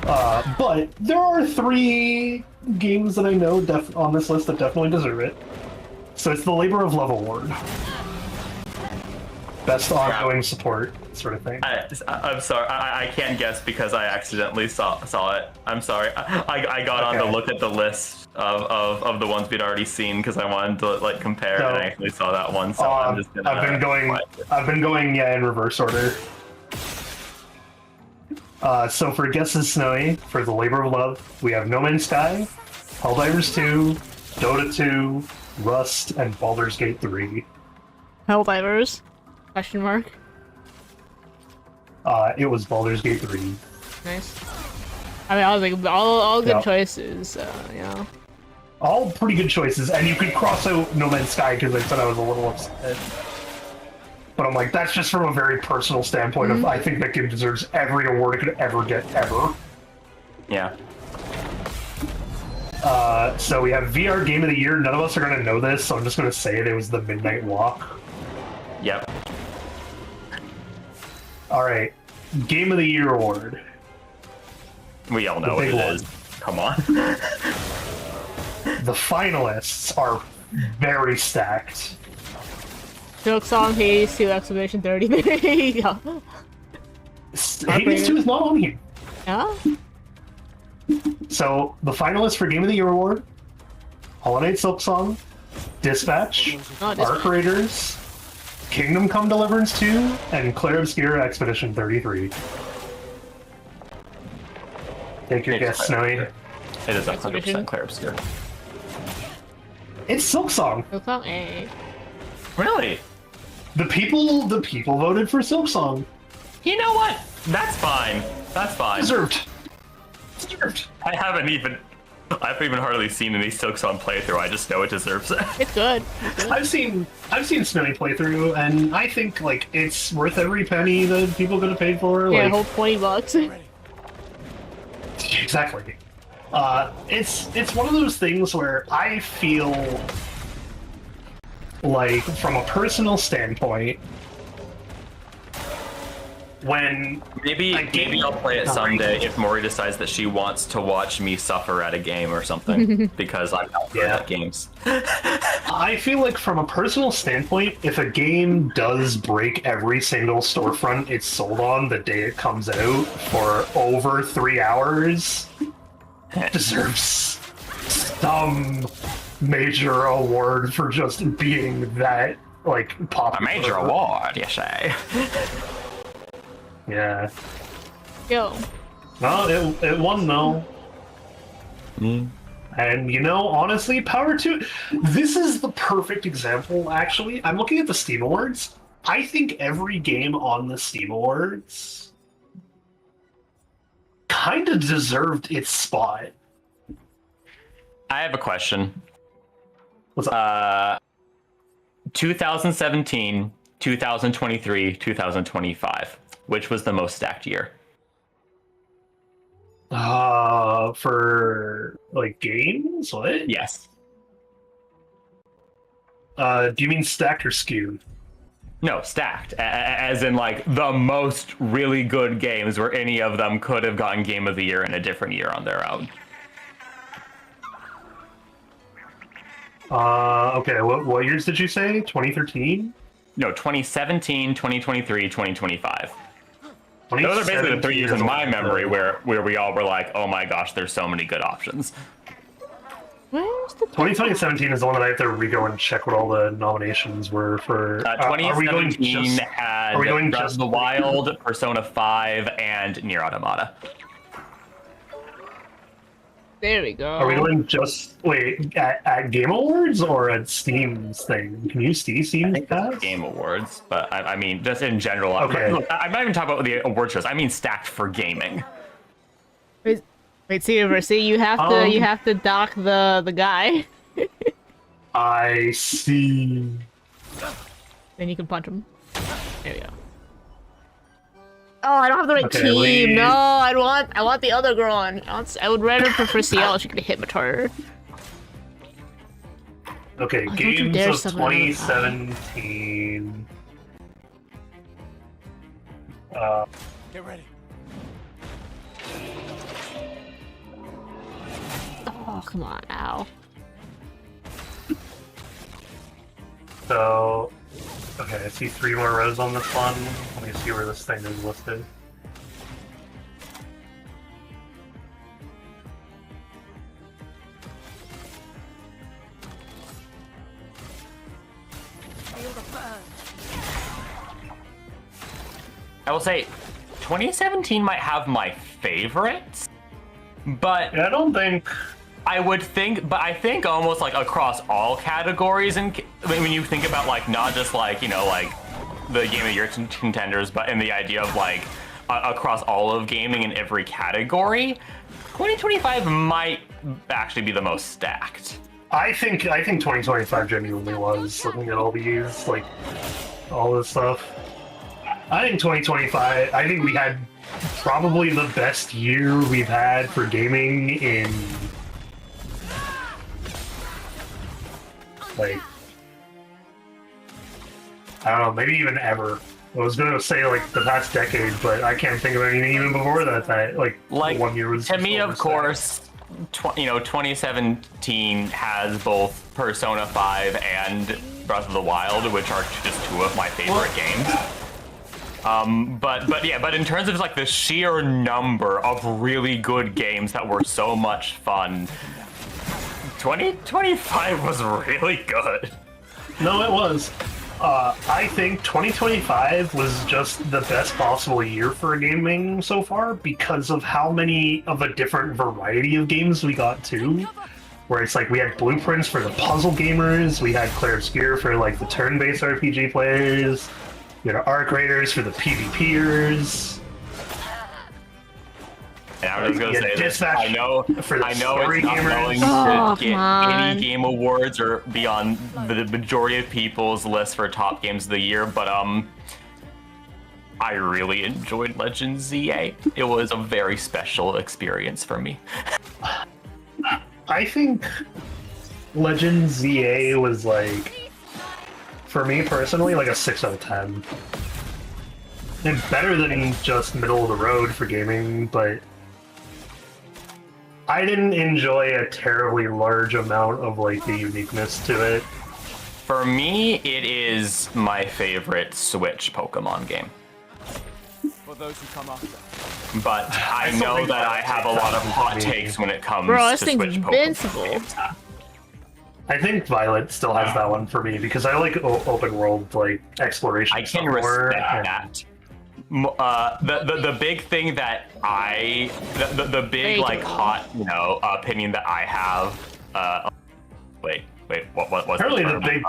Speaker 2: But there are 3 games that I know on this list that definitely deserve it. So it's the Labor of Love Award. Best ongoing support, sort of thing.
Speaker 8: I'm sorry. I can't guess because I accidentally saw it. I'm sorry. I got on to look at the list of the ones we'd already seen because I wanted to like compare, and I actually saw that one. So I'm just gonna.
Speaker 2: I've been going in reverse order. So for Guesses Snowy, for the Labor of Love, we have No Man's Sky, Helldivers 2, Dota 2, Rust, and Baldur's Gate 3.
Speaker 1: Helldivers? Question mark.
Speaker 2: It was Baldur's Gate 3.
Speaker 1: Nice. I mean, I was like, all good
Speaker 2: Yep.
Speaker 1: choices, yeah.
Speaker 2: All pretty good choices, and you could cross out No Man's Sky because I said I was a little upset. But I'm like, that's just from a very personal standpoint of I think that game deserves every award it could ever get, ever.
Speaker 8: Yeah.
Speaker 2: So we have VR Game of the Year. None of us are going to know this, so I'm just going to say it. It was the Midnight Walk.
Speaker 8: Yep.
Speaker 2: All right. Game of the Year award.
Speaker 8: We all know what
Speaker 2: big
Speaker 8: it
Speaker 2: one.
Speaker 8: is. Come on.
Speaker 2: The finalists are very stacked.
Speaker 1: Silk Song, Hades 2, Exclamation 33. Yeah.
Speaker 2: Hades 2 is not on here.
Speaker 1: Yeah?
Speaker 2: So the finalists for Game of the Year award: Hollow Knight Silksong, Dispatch, Arc Raiders, Kingdom Come Deliverance 2, and Clair Obscura Expedition 33. Take your guess, Snowy.
Speaker 8: It is 100% Clair Obscura.
Speaker 2: It's Silksong.
Speaker 1: Silk Song, eh.
Speaker 8: Really?
Speaker 2: The people voted for Silksong.
Speaker 8: You know what? That's fine. That's fine.
Speaker 2: Deserved.
Speaker 8: I haven't even hardly seen any Silksong playthrough. I just know it deserves it.
Speaker 1: It's good. It's good.
Speaker 2: I've seen Snowy playthrough, and I think like it's worth every penny that people could have paid for.
Speaker 1: Yeah,
Speaker 2: Like,
Speaker 1: whole $20.
Speaker 2: exactly. It's one of those things where I feel like, from a personal standpoint, when
Speaker 8: Maybe I'll play it someday if Mori decides that she wants to watch me suffer at a game or something, because I'm not good at games.
Speaker 2: I feel like, from a personal standpoint, if a game does break every single storefront it's sold on the day it comes out for over 3 hours, it deserves some major award for just being that, like, popular.
Speaker 8: A major award, you say?
Speaker 2: Yeah.
Speaker 1: Yo.
Speaker 2: Well, it won, though. And, you know, honestly, power to it. This is the perfect example, actually. I'm looking at the Steam Awards. I think every game on the Steam Awards kind of deserved its spot.
Speaker 8: I have a question.
Speaker 2: What's up?
Speaker 8: 2017, 2023, 2025. Which was the most stacked year?
Speaker 2: For, like, games? What?
Speaker 8: Yes.
Speaker 2: Do you mean stacked or skewed?
Speaker 8: No, stacked. As in, like, the most really good games where any of them could have gotten Game of the Year in a different year on their own.
Speaker 2: Okay, what years did you say? 2013?
Speaker 8: No, 2017, 2023, 2025. Those are basically the 3 years in my memory where we all were like, oh my gosh, there's so many good options.
Speaker 1: Where's the
Speaker 2: 2017 is the one that I have to re-go and check what all the nominations were for.
Speaker 8: 2017 had Breath of the Wild, Persona 5, and Nier Automata.
Speaker 1: There we go.
Speaker 2: Are we going just at Game Awards or at Steam's thing? Can you see Steam's pass?
Speaker 8: Game Awards, but I mean, just in general.
Speaker 2: Okay.
Speaker 8: I'm not even talking about the award shows. I mean, stacked for gaming.
Speaker 1: Wait, see, you have to dock the guy.
Speaker 2: I see.
Speaker 1: Then you can punch him. There we go. Oh, I don't have the right team.
Speaker 2: wait.
Speaker 1: No, I want the other girl on. I would rather prefer CL. She could hit my tartar.
Speaker 2: Okay,
Speaker 1: Oh, don't you
Speaker 2: games
Speaker 1: dare
Speaker 2: of
Speaker 1: summon another
Speaker 2: 2017.
Speaker 5: Get ready.
Speaker 1: Oh, come on, ow.
Speaker 2: So, okay, I see 3 more rows on this one. Let me see where this thing is listed.
Speaker 4: Feel the burn.
Speaker 8: I will say, 2017 might have my favorites, but
Speaker 2: Yeah, I don't think.
Speaker 8: I think almost like across all categories, and when you think about like not just like, you know, like the Game of the Year contenders, but in the idea of like across all of gaming in every category, 2025 might actually be the most stacked.
Speaker 2: I think 2025 genuinely was, looking at all these, like, all this stuff. I think 2025, I think we had probably the best year we've had for gaming in, like, I don't know, maybe even ever. I was gonna say like the past decade, but I can't think of anything even before that like 1 year was.
Speaker 8: To me, of
Speaker 2: overstacked.
Speaker 8: course, 2017 has both Persona 5 and Breath of the Wild, which are just 2 of my favorite games. But in terms of like the sheer number of really good games that were so much fun, 2025 was really good.
Speaker 2: No, it was. I think 2025 was just the best possible year for gaming so far because of how many of a different variety of games we got too. where it's like we had blueprints for the puzzle gamers, we had Clair Obscur for like the turn-based RPG players, we had Arc Raiders for the PvPers.
Speaker 8: And I was gonna say this. I know
Speaker 2: for the
Speaker 8: it's not
Speaker 2: story
Speaker 8: going
Speaker 2: gamers.
Speaker 8: to get any game awards or be on the majority of people's list for top games of the year, but I really enjoyed Legends ZA. It was a very special experience for me.
Speaker 2: I think Legends ZA was like, for me personally, like a 6 out of 10. And better than just middle of the road for gaming, but I didn't enjoy a terribly large amount of like the uniqueness to it.
Speaker 8: For me, it is my favorite Switch Pokemon game.
Speaker 5: For those who come after.
Speaker 8: But I know that I have a lot of hot takes when it comes
Speaker 1: Bro,
Speaker 8: to
Speaker 1: this thing's
Speaker 8: Switch
Speaker 1: invincible.
Speaker 8: Pokemon games.
Speaker 2: I think Violet still has that one for me because I like open world like exploration.
Speaker 8: I can
Speaker 2: stuff more,
Speaker 8: respect that. The big thing that the big like hot opinion that I have. Wait, what was
Speaker 2: apparently
Speaker 8: the
Speaker 2: the
Speaker 8: term?
Speaker 2: big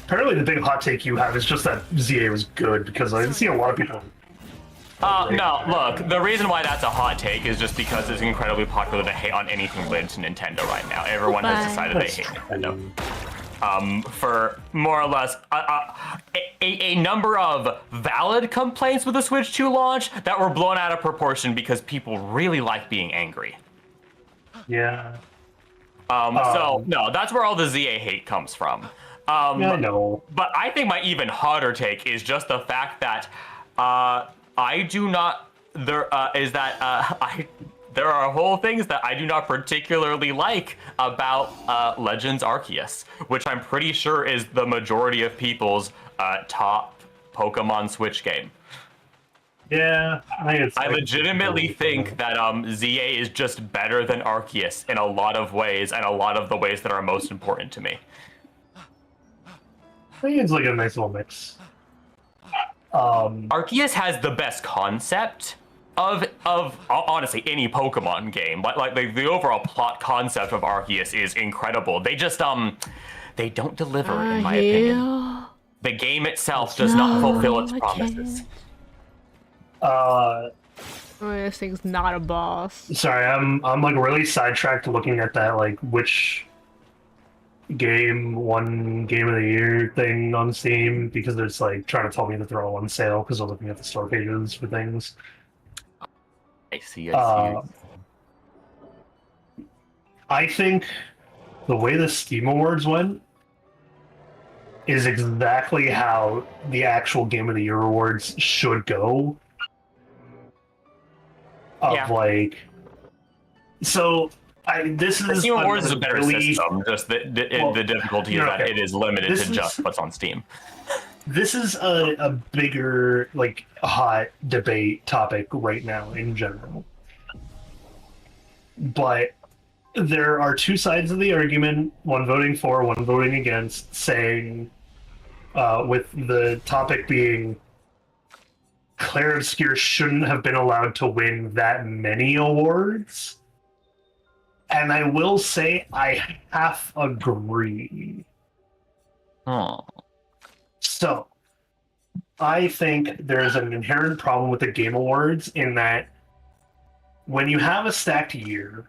Speaker 2: apparently the big hot take you have is just that ZA was good because I see a lot of people.
Speaker 8: No, look, the reason why that's a hot take is just because it's incredibly popular to hate on anything related to Nintendo right now. Everyone has decided they hate Nintendo. For more or less a number of valid complaints with the Switch 2 launch that were blown out of proportion because people really like being angry.
Speaker 2: Yeah.
Speaker 8: So, no, that's where all the ZA hate comes from.
Speaker 2: Yeah, I know.
Speaker 8: But I think my even hotter take is just the fact that I do not. There are whole things that I do not particularly like about Legends Arceus, which I'm pretty sure is the majority of people's top Pokemon Switch game.
Speaker 2: Yeah,
Speaker 8: I legitimately think that ZA is just better than Arceus in a lot of ways, and a lot of the ways that are most important to me.
Speaker 2: I think it's like a nice little mix.
Speaker 8: Arceus has the best concept of honestly any Pokemon game. Like the overall plot concept of Arceus is incredible. They just they don't deliver in my opinion. The game itself does not fulfill its promises.
Speaker 1: This thing's not a boss.
Speaker 2: Sorry, I'm like really sidetracked looking at that like which game won game of the year thing on Steam because it's like trying to tell me that they're all on sale because I'm looking at the store pages for things.
Speaker 8: I see.
Speaker 2: I think the way the Steam Awards went is exactly how the actual Game of the Year awards should go. This is
Speaker 8: Steam Awards is a better system. Just the difficulty is that it is limited to just what's on Steam.
Speaker 2: This is a bigger, like, hot debate topic right now in general. But there are two sides of the argument, one voting for, one voting against, saying, with the topic being Clair Obscur shouldn't have been allowed to win that many awards. And I will say I half agree.
Speaker 8: Oh.
Speaker 2: So, I think there's an inherent problem with the Game Awards in that when you have a stacked year,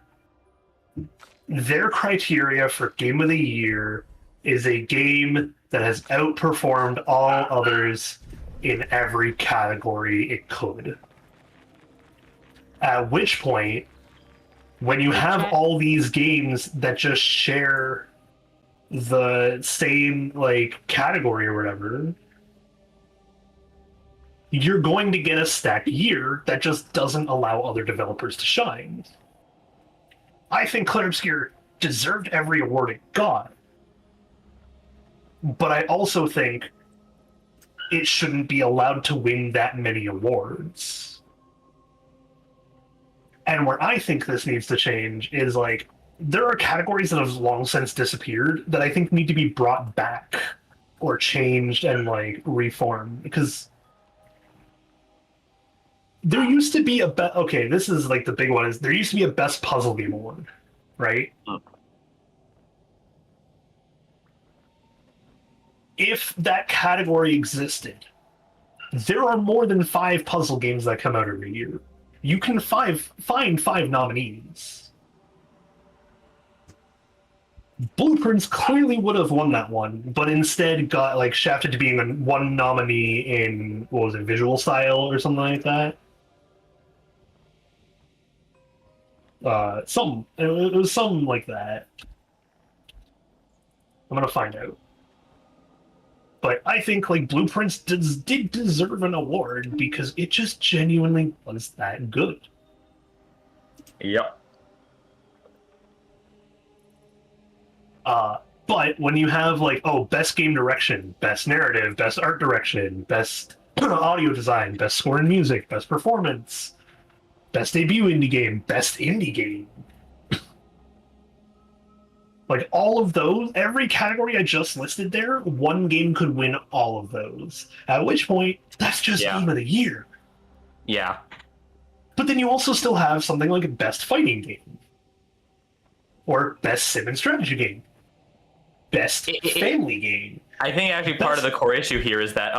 Speaker 2: their criteria for Game of the Year is a game that has outperformed all others in every category it could. At which point, when you have all these games that just share the same like category or whatever, you're going to get a stacked year that just doesn't allow other developers to shine. I think Clair Obscur deserved every award it got, but I also think it shouldn't be allowed to win that many awards. And where I think this needs to change is like there are categories that have long since disappeared that I think need to be brought back or changed and like reformed, because there used to be this is like the big one is there used to be a best puzzle game award, right? if that category existed, there are more than 5 puzzle games that come out every year. You can find 5 nominees. Blueprints clearly would have won that one, but instead got like shafted to being one nominee in, what was it, visual style or something like that. It was something like that. I'm gonna find out. But I think like Blueprints did deserve an award because it just genuinely was that good.
Speaker 8: Yep.
Speaker 2: But when you have like, oh, best game direction, best narrative, best art direction, best audio design, best score and music, best performance, best debut indie game, best indie game. Like all of those, every category I just listed there, one game could win all of those. At which point, that's just game of the year.
Speaker 8: Yeah.
Speaker 2: But then you also still have something like best fighting game. Or best sim and strategy game. Best family game.
Speaker 8: I think actually part of the core issue here is that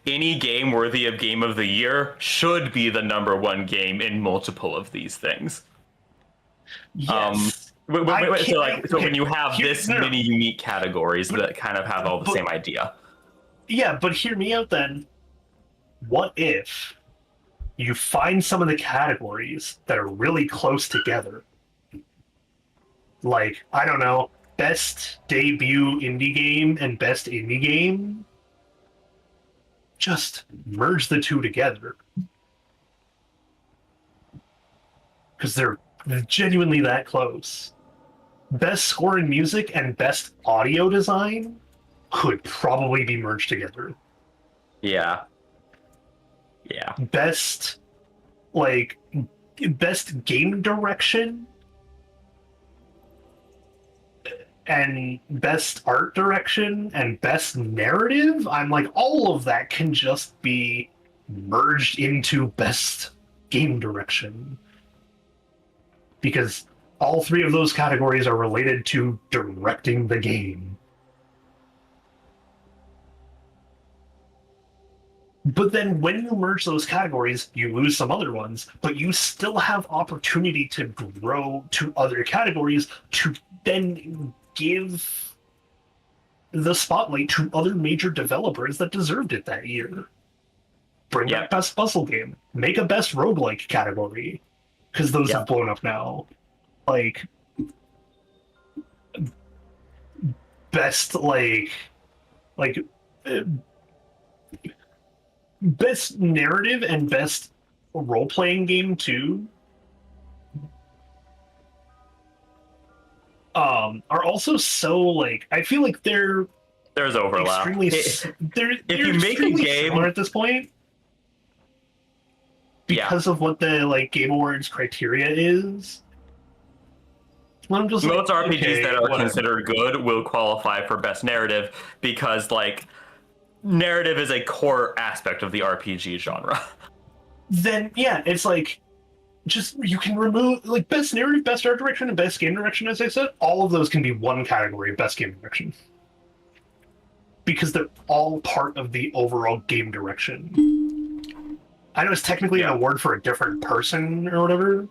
Speaker 8: any game worthy of Game of the Year should be the #1 game in multiple of these things.
Speaker 2: Yes.
Speaker 8: So when you have this many unique categories that kind of have all the same idea.
Speaker 2: Yeah, but hear me out then. What if you find some of the categories that are really close together? Like, I don't know, best debut indie game and best indie game? Just merge the two together. Because they're genuinely that close. Best score and music and best audio design could probably be merged together.
Speaker 8: Yeah.
Speaker 2: Best game direction and best art direction and best narrative, I'm like, all of that can just be merged into best game direction. Because all 3 of those categories are related to directing the game. But then when you merge those categories, you lose some other ones, but you still have opportunity to grow to other categories to then give the spotlight to other major developers that deserved it that year. Bring back best puzzle game. Make a best roguelike category. Because those have blown up now. Like, best, best narrative and best role-playing game, too, are also so, like, I feel like there's
Speaker 8: overlap.
Speaker 2: If you make a game at this point, because of what the like Game Awards criteria is.
Speaker 8: Most RPGs that are considered good will qualify for best narrative because like narrative is a core aspect of the RPG genre.
Speaker 2: Then yeah, it's like just you can remove like best narrative, best art direction, and best game direction, as I said, all of those can be one category of best game direction. Because they're all part of the overall game direction. I know it's technically an award for a different person or whatever,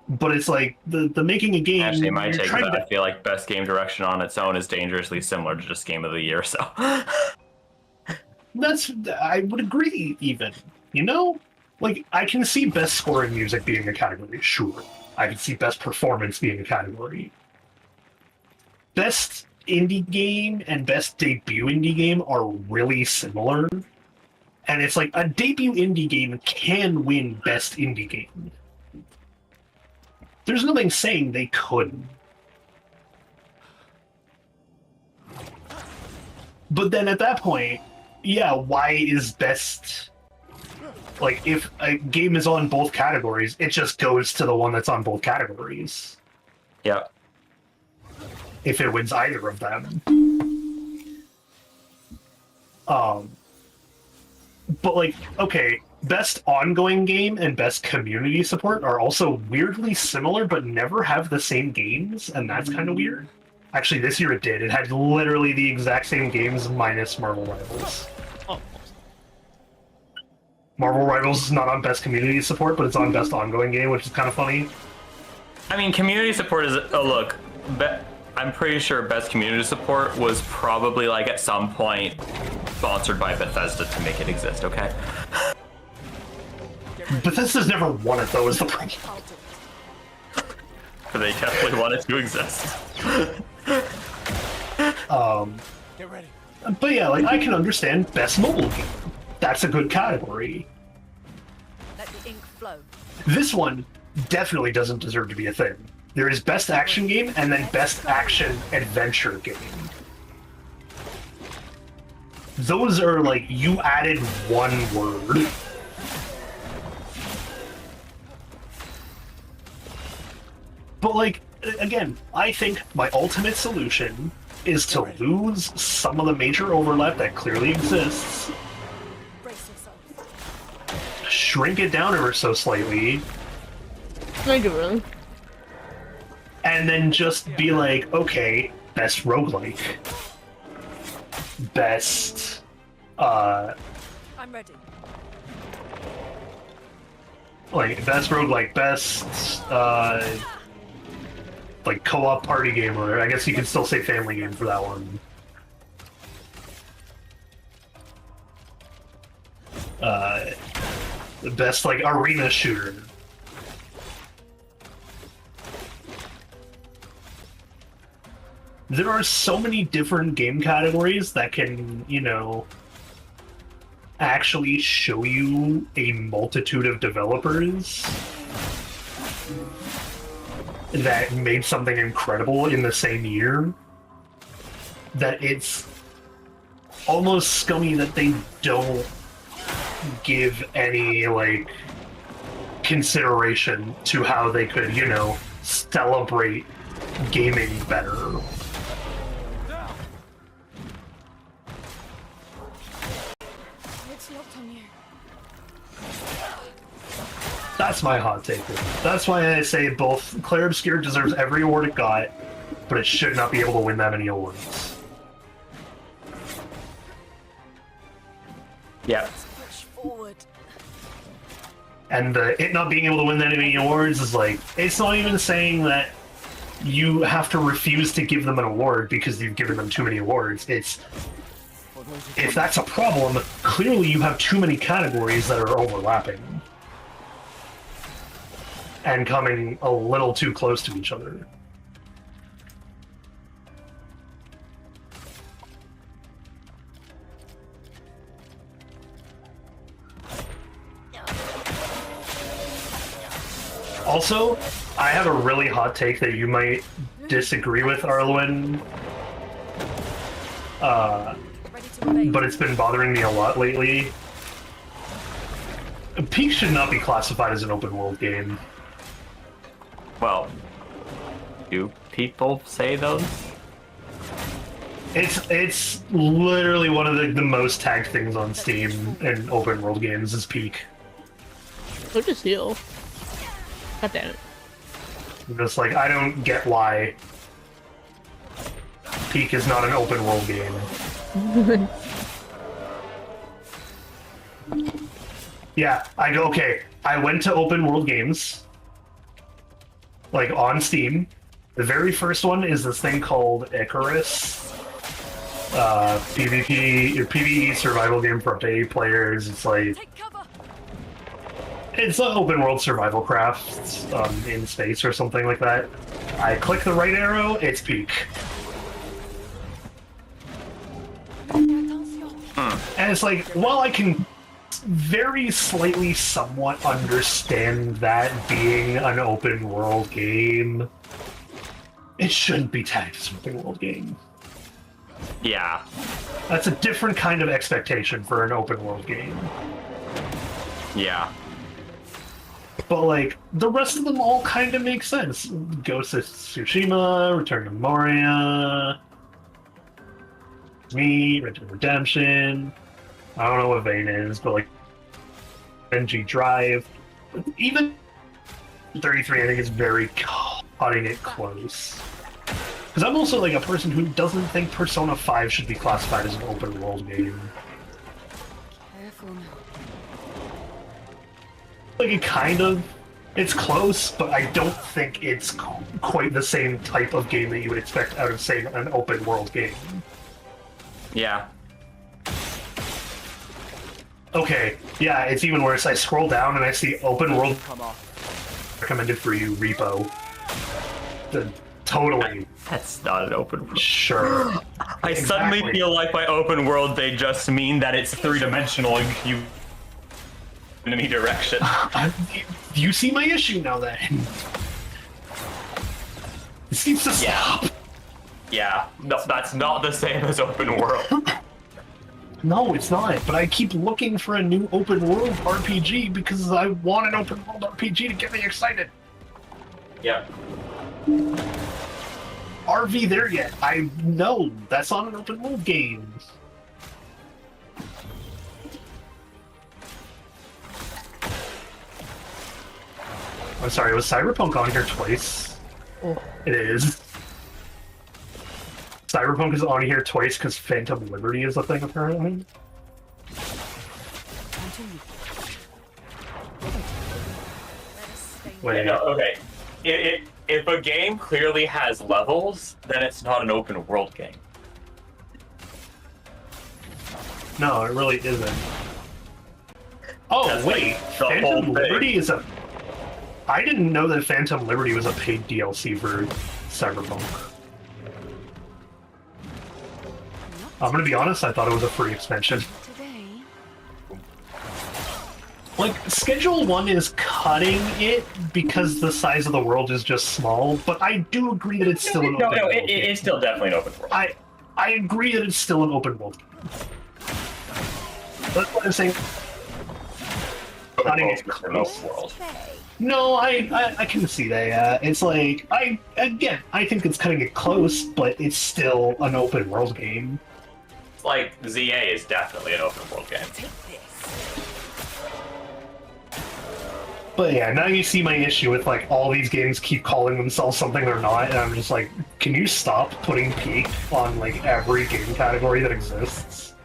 Speaker 2: but it's like the making a game.
Speaker 8: Actually, my take is that I feel like best game direction on its own is dangerously similar to just Game of the Year. So
Speaker 2: I would agree. Even like I can see best score and music being a category. Sure, I can see best performance being a category. Best indie game and best debut indie game are really similar. And it's like a debut indie game can win best indie game. There's nothing saying they couldn't. But then at that point, why is best... Like, if a game is on both categories, it just goes to the one that's on both categories.
Speaker 8: Yeah.
Speaker 2: If it wins either of them. But like, okay, best ongoing game and best community support are also weirdly similar, but never have the same games, and that's kind of weird. Actually, this year it did. It had literally the exact same games minus Marvel Rivals.
Speaker 1: Oh.
Speaker 2: Marvel Rivals is not on best community support, but it's on best ongoing game, which is kind of funny.
Speaker 8: I mean, community support is a look. I'm pretty sure best community support was probably like at some point sponsored by Bethesda to make it exist. Okay.
Speaker 2: Bethesda's never won it though, is the problem.
Speaker 8: But they definitely want it to exist.
Speaker 5: Get ready.
Speaker 2: But yeah, like I can understand best mobile game. That's a good category.
Speaker 4: Let the ink flow.
Speaker 2: This one definitely doesn't deserve to be a thing. There is best action game and then best action adventure game. Those are like, you added one word. But like, again, I think my ultimate solution is to lose some of the major overlap that clearly exists,
Speaker 4: Brace yourself.
Speaker 2: shrink it down ever so slightly,
Speaker 1: I do really.
Speaker 2: and then just be like, okay, best roguelike. Best,
Speaker 4: I'm ready.
Speaker 2: like, best roguelike, best, like, co-op party game, or I guess you could still say family game for that one. The best, like, arena shooter. There are so many different game categories that can, you know, actually show you a multitude of developers that made something incredible in the same year, that it's almost scummy that they don't give any, like, consideration to how they could, you know, celebrate gaming better.
Speaker 4: It's locked on you.
Speaker 2: That's my hot take. That's why I say both Claire Obscure deserves every award it got, but it should not be able to win that many awards.
Speaker 8: Yeah.
Speaker 4: Let's push forward.
Speaker 2: And it not being able to win that many awards is like, it's not even saying that you have to refuse to give them an award because you've given them too many awards. It's, if that's a problem, clearly you have too many categories that are overlapping and coming a little too close to each other. Also, I have a really hot take that you might disagree with, Arlwin.
Speaker 4: Ready to invade.
Speaker 2: But it's been bothering me a lot lately. Peak should not be classified as an open world game.
Speaker 8: Well, do people say those?
Speaker 2: It's literally one of the most tagged things on Steam in open world games is Peak.
Speaker 1: So does heal. God damn it.
Speaker 2: I'm just like, I don't get why Peak is not an open world game. Yeah, okay, I went to open world games, like on Steam. The very first one is this thing called Icarus. PvP, or PvE survival game for up to 8 players. It's like,
Speaker 4: Take cover.
Speaker 2: it's an open world survival craft in space or something like that. I click the right arrow, it's Peak. And it's like, well, I can very slightly somewhat understand that being an open world game, it shouldn't be tagged as an open world game.
Speaker 8: Yeah.
Speaker 2: That's a different kind of expectation for an open world game.
Speaker 8: Yeah.
Speaker 2: But like, the rest of them all kind of make sense. Ghost of Tsushima, Return to Moria, me, Red Dead Redemption. I don't know what Vane is, but like NG Drive. Even 33, I think, is very cutting it close. Because I'm also like a person who doesn't think Persona 5 should be classified as an open world game.
Speaker 9: Careful now.
Speaker 2: Like it's close, but I don't think it's quite the same type of game that you would expect out of, say, an open world game.
Speaker 8: Yeah.
Speaker 2: Okay, yeah, it's even worse. I scroll down and I see open world recommended for you repo. Totally.
Speaker 8: That's not an open world.
Speaker 2: Sure.
Speaker 8: I suddenly feel like by open world they just mean that it's three-dimensional and you in any direction.
Speaker 2: You see my issue now then. This needs to stop.
Speaker 8: Yeah, no, that's not the same as open world.
Speaker 2: No, it's not, but I keep looking for a new open world RPG because I want an open world RPG to get me excited.
Speaker 8: Yeah.
Speaker 2: RV there yet? I know, that's not an open world game. I'm sorry, was Cyberpunk on here twice?
Speaker 1: Oh.
Speaker 2: It is. Cyberpunk is on here twice because Phantom Liberty is a thing, apparently. Wait,
Speaker 8: No, okay. If a game clearly has levels, then it's not an open world game.
Speaker 2: no, it really isn't. Oh,
Speaker 8: That's
Speaker 2: wait,
Speaker 8: like the whole
Speaker 2: Phantom
Speaker 8: thing.
Speaker 2: Liberty is a... I didn't know that Phantom Liberty was a paid DLC for Cyberpunk. I'm gonna be honest, I thought it was a free expansion. Like, Schedule 1 is cutting it because the size of the world is just small, but I do agree that it's still an open world game.
Speaker 8: It's still definitely an open world.
Speaker 2: I agree that it's still an open world game. That's what I'm saying. Cutting it close.
Speaker 8: World.
Speaker 2: No, I can see that, yeah. It's like, I think it's cutting it close, but it's still an open world game.
Speaker 8: It's like ZA is definitely an open world game.
Speaker 2: But yeah, now you see my issue with like all these games keep calling themselves something they're not, and I'm just like, can you stop putting peak on like every game category that exists?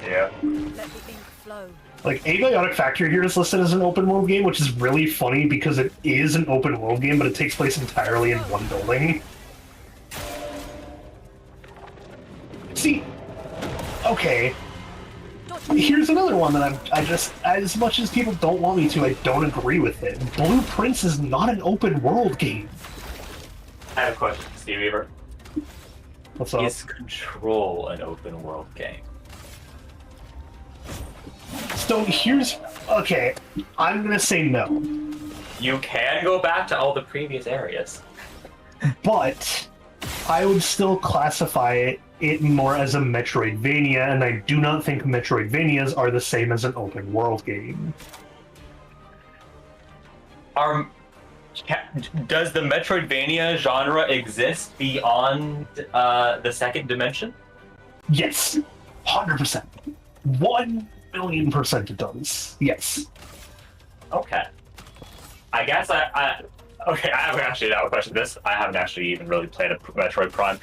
Speaker 8: Yeah.
Speaker 4: Let the ink flow.
Speaker 2: Like, Abiotic Factory here is listed as an open world game, which is really funny because it is an open world game, but it takes place entirely in one building. See, okay. Here's another one that I just, as much as people don't want me to, I don't agree with it. Blue Prince is not an open world game.
Speaker 8: I have a question, Steve Weaver.
Speaker 2: What's up?
Speaker 8: Is Control an open world game?
Speaker 2: So here's, okay, I'm gonna say no.
Speaker 8: You can go back to all the previous areas.
Speaker 2: But I would still classify it more as a Metroidvania, and I do not think Metroidvanias are the same as an open world game.
Speaker 8: Does the Metroidvania genre exist beyond the second dimension?
Speaker 2: Yes, 100%. 1,000,000% it does. Yes.
Speaker 8: Okay. I guess okay, I have actually now a question. I haven't actually even really played a Metroid Prime.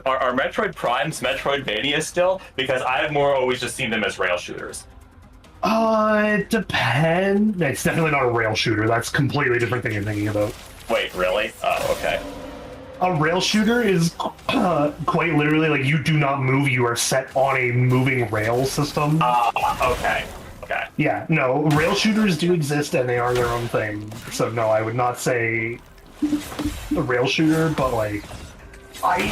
Speaker 8: Are Metroid Primes Metroidvania still? Because I've more always just seen them as rail shooters.
Speaker 2: It depends. It's definitely not a rail shooter. That's a completely different thing you're thinking about.
Speaker 8: Wait, really? Oh, okay.
Speaker 2: A rail shooter is quite literally like you do not move, you are set on a moving rail system.
Speaker 8: Okay. Okay.
Speaker 2: Yeah, no, rail shooters do exist and they are their own thing. So no, I would not say a rail shooter, but like, I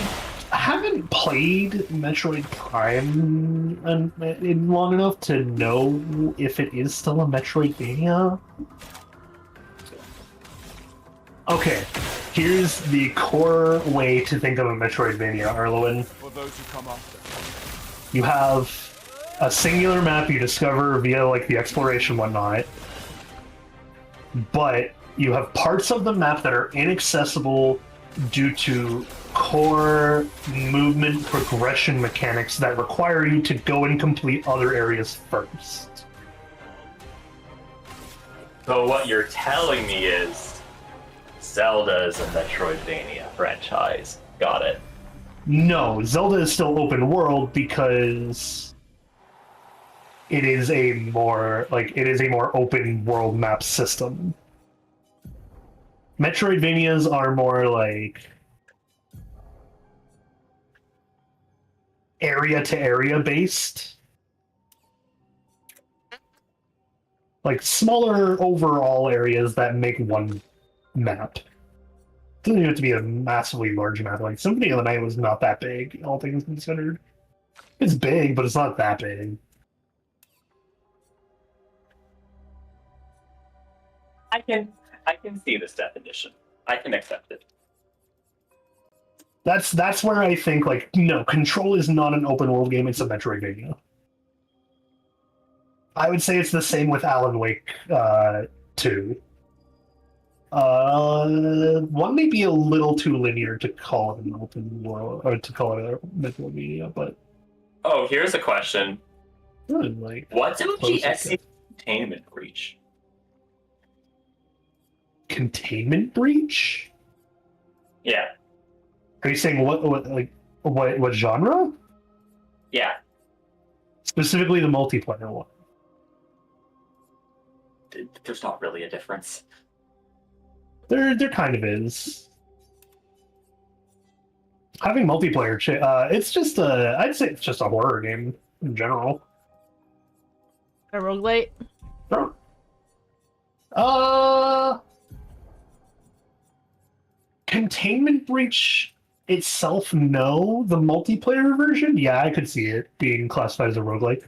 Speaker 2: haven't played Metroid Prime in long enough to know if it is still a Metroidvania. Okay, here's the core way to think of a Metroidvania, Arlowen.
Speaker 5: For those who come after.
Speaker 2: You have a singular map you discover via like the exploration whatnot, but you have parts of the map that are inaccessible due to core movement progression mechanics that require you to go and complete other areas first.
Speaker 8: So what you're telling me is Zelda is a Metroidvania franchise. Got it.
Speaker 2: No, Zelda is still open world because it is a more open world map system. Metroidvanias are more like area to area based. Like smaller overall areas that make one map. Doesn't even have to be a massively large map. Like Symphony of the Night was not that big, all things considered. It's big, but it's not that big.
Speaker 8: I can see this definition. I can accept it.
Speaker 2: That's where I think like no, Control is not an open world game, it's a Metroidvania. I would say it's the same with Alan Wake 2. One may be a little too linear to call it an open world, or to call it a Metroidvania, but
Speaker 8: Oh, here's a question.
Speaker 2: like
Speaker 8: What's
Speaker 2: close
Speaker 8: MGSC
Speaker 2: it
Speaker 8: containment breach?
Speaker 2: containment breach?
Speaker 8: Yeah.
Speaker 2: Are you saying what genre?
Speaker 8: Yeah.
Speaker 2: Specifically the multiplayer one.
Speaker 8: There's not really a difference.
Speaker 2: There kind of is. Having multiplayer, it's just I'd say it's just a horror game in general.
Speaker 1: A roguelite?
Speaker 2: Sure. Containment Breach itself, no. The multiplayer version, yeah, I could see it being classified as a roguelike.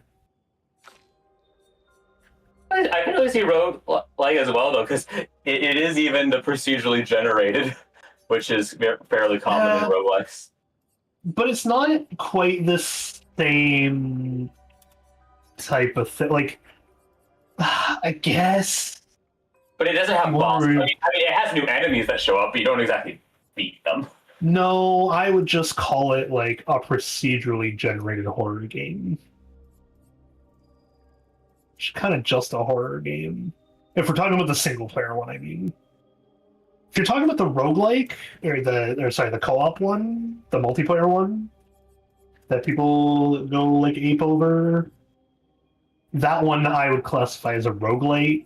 Speaker 8: I can really see roguelike as well, though, because it is even the procedurally generated, which is fairly common in roguelikes.
Speaker 2: But it's not quite the same type of thing. Like, I guess.
Speaker 8: But it doesn't have bosses.
Speaker 2: Or-
Speaker 8: I mean, it has new enemies that show up, but you don't exactly beat them.
Speaker 2: No, I would just call it like a procedurally generated horror game. It's kind of just a horror game. If we're talking about the single player one, I mean. If you're talking about the roguelike, or the co-op one, the multiplayer one, that people go like ape over, that one I would classify as a roguelite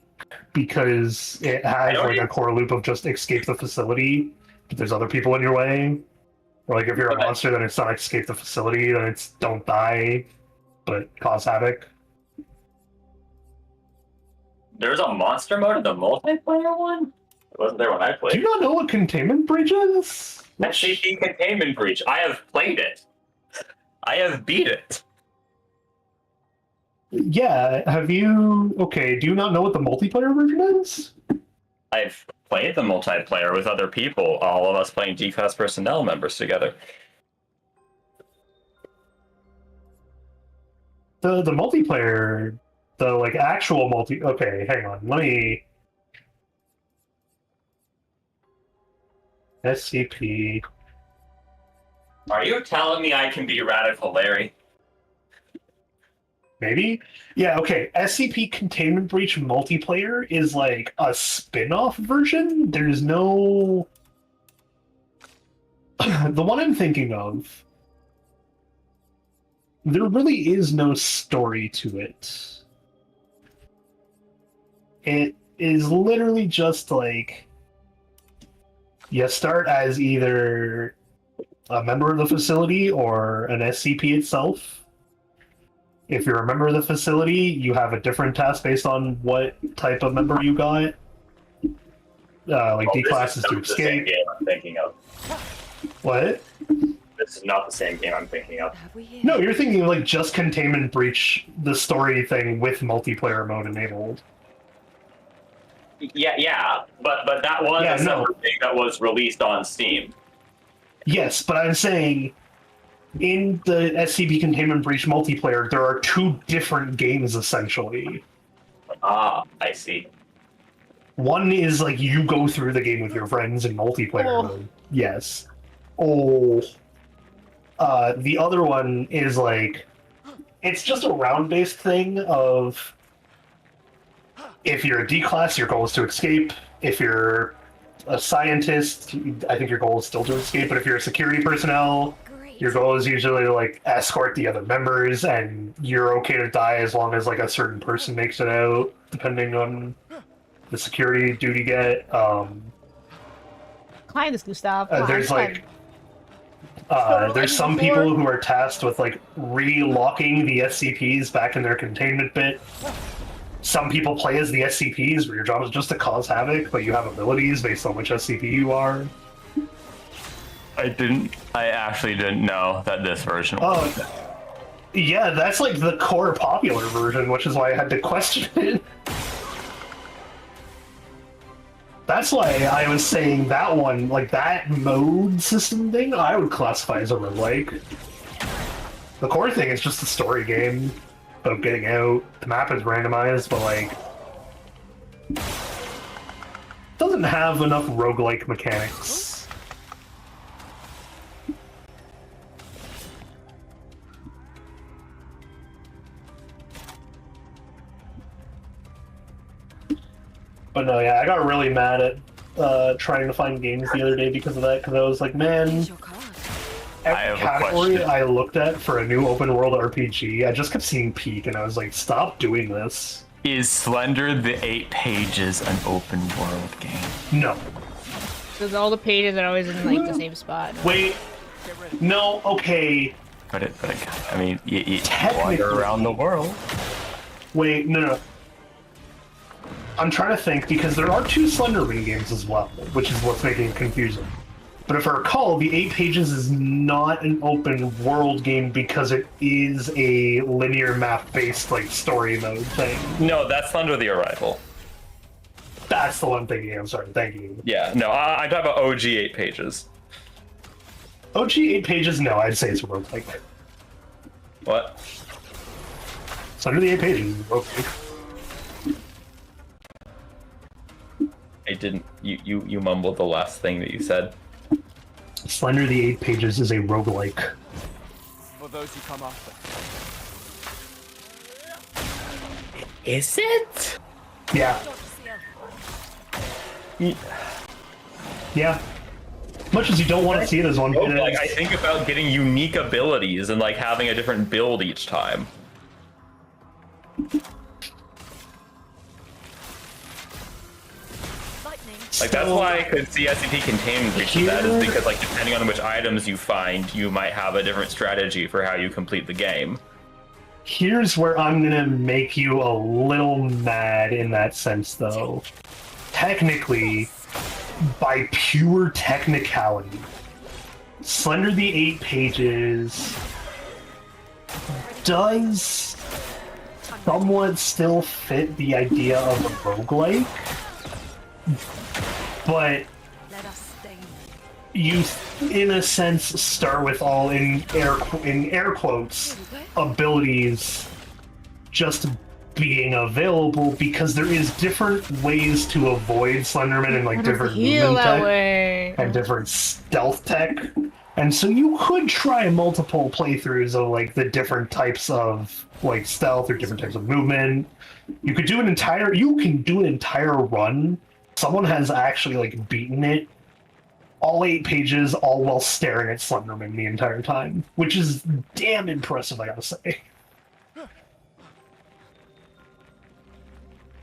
Speaker 2: because it has like a core loop of just escape the facility, but there's other people in your way. Or like if you're a monster, then it's not escape the facility, then it's don't die, but cause havoc.
Speaker 8: There's a monster mode in the multiplayer one? It wasn't there when I played.
Speaker 2: Do you not know what Containment Breach is?
Speaker 8: SCP Containment Breach. I have played it. I have beat it.
Speaker 2: Yeah, have you... Okay, do you not know what the multiplayer version is?
Speaker 8: I've played the multiplayer with other people, all of us playing D-Class personnel members together.
Speaker 2: The multiplayer... The, like, actual multi... Okay, hang on, let me... SCP...
Speaker 8: Are you telling me I can be Radical Larry?
Speaker 2: Maybe? Yeah, okay. SCP Containment Breach multiplayer is like a spin-off version. There's no... The one I'm thinking of, there really is no story to it. It is literally just like, you start as either a member of the facility or an SCP itself. If you're a member of the facility, you have a different task based on what type of member you got. Like D-class is to escape.
Speaker 8: This is the same game I'm thinking of.
Speaker 2: What?
Speaker 8: This is not the same game I'm thinking of.
Speaker 2: No, you're thinking of like just Containment Breach, the story thing with multiplayer mode enabled.
Speaker 8: Yeah, but that was a separate thing that was released on Steam.
Speaker 2: Yes, but I'm saying in the SCP Containment Breach multiplayer, there are two different games essentially.
Speaker 8: Ah, I see.
Speaker 2: One is like you go through the game with your friends in multiplayer mode. Yes. The other one is like, it's just a round-based thing of, if you're a D-class, your goal is to escape. If you're a scientist, I think your goal is still to escape. But if you're a security personnel, your goal is usually to like escort the other members, and you're okay to die as long as like a certain person makes it out, depending on the security duty get.
Speaker 1: Kleines, Gustav.
Speaker 2: There's like there's some people who are tasked with like relocking the SCPs back in their containment bit. Some people play as the SCPs, where your job is just to cause havoc, but you have abilities based on which SCP you are.
Speaker 8: I actually didn't know that this version was.
Speaker 2: Yeah, that's like the core popular version, which is why I had to question it. That's why I was saying that one, like that mode system thing, I would classify as a roguelike. The core thing is just a story game about getting out. The map is randomized, but like doesn't have enough roguelike mechanics. But no, yeah, I got really mad at trying to find games the other day because of that, because I was like, man, every category I looked at for a new open world RPG, I just kept seeing peak, and I was like, stop doing this.
Speaker 8: Is Slender the 8 pages an open world game?
Speaker 2: No.
Speaker 1: Because all the pages are always in like the same spot.
Speaker 2: Wait. No, okay.
Speaker 8: But I mean, you wander around the world.
Speaker 2: Wait, no. I'm trying to think, because there are 2 Slenderman games as well, which is what's making it confusing. But if I recall, the 8 pages is not an open world game because it is a linear map-based like story mode thing.
Speaker 8: No, that's Slender the Arrival.
Speaker 2: That's the one thing. I'm sorry. Thank you.
Speaker 8: Yeah, no, I'm talking about OG 8 pages.
Speaker 2: OG 8 pages? No, I'd say it's a roguelike.
Speaker 8: What?
Speaker 2: Slender the 8 pages is a roguelike.
Speaker 8: I didn't. You mumbled the last thing that you said.
Speaker 2: Slender the 8 pages is a roguelike.
Speaker 5: For those who come after.
Speaker 8: Is it?
Speaker 2: Yeah. Yeah. Much as you don't want to see it as one.
Speaker 8: Like, I think about getting unique abilities and like having a different build each time. Like, that's why I could see SCP containment breach of that, is because, like, depending on which items you find, you might have a different strategy for how you complete the game.
Speaker 2: Here's where I'm gonna make you a little mad in that sense, though. Technically, by pure technicality, Slender the 8 pages does somewhat still fit the idea of a roguelike. But you, in a sense, start with all in air quotes abilities just being available, because there is different ways to avoid Slenderman and like different movement tech and different stealth tech, and so you could try multiple playthroughs of like the different types of like stealth or different types of movement. You can do an entire run. Someone has actually like beaten it, all 8 pages, all while staring at Slenderman the entire time, which is damn impressive, I gotta say.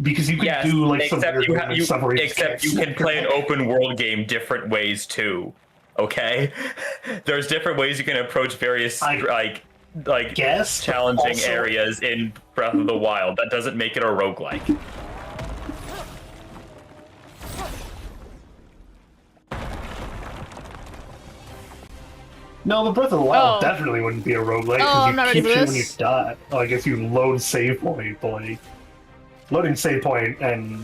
Speaker 2: Because you can do like some weird stuff where
Speaker 8: except you can play an open world game different ways too. Okay, there's different ways you can approach various like challenging areas in Breath of the Wild. That doesn't make it a roguelike.
Speaker 2: No, the Breath of the Wild definitely wouldn't be a roguelike, because you keep shit when you die. Oh, I guess you load save point, but like, loading save point and...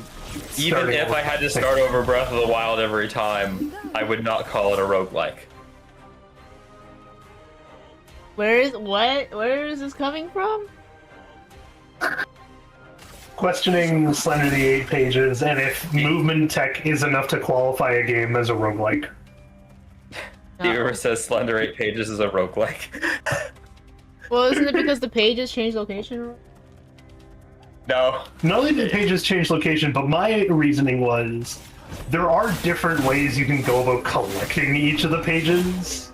Speaker 8: Even if I had to start over Breath of the Wild every time, I would not call it a roguelike.
Speaker 1: Where is this coming from?
Speaker 2: Questioning Slender the 8 pages, and if movement tech is enough to qualify a game as a roguelike.
Speaker 8: Whoever says Slender 8 pages is a roguelike.
Speaker 1: Well, isn't it because the pages change location?
Speaker 8: No.
Speaker 2: Not only did pages change location, but my reasoning was there are different ways you can go about collecting each of the pages.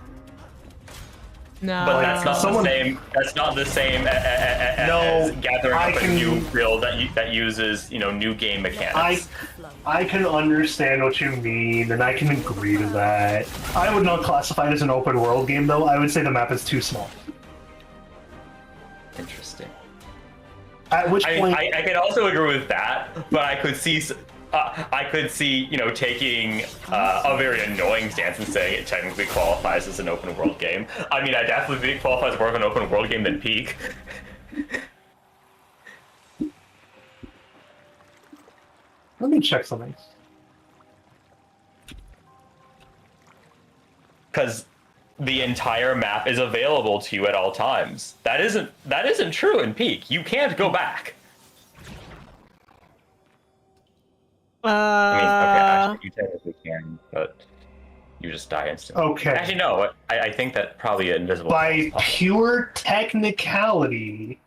Speaker 1: No.
Speaker 8: But that's not
Speaker 2: Someone-
Speaker 8: the same. That's not the same
Speaker 2: No,
Speaker 8: as gathering
Speaker 2: I
Speaker 8: up
Speaker 2: can-
Speaker 8: a new build that uses new game mechanics.
Speaker 2: I can understand what you mean, and I can agree to that. I would not classify it as an open world game, though. I would say the map is too small.
Speaker 8: Interesting.
Speaker 2: At which point,
Speaker 8: I can also agree with that, but I could see taking a very annoying stance and saying it technically qualifies as an open world game. I mean, I definitely think it qualifies more of an open world game than Peak.
Speaker 2: let me check something.
Speaker 8: Because the entire map is available to you at all times. That isn't true in Peak. You can't go back. I mean, okay, actually, you technically can, but you just die instantly.
Speaker 2: Okay.
Speaker 8: Actually, no. I think that probably invisible.
Speaker 2: By pure technicality,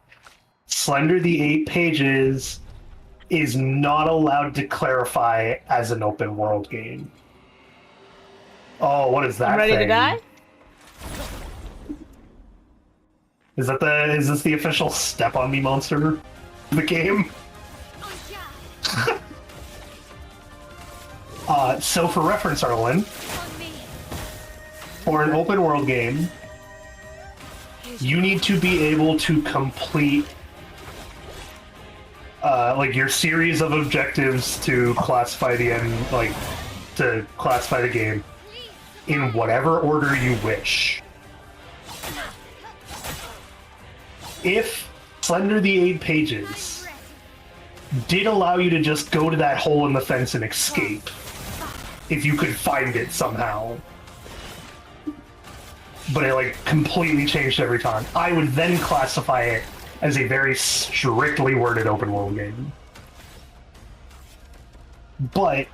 Speaker 2: Slender the 8 Pages is not allowed to clarify as an open world game. Oh, what is that
Speaker 1: I'm ready
Speaker 2: thing?
Speaker 1: to die?
Speaker 2: Is this the official Step on Me monster of the game? So for reference, Arlen, for an open world game, you need to be able to complete like your series of objectives to classify the end, like to classify the game in whatever order you wish. If Slender the 8 Pages did allow you to just go to that hole in the fence and escape, if you could find it somehow, but it like completely changed every time, I would then classify it as a very strictly worded open world game. But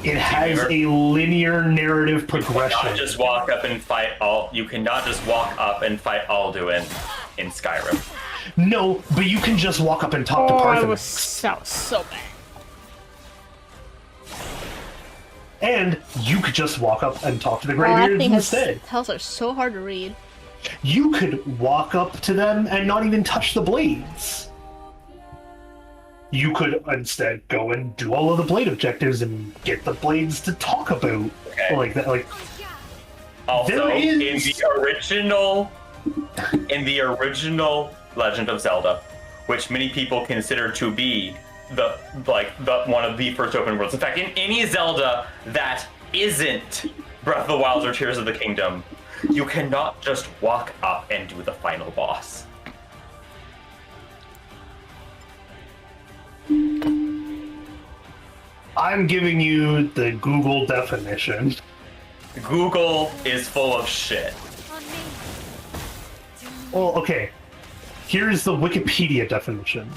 Speaker 2: it has a linear narrative progression.
Speaker 8: You cannot just walk up and fight You cannot just walk up and fight Alduin in Skyrim.
Speaker 2: No, but you can just walk up and talk to
Speaker 1: That
Speaker 2: Parthenos.
Speaker 1: was so bad.
Speaker 2: And you could just walk up and talk to the
Speaker 1: Oh, that
Speaker 2: Greybeards
Speaker 1: thing
Speaker 2: instead.
Speaker 1: tells are so hard to read.
Speaker 2: You could walk up to them and not even touch the blades. You could instead go and do all of the blade objectives and get the blades to talk about like that. Like
Speaker 8: Also,
Speaker 2: there is...
Speaker 8: in the original Legend of Zelda, which many people consider to be the one of the first open worlds. In fact, in any Zelda that isn't Breath of the Wild or Tears of the Kingdom, you cannot just walk up and do the final boss.
Speaker 2: I'm giving you the Google definition.
Speaker 8: Google is full of shit.
Speaker 2: Well, okay. Here's the Wikipedia definition.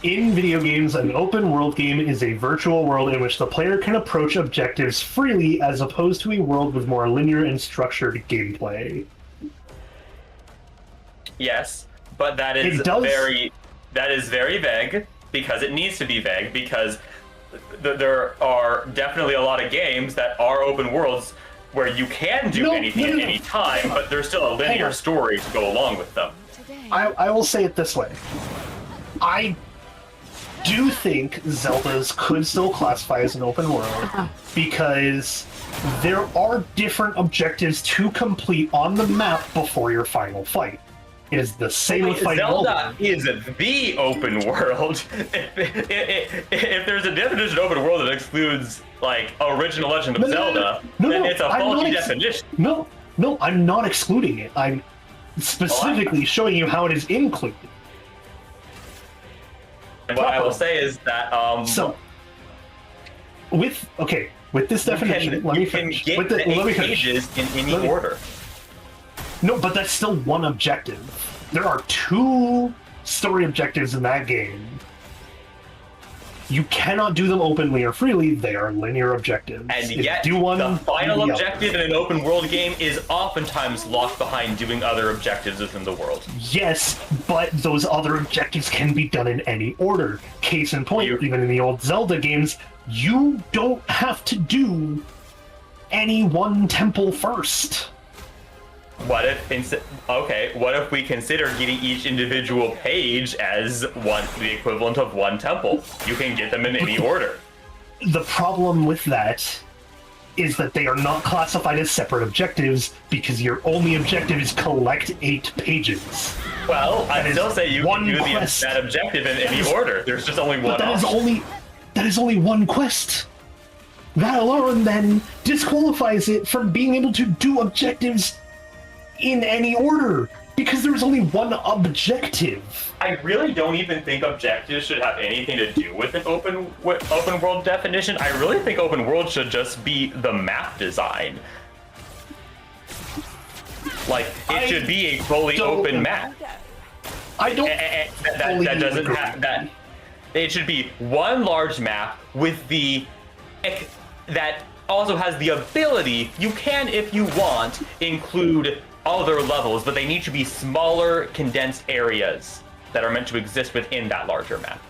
Speaker 2: In video games, an open world game is a virtual world in which the player can approach objectives freely as opposed to a world with more linear and structured gameplay.
Speaker 8: Yes, but that is very vague because it needs to be vague because there are definitely a lot of games that are open worlds where you can do anything at any time, but there's still a linear story to go along with them.
Speaker 2: I will say it this way. I do think Zelda's could still classify as an open world because there are different objectives to complete on the map before your final fight. It is the same with fighting
Speaker 8: Zelda is the open world. If there's a definition of open world that excludes like original Legend of Zelda, then it's a faulty definition.
Speaker 2: No, I'm not excluding it. I'm specifically showing you how it is included.
Speaker 8: And what I will say is that
Speaker 2: so with this definition, let me finish.
Speaker 8: Let me pages in any order.
Speaker 2: No, but that's still one objective. There are 2 story objectives in that game. You cannot do them openly or freely. They are linear objectives.
Speaker 8: And
Speaker 2: If
Speaker 8: yet,
Speaker 2: do one,
Speaker 8: the final
Speaker 2: do the
Speaker 8: objective in an open world game is oftentimes locked behind doing other objectives within the world.
Speaker 2: Yes, but those other objectives can be done in any order. Case in point, even in the old Zelda games, you don't have to do any one temple first.
Speaker 8: What if we consider getting each individual page as the equivalent of one temple? You can get them in any order.
Speaker 2: The problem with that is that they are not classified as separate objectives because your only objective is collect 8 pages.
Speaker 8: Well, I still say you can do that objective in any order. There's just only one.
Speaker 2: But that is only one quest. That alone then disqualifies it from being able to do objectives in any order, because there's only one objective.
Speaker 8: I really don't even think objectives should have anything to do with an open world definition. I really think open world should just be the map design. Like, it should be a fully open map.
Speaker 2: I don't.
Speaker 8: That doesn't have that. It should be one large map with that also has the ability. You can, if you want, include other levels, but they need to be smaller, condensed areas that are meant to exist within that larger map.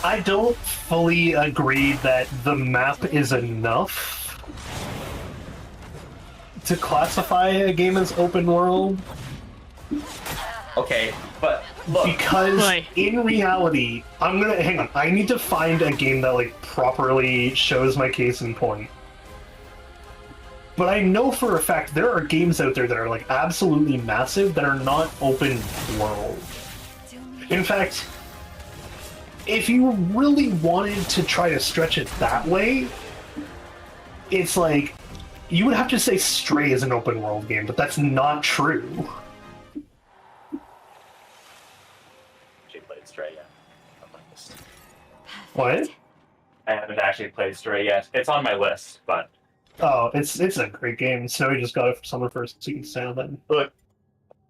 Speaker 2: I don't fully agree that the map is enough to classify a game as open world.
Speaker 8: Okay, but look,
Speaker 2: because in reality, hang on. I need to find a game that like properly shows my case in point. But I know for a fact there are games out there that are like absolutely massive that are not open world. In fact, if you really wanted to try to stretch it that way, it's like you would have to say Stray is an open world game, but that's not true.
Speaker 8: Actually played Stray yet.
Speaker 2: What?
Speaker 8: I haven't actually played Stray yet. It's on my list, but.
Speaker 2: Oh, it's a great game. Snowy just got it for summer first, so you can stay on that.
Speaker 8: Look,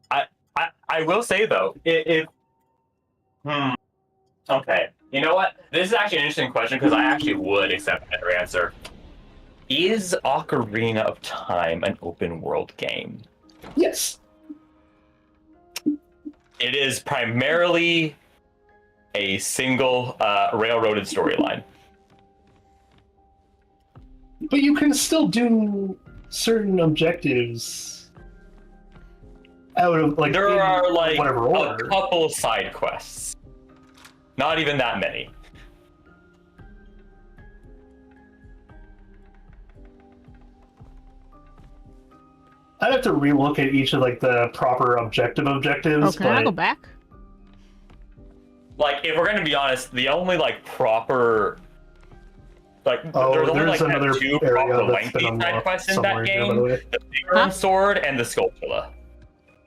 Speaker 8: I will say though, okay, you know what? This is actually an interesting question because I actually would accept that answer. Is Ocarina of Time an open world game?
Speaker 2: Yes.
Speaker 8: It is primarily a single railroaded storyline.
Speaker 2: But you can still do certain objectives out of like
Speaker 8: there are like
Speaker 2: whatever order.
Speaker 8: A couple side quests. Not even that many.
Speaker 2: I'd have to relook at each of like the proper objectives.
Speaker 1: Oh, can I go back?
Speaker 8: Like, if we're gonna be honest, the only like proper there's only like
Speaker 2: another
Speaker 8: two
Speaker 2: area
Speaker 8: proper
Speaker 2: that's been
Speaker 8: lengthy side quests in that
Speaker 2: here, by
Speaker 8: game:
Speaker 2: the way.
Speaker 8: the Bigger Sword and the Sculptula.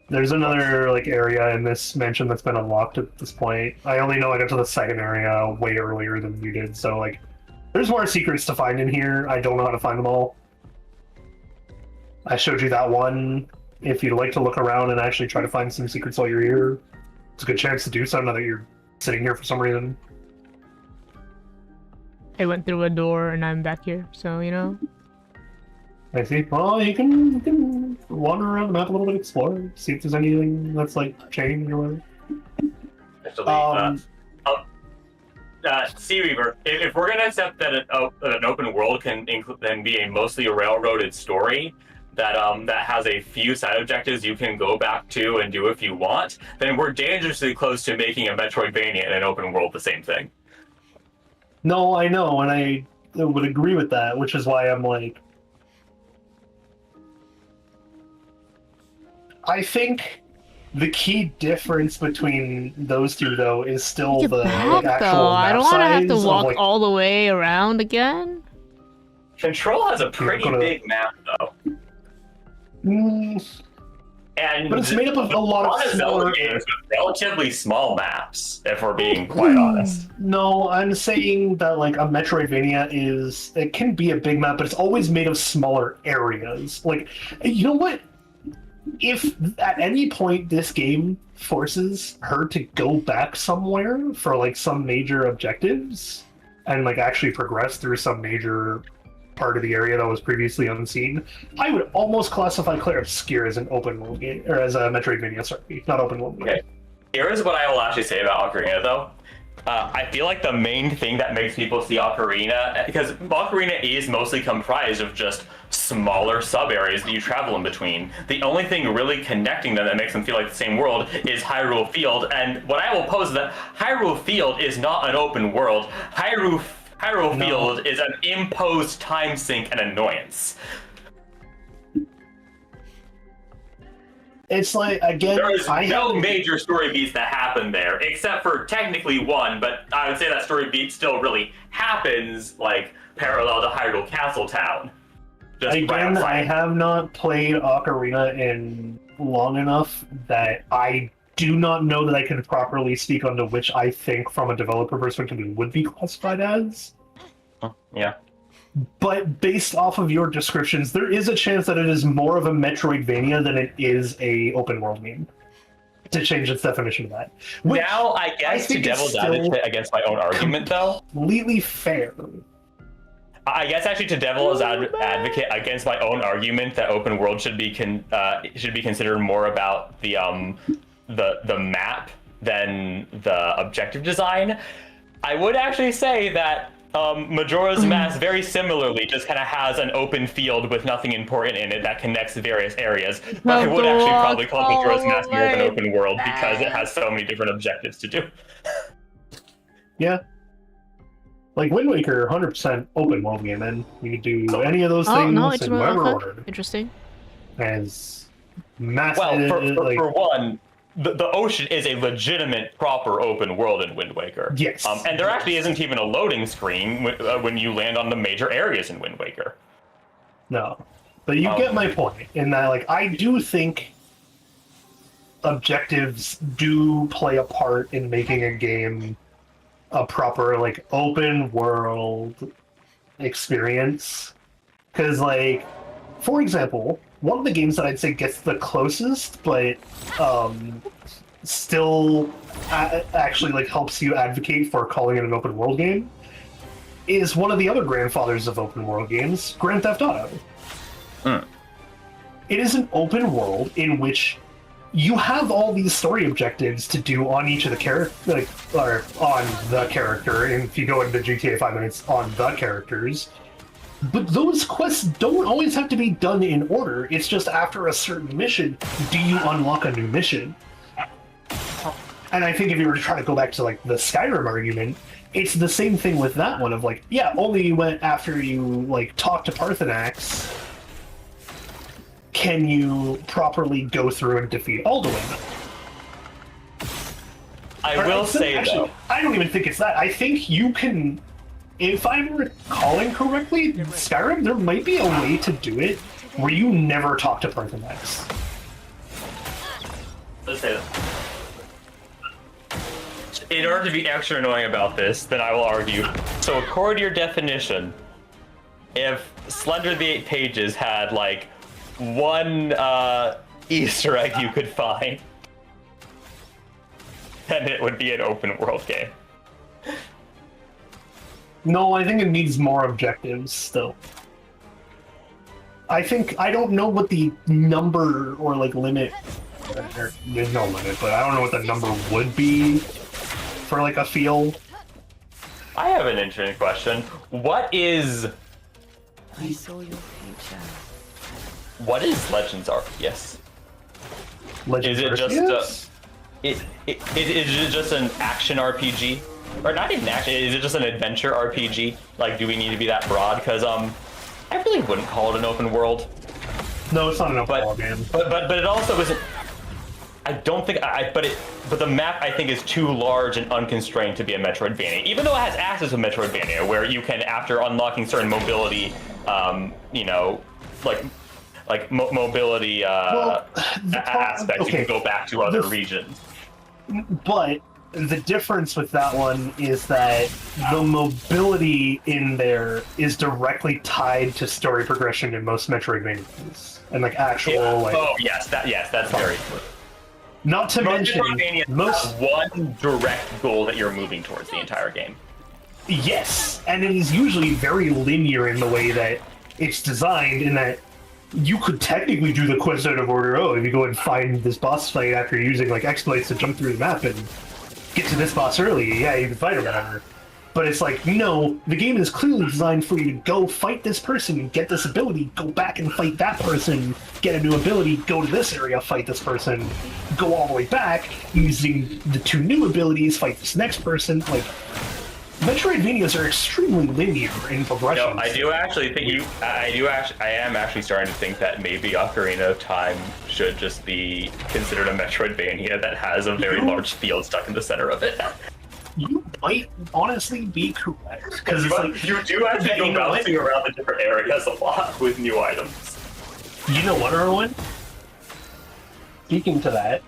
Speaker 2: There's another like area in this mansion that's been unlocked at this point. I only know I got to the second area way earlier than you did, so like, there's more secrets to find in here. I don't know how to find them all. I showed you that one. If you'd like to look around and actually try to find some secrets while you're here, it's a good chance to do so now that you're sitting here for some reason.
Speaker 1: I went through a door and I'm back here, so you know.
Speaker 2: I see. Well, you can wander around the map a little bit, explore, see if there's anything that's like changed or whatever.
Speaker 8: Sea Reaver, if we're gonna accept that an open world can then be mostly a railroaded story that has a few side objectives you can go back to and do if you want, then we're dangerously close to making a Metroidvania and an open world the same thing.
Speaker 2: No, I know, and I would agree with that, which is why I'm like, I think the key difference between those two, though, is still the like, actual map
Speaker 1: I don't want to have to
Speaker 2: size
Speaker 1: walk
Speaker 2: of, like,
Speaker 1: all the way around again.
Speaker 8: Control has a pretty big map, though. And
Speaker 2: but it's made up of a lot of smaller
Speaker 8: games with relatively small maps, if we're being quite honest.
Speaker 2: No, I'm saying that like a Metroidvania it can be a big map, but it's always made of smaller areas. Like, you know what? If at any point this game forces her to go back somewhere for like some major objectives and like actually progress through some major part of the area that was previously unseen, I would almost classify Claire Obscure as an open world game, or as a Metroidvania, sorry, not open world game.
Speaker 8: Okay. Here is what I will actually say about Ocarina, though. I feel like the main thing that makes people see Ocarina, because Ocarina is mostly comprised of just smaller sub-areas that you travel in between. The only thing really connecting them that makes them feel like the same world is Hyrule Field, and what I will pose is that Hyrule Field is not an open world. Hyrule Field is an imposed time sink and annoyance.
Speaker 2: It's like, again,
Speaker 8: there is no major story beats that happen there, except for technically one, but I would say that story beat still really happens, like, parallel to Hyrule Castle Town. Just
Speaker 2: again, I have not played Ocarina in long enough that I do not know that I can properly speak onto which I think, from a developer perspective, it would be classified as.
Speaker 8: Yeah.
Speaker 2: But based off of your descriptions, there is a chance that it is more of a Metroidvania than it is a open world game. To change its definition of that. Which
Speaker 8: now, I guess to devil's advocate against my own argument, though.
Speaker 2: Completely fair.
Speaker 8: I guess actually to devil's advocate against my own argument that open world should be considered more about the map than the objective design. I would actually say that Majora's Mask very similarly just kind of has an open field with nothing important in it that connects various areas. But I would actually probably call Majora's Mask more of an open world because it has so many different objectives to do.
Speaker 2: Yeah. Like Wind Waker, 100% open world game, and you could do any of those things in whatever order.
Speaker 1: Interesting.
Speaker 2: As massive,
Speaker 8: well, for one, the ocean is a legitimate, proper open world in Wind Waker.
Speaker 2: Yes.
Speaker 8: And there actually isn't even a loading screen when you land on the major areas in Wind Waker.
Speaker 2: No. But you get my point, in that, like, I do think objectives do play a part in making a game a proper, like, open world experience. Because, like, for example, one of the games that I'd say gets the closest, but still actually like helps you advocate for calling it an open world game, is one of the other grandfathers of open world games, Grand Theft Auto. It is an open world in which you have all these story objectives to do on each of the character, or on the character, and if you go into GTA 5 minutes, on the characters. But those quests don't always have to be done in order. It's just after a certain mission, do you unlock a new mission? And I think if you were to try to go back to like the Skyrim argument, it's the same thing with that one of like, yeah, only you went after you like talk to Parthenax can you properly go through and defeat Alduin.
Speaker 8: I will say
Speaker 2: actually,
Speaker 8: though,
Speaker 2: I don't even think it's that. I think you can. If I'm recalling correctly, Skyrim, there might be a way to do it where you never talk to Parthenax.
Speaker 8: Let's say that. In order to be extra annoying about this, then I will argue. So according to your definition, if Slender the 8 Pages had like one Easter egg you could find, then it would be an open world game.
Speaker 2: No, I think it needs more objectives still. I don't know what the number or like limit, there's no limit, but I don't know what the number would be for like a field.
Speaker 8: I have an interesting question. What is...
Speaker 9: I saw your future.
Speaker 8: What is Legends Arceus?
Speaker 2: Legends
Speaker 8: is it
Speaker 2: Arceus?
Speaker 8: Is it just an action RPG? Or not even action, is it just an adventure RPG? Like, do we need to be that broad? Because, I really wouldn't call it an open world.
Speaker 2: No, it's not an open world game.
Speaker 8: But it also isn't... I don't think... But the map, I think, is too large and unconstrained to be a Metroidvania. Even though it has access to Metroidvania, where you can, after unlocking certain mobility, you know, mobility aspects, you can go back to other regions.
Speaker 2: But the difference with that one is that the mobility in there is directly tied to story progression in most Metroidvanias, and like actual like.
Speaker 8: Oh yes, that's very true.
Speaker 2: Not to mention,
Speaker 8: Metroidvania
Speaker 2: most
Speaker 8: has one direct goal that you're moving towards the entire game.
Speaker 2: yes, and it is usually very linear in the way that it's designed. In that you could technically do the quest out of order. Oh, if you go and find this boss fight after using like exploits to jump through the map and get to this boss early, yeah, you can fight or whatever. But it's like, no, the game is clearly designed for you to go fight this person, get this ability, go back and fight that person, get a new ability, go to this area, fight this person, go all the way back, using the 2 new abilities, fight this next person. Like, Metroidvanias are extremely linear in progression.
Speaker 8: No, I do actually think I am actually starting to think that maybe Ocarina of Time should just be considered a Metroidvania that has a very large field stuck in the center of it.
Speaker 2: You might honestly be correct, because it's like
Speaker 8: you do actually go bouncing around the different areas a lot with new items.
Speaker 2: You know what, Erwin? Speaking to that,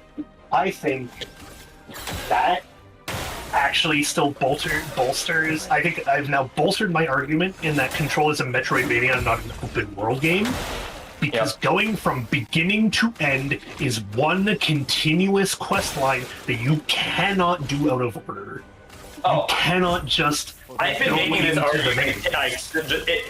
Speaker 2: I think that actually still bolsters. I think I've now bolstered my argument in that Control is a Metroidvania and not an open world game. Because going from beginning to end is one continuous quest line that you cannot do out of order. You cannot just.
Speaker 8: I've been making this argument,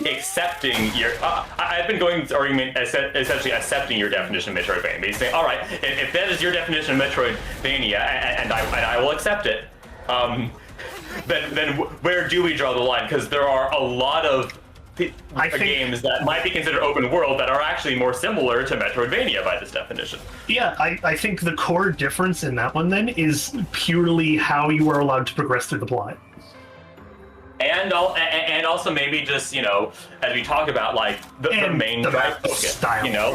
Speaker 8: accepting your. I've been going this argument essentially accepting your definition of Metroidvania. Basically saying, all right, if that is your definition of Metroidvania, and I will accept it, then where do we draw the line? Because there are a lot of games that might be considered open world that are actually more similar to Metroidvania by this definition.
Speaker 2: Yeah, I think the core difference in that one then is purely how you are allowed to progress through the plot.
Speaker 8: And also maybe just, you know, as we talk about, like the main drive focus,
Speaker 2: style.
Speaker 8: you know,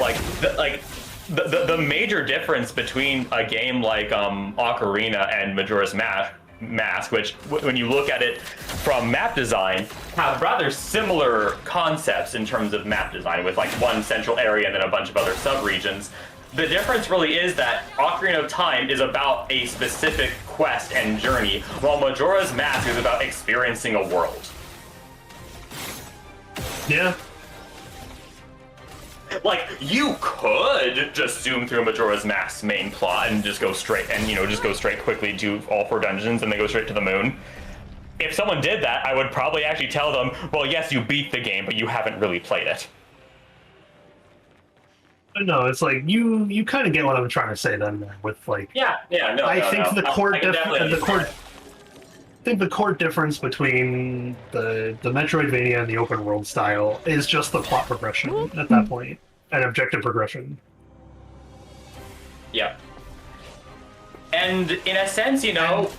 Speaker 8: the major difference between a game like Ocarina and Majora's Mask, which when you look at it from map design, have rather similar concepts in terms of map design, with like one central area and then a bunch of other sub-regions. The difference really is that Ocarina of Time is about a specific quest and journey, while Majora's Mask is about experiencing a world.
Speaker 2: Yeah.
Speaker 8: Like, you could just zoom through Majora's Mask's main plot and just go straight, and, you know, just go straight quickly to all 4 dungeons and then go straight to the moon. If someone did that, I would probably actually tell them, well, yes, you beat the game, but you haven't really played it.
Speaker 2: No, it's like you kind of get what I'm trying to say then with like.
Speaker 8: I
Speaker 2: think the core difference between the Metroidvania and the open world style is just the plot progression at that point, and objective progression.
Speaker 8: Yeah. And in a sense, you know,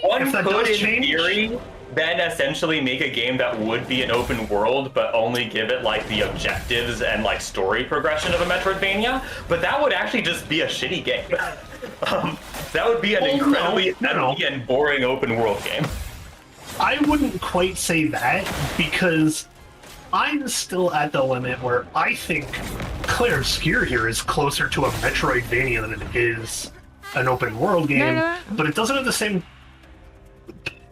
Speaker 8: one could, in theory, then essentially make a game that would be an open world, but only give it like the objectives and like story progression of a Metroidvania. But that would actually just be a shitty game. That would be an incredibly empty and boring open world game.
Speaker 2: I wouldn't quite say that, because I'm still at the limit where I think Clair Obscur here is closer to a Metroidvania than it is an open world game, but it doesn't have the same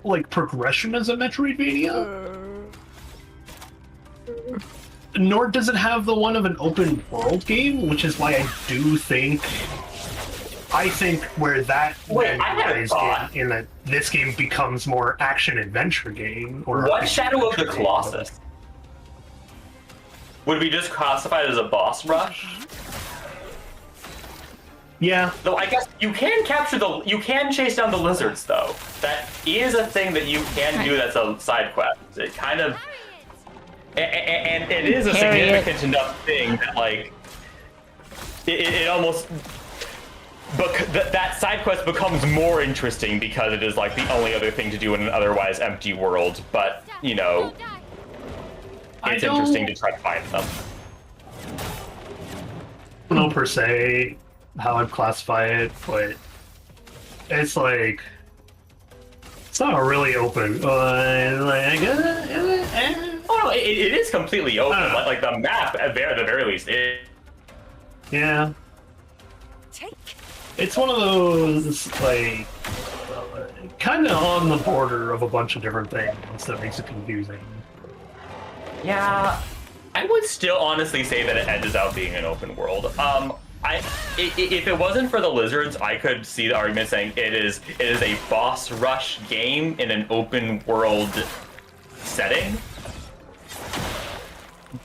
Speaker 2: like progression as a Metroidvania. Nor does it have the one of an open world game, which is why I do think where that lies in that this game becomes more action adventure game. Or
Speaker 8: what Shadow of the Colossus? Would we just classify it as a boss rush?
Speaker 2: Yeah.
Speaker 8: Though I guess you can you can chase down the lizards though. That is a thing that you can do. That's a side quest. It kind of, and it is a significant enough thing that like it almost. But that side quest becomes more interesting because it is like the only other thing to do in an otherwise empty world. But you know, it's interesting to try to find them.
Speaker 2: I don't know per se how I'd classify it, but it's like it's not really open.
Speaker 8: Oh no, it is completely open. Like the map, at the very least,
Speaker 2: yeah. It's one of those like kind of on the border of a bunch of different things that makes it confusing.
Speaker 8: Yeah, I would still honestly say that it edges out being an open world. If it wasn't for the lizards, I could see the argument saying it is a boss rush game in an open world setting.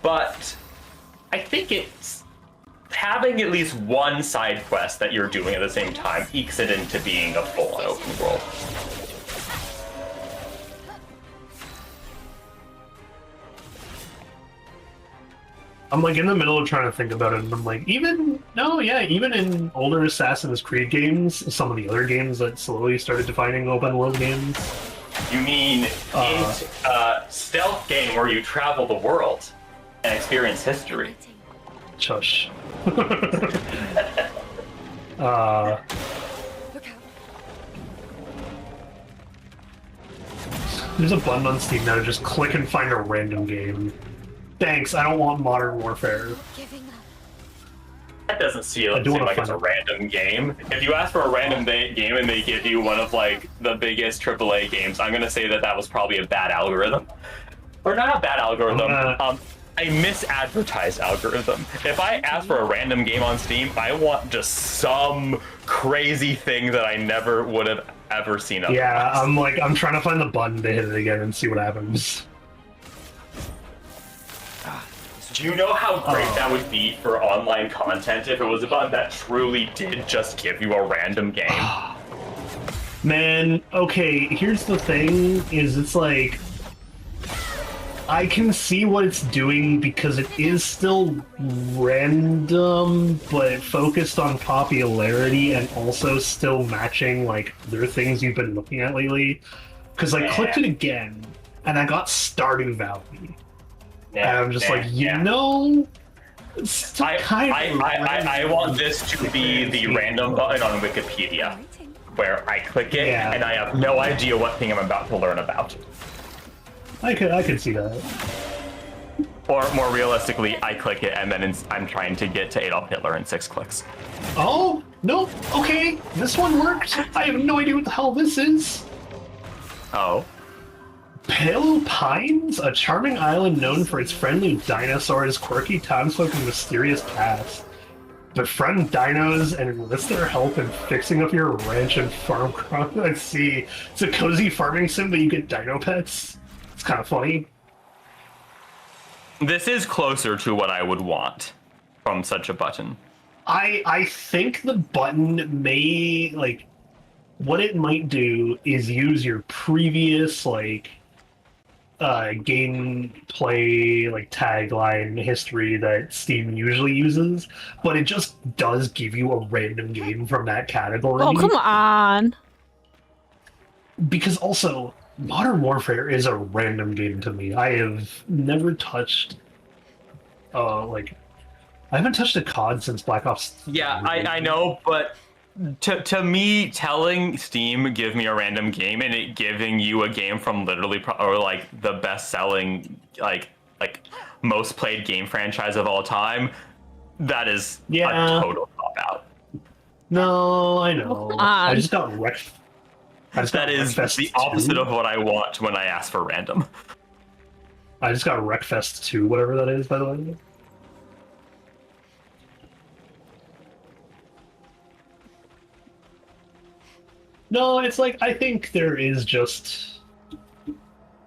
Speaker 8: But I think it's having at least one side quest that you're doing at the same time ekes it into being a full open world.
Speaker 2: I'm like in the middle of trying to think about it, and I'm like, even in older Assassin's Creed games, some of the other games that slowly started defining open world games.
Speaker 8: You mean a stealth game where you travel the world and experience history?
Speaker 2: Shush.
Speaker 4: Look out.
Speaker 2: There's a button on Steam now to just click and find a random game. Thanks, I don't want Modern Warfare.
Speaker 4: Giving up.
Speaker 8: That doesn't seem like it's a random game. If you ask for a random game and they give you one of like the biggest AAA games, I'm gonna say that was probably a bad algorithm, or not a bad algorithm. A misadvertised algorithm. If I ask for a random game on Steam, I want just some crazy thing that I never would have ever seen.
Speaker 2: Yeah, I'm trying to find the button to hit it again and see what happens.
Speaker 8: Do you know how great that would be for online content if it was a button that truly did just give you a random game?
Speaker 2: Man, okay, here's the thing, is it's like, I can see what it's doing because it is still random, but focused on popularity and also still matching, like, other things you've been looking at lately. Because I clicked it again, and I got Stardew Valley. And I'm just like, you know,
Speaker 8: I want this to be the random button on Wikipedia, where I click it and I have no idea what thing I'm about to learn about.
Speaker 2: I could see that.
Speaker 8: Or more realistically, I click it and then I'm trying to get to Adolf Hitler in 6 clicks.
Speaker 2: Oh, no, okay, this one worked. I have no idea what the hell this is.
Speaker 8: Oh.
Speaker 2: Palo Pines, a charming island known for its friendly dinosaurs, quirky townsfolk, and mysterious past. Befriend dinos and enlist their help in fixing up your ranch and farm crop. Let's see. It's a cozy farming sim, but you get dino pets. It's kind of funny.
Speaker 8: This is closer to what I would want from such a button.
Speaker 2: I think the button may, like, what it might do is use your previous, like, gameplay, like, tagline history that Steam usually uses, but it just does give you a random game from that category.
Speaker 1: Oh, come on!
Speaker 2: Because also, Modern Warfare is a random game to me. I have never touched, I haven't touched a COD since Black Ops 3.
Speaker 8: Yeah, I know, but to me, telling Steam give me a random game and it giving you a game from literally or like the best-selling like most played game franchise of all time, that is a total cop out.
Speaker 2: No, I know. I just got wrecked.
Speaker 8: That is the opposite of what I want when I ask for random.
Speaker 2: I just got Wreckfest 2, whatever that is, by the way. No, it's like, I think there is just,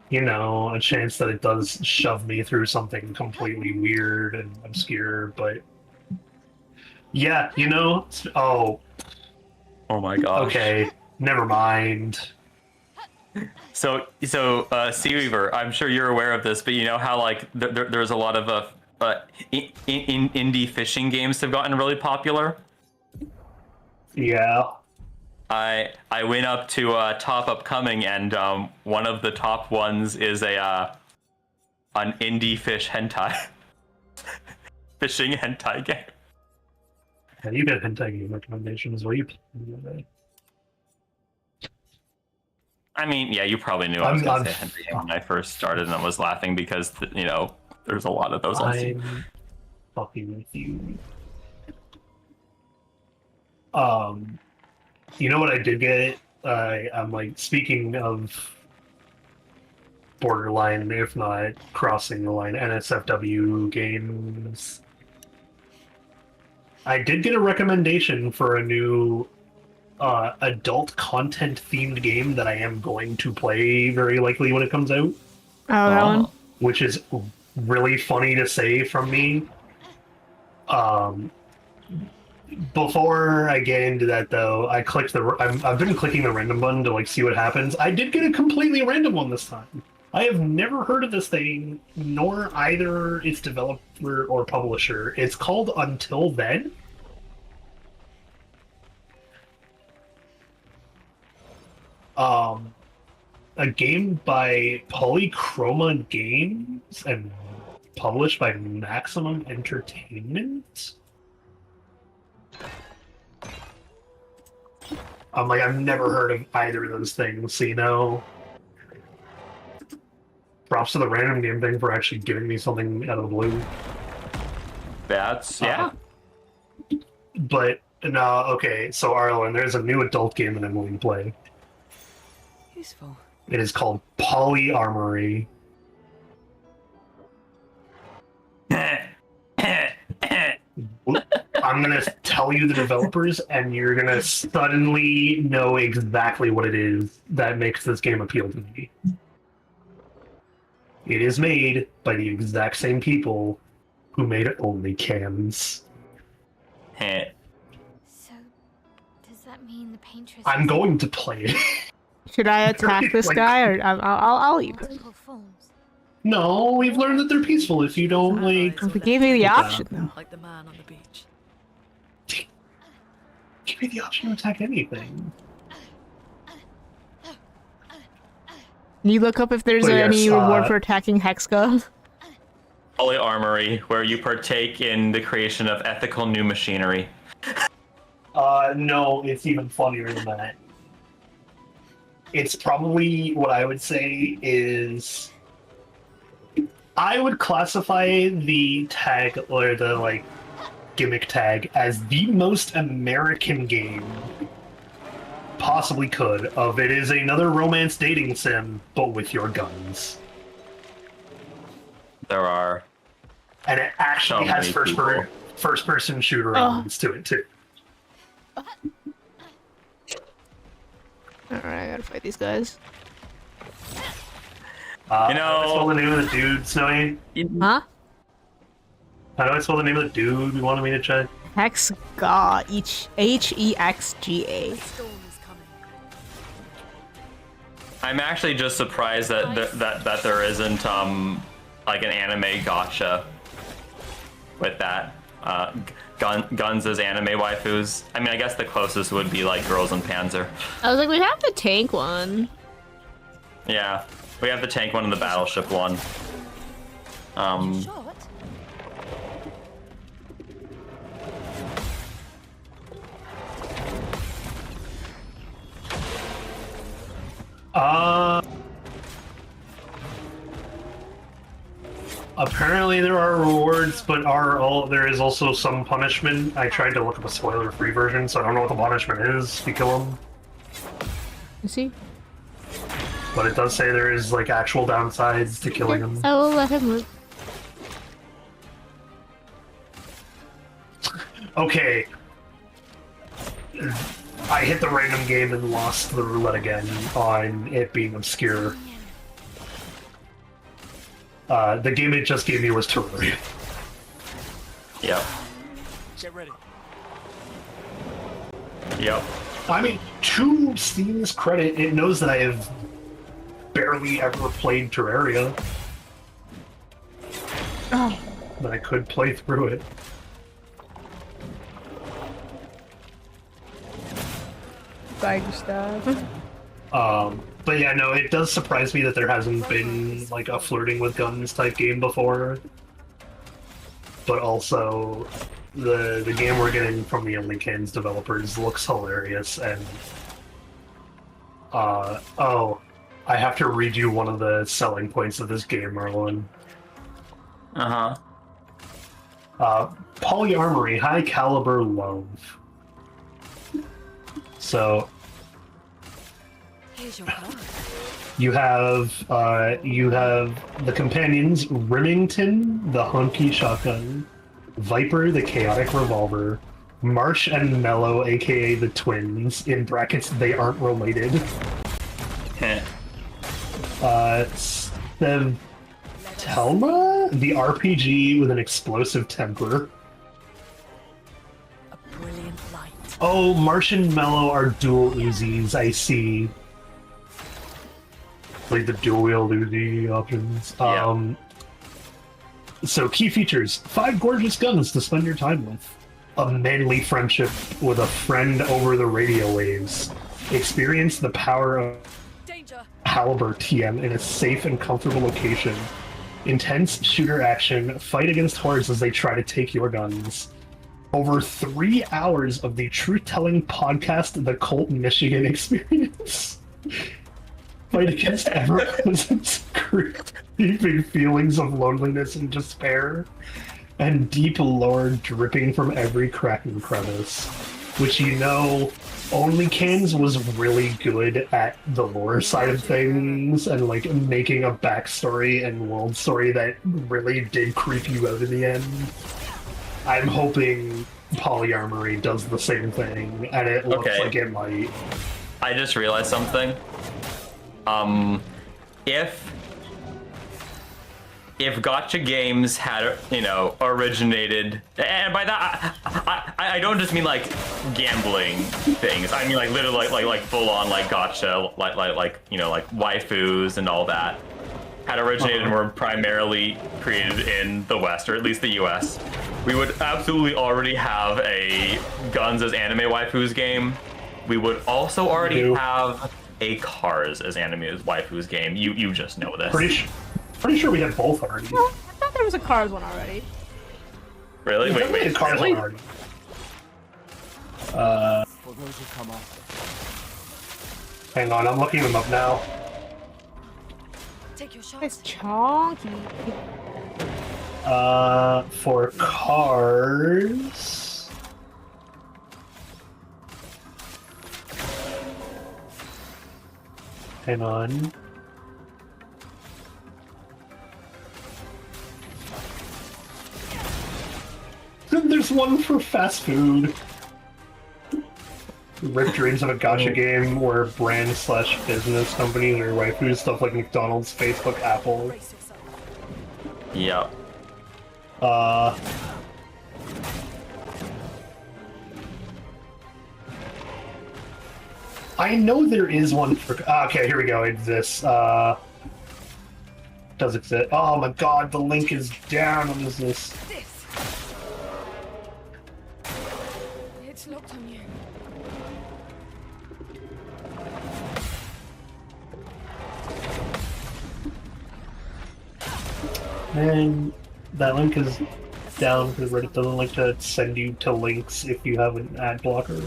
Speaker 2: you know, a chance that it does shove me through something completely weird and obscure, but yeah, you know, oh
Speaker 8: my gosh.
Speaker 2: Okay, never mind.
Speaker 8: So, Seaweaver, I'm sure you're aware of this, but you know how like there's a lot of indie fishing games have gotten really popular.
Speaker 2: Yeah.
Speaker 8: I went up to top upcoming, and one of the top ones is an indie fish hentai fishing hentai game.
Speaker 2: Yeah, you get hentai game recommendations. What are you playing today?
Speaker 8: I mean, yeah, you probably knew I was going to say hentai game when I first started, and I was laughing because you know there's a lot of those.
Speaker 2: I'm fucking with you. You know what I did get? I'm like, speaking of borderline, if not crossing the line, NSFW games. I did get a recommendation for a new adult content themed game that I am going to play very likely when it comes out,
Speaker 1: Oh, that one.
Speaker 2: which is really funny to say from me. Before I get into that, though, I've been clicking the random button to like see what happens. I did get a completely random one this time. I have never heard of this thing, nor either its developer or publisher. It's called Until Then. A game by Polychroma Games and published by Maximum Entertainment. I've never heard of either of those things, so props to the random game thing for actually giving me something out of the blue.
Speaker 8: That's yeah.
Speaker 2: But no, okay, so Arlen, there's a new adult game that I'm willing to play.
Speaker 9: Useful.
Speaker 2: It is called Polyarmory. I'm gonna tell you the developers, and you're gonna suddenly know exactly what it is that makes this game appeal to me. It is made by the exact same people who made Only Cans.
Speaker 7: So, does that mean the paintress?
Speaker 2: I'm going to play it.
Speaker 1: Should I attack this guy, or I'll leave?
Speaker 4: Multiple forms,
Speaker 2: No, we've learned that they're peaceful if you don't, like...
Speaker 1: They gave me the option, though.
Speaker 4: like the man on the beach.
Speaker 2: Give me the option to attack anything.
Speaker 1: Can you look up if there's
Speaker 2: But
Speaker 1: any
Speaker 2: yes,
Speaker 1: reward for attacking Hexka?
Speaker 8: Polyarmory, where you partake in the creation of ethical new machinery.
Speaker 2: No, it's even funnier than that. It's probably what I would say is... I would classify the tag, or the, like, gimmick tag, as the most American game possibly could, of it is another romance dating sim, but with your guns.
Speaker 8: There are.
Speaker 2: And it actually
Speaker 8: So
Speaker 2: has
Speaker 8: many
Speaker 2: first-person shooter elements to it, too.
Speaker 1: Alright, I gotta fight these guys.
Speaker 8: You know...
Speaker 2: That's all the name of the dude, Snowy.
Speaker 1: Huh?
Speaker 2: How do I spell the name of the dude you wanted me to check?
Speaker 1: Hexga. Hexga.
Speaker 4: Storm is coming.
Speaker 8: I'm actually just surprised that there isn't like an anime gotcha with that. Guns as anime waifus. I mean, I guess the closest would be like Girls in Panzer.
Speaker 1: I was like, we have the tank one.
Speaker 8: Yeah, we have the tank one and the battleship one.
Speaker 4: Shot?
Speaker 2: Apparently there are rewards, but there is also some punishment. I tried to look up a spoiler-free version, so I don't know what the punishment is if you kill him.
Speaker 1: You see?
Speaker 2: But it does say there is, like, actual downsides to killing him.
Speaker 1: I will let him live.
Speaker 2: Okay. I hit the random game and lost the roulette again on it being obscure. The game it just gave me was Terraria.
Speaker 8: Yep.
Speaker 4: Get ready.
Speaker 8: Yep.
Speaker 2: I mean, to Steam's credit, it knows that I have barely ever played Terraria.
Speaker 1: Oh.
Speaker 2: But I could play through it.
Speaker 1: Bag stuff.
Speaker 2: But yeah, no, it does surprise me that there hasn't been, like, a flirting with guns type game before. But also, the game we're getting from the Only Cans developers looks hilarious, and... oh, I have to read you one of the selling points of this game, Marlon.
Speaker 8: Uh-huh.
Speaker 2: Polyarmory, high caliber love. So...
Speaker 4: Here's your card.
Speaker 2: You have the companions Remington, the honky shotgun, Viper, the chaotic revolver, Marsh and Mello, aka the twins, in brackets, they aren't related.
Speaker 8: Heh.
Speaker 2: Telma, the RPG with an explosive temper.
Speaker 4: A brilliant light.
Speaker 2: Oh, Marsh and Mello are dual Uzis, I see. Like the dual wield Uzi options.
Speaker 8: Yeah.
Speaker 2: So key features: 5 gorgeous guns to spend your time with. A manly friendship with a friend over the radio waves. Experience the power of
Speaker 4: Danger.
Speaker 2: Caliber TM in a safe and comfortable location. Intense shooter action. Fight against hordes as they try to take your guns. Over 3 hours of the truth-telling podcast, The Colt Michigan Experience. Fight against ever-present creeping feelings of loneliness and despair. And deep lore dripping from every crack and crevice. Which, you know, Only Cans was really good at the lore side of things and like making a backstory and world story that really did creep you out in the end. I'm hoping Polyarmory does the same thing, and it looks like it might.
Speaker 8: I just realized something. If Gotcha Games had, you know, originated, and by that I don't just mean like gambling things. I mean like literally like full on like gotcha, like you know, like waifus and all that had originated and were primarily created in the West, or at least the US. We would absolutely already have a Guns as anime waifus game. We would also already have a Cars as anime waifus game. You just know this.
Speaker 2: Pretty sure we had both already.
Speaker 1: Well, I thought there was a Cars one already.
Speaker 8: Really? Wait,
Speaker 2: a Cars
Speaker 8: really?
Speaker 2: one already.
Speaker 5: For those who come after.
Speaker 2: Hang on, I'm looking them up now.
Speaker 4: Take your shot.
Speaker 1: It's chonky.
Speaker 2: For Cars... Hang on. There's one for fast food. Rick dreams of a gotcha game where brand/business companies are waifus, stuff like McDonald's, Facebook, Apple.
Speaker 8: Yep.
Speaker 2: I know there is one for. Okay, here we go. It's this. Does exist? Oh my God, the link is down. What is this?
Speaker 4: It's locked on you.
Speaker 2: And that link is down because Reddit doesn't like to send you to links if you have an ad blocker.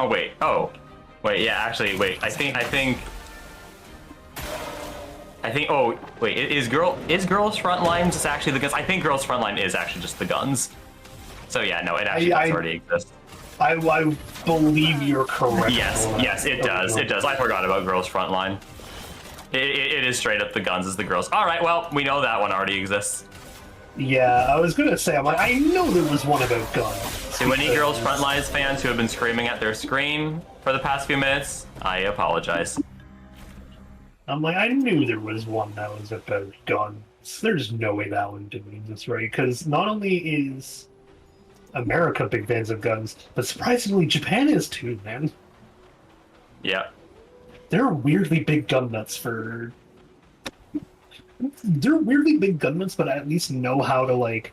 Speaker 8: Oh wait. Oh, wait. Yeah, actually, wait. I think. Oh wait. Is Girls Frontline just actually the guns? I think Girls Frontline is actually just the guns. So yeah, no, it actually does already exist.
Speaker 2: I believe you're correct.
Speaker 8: Yes, it does. It does. I forgot about Girls Frontline. It is straight up the guns as the girls. All right. Well, we know that one already exists.
Speaker 2: Yeah, I was gonna say, I'm like, I know there was one about guns.
Speaker 8: To any Girls Frontline fans who have been screaming at their screen for the past few minutes, I apologize.
Speaker 2: I'm like, I knew there was one that was about guns. There's no way that one didn't exist, right? Because not only is America big fans of guns, but surprisingly, Japan is too, man.
Speaker 8: Yeah.
Speaker 2: They're weirdly big gun nuts for... They're weirdly big gun nuts, but at least know how to, like,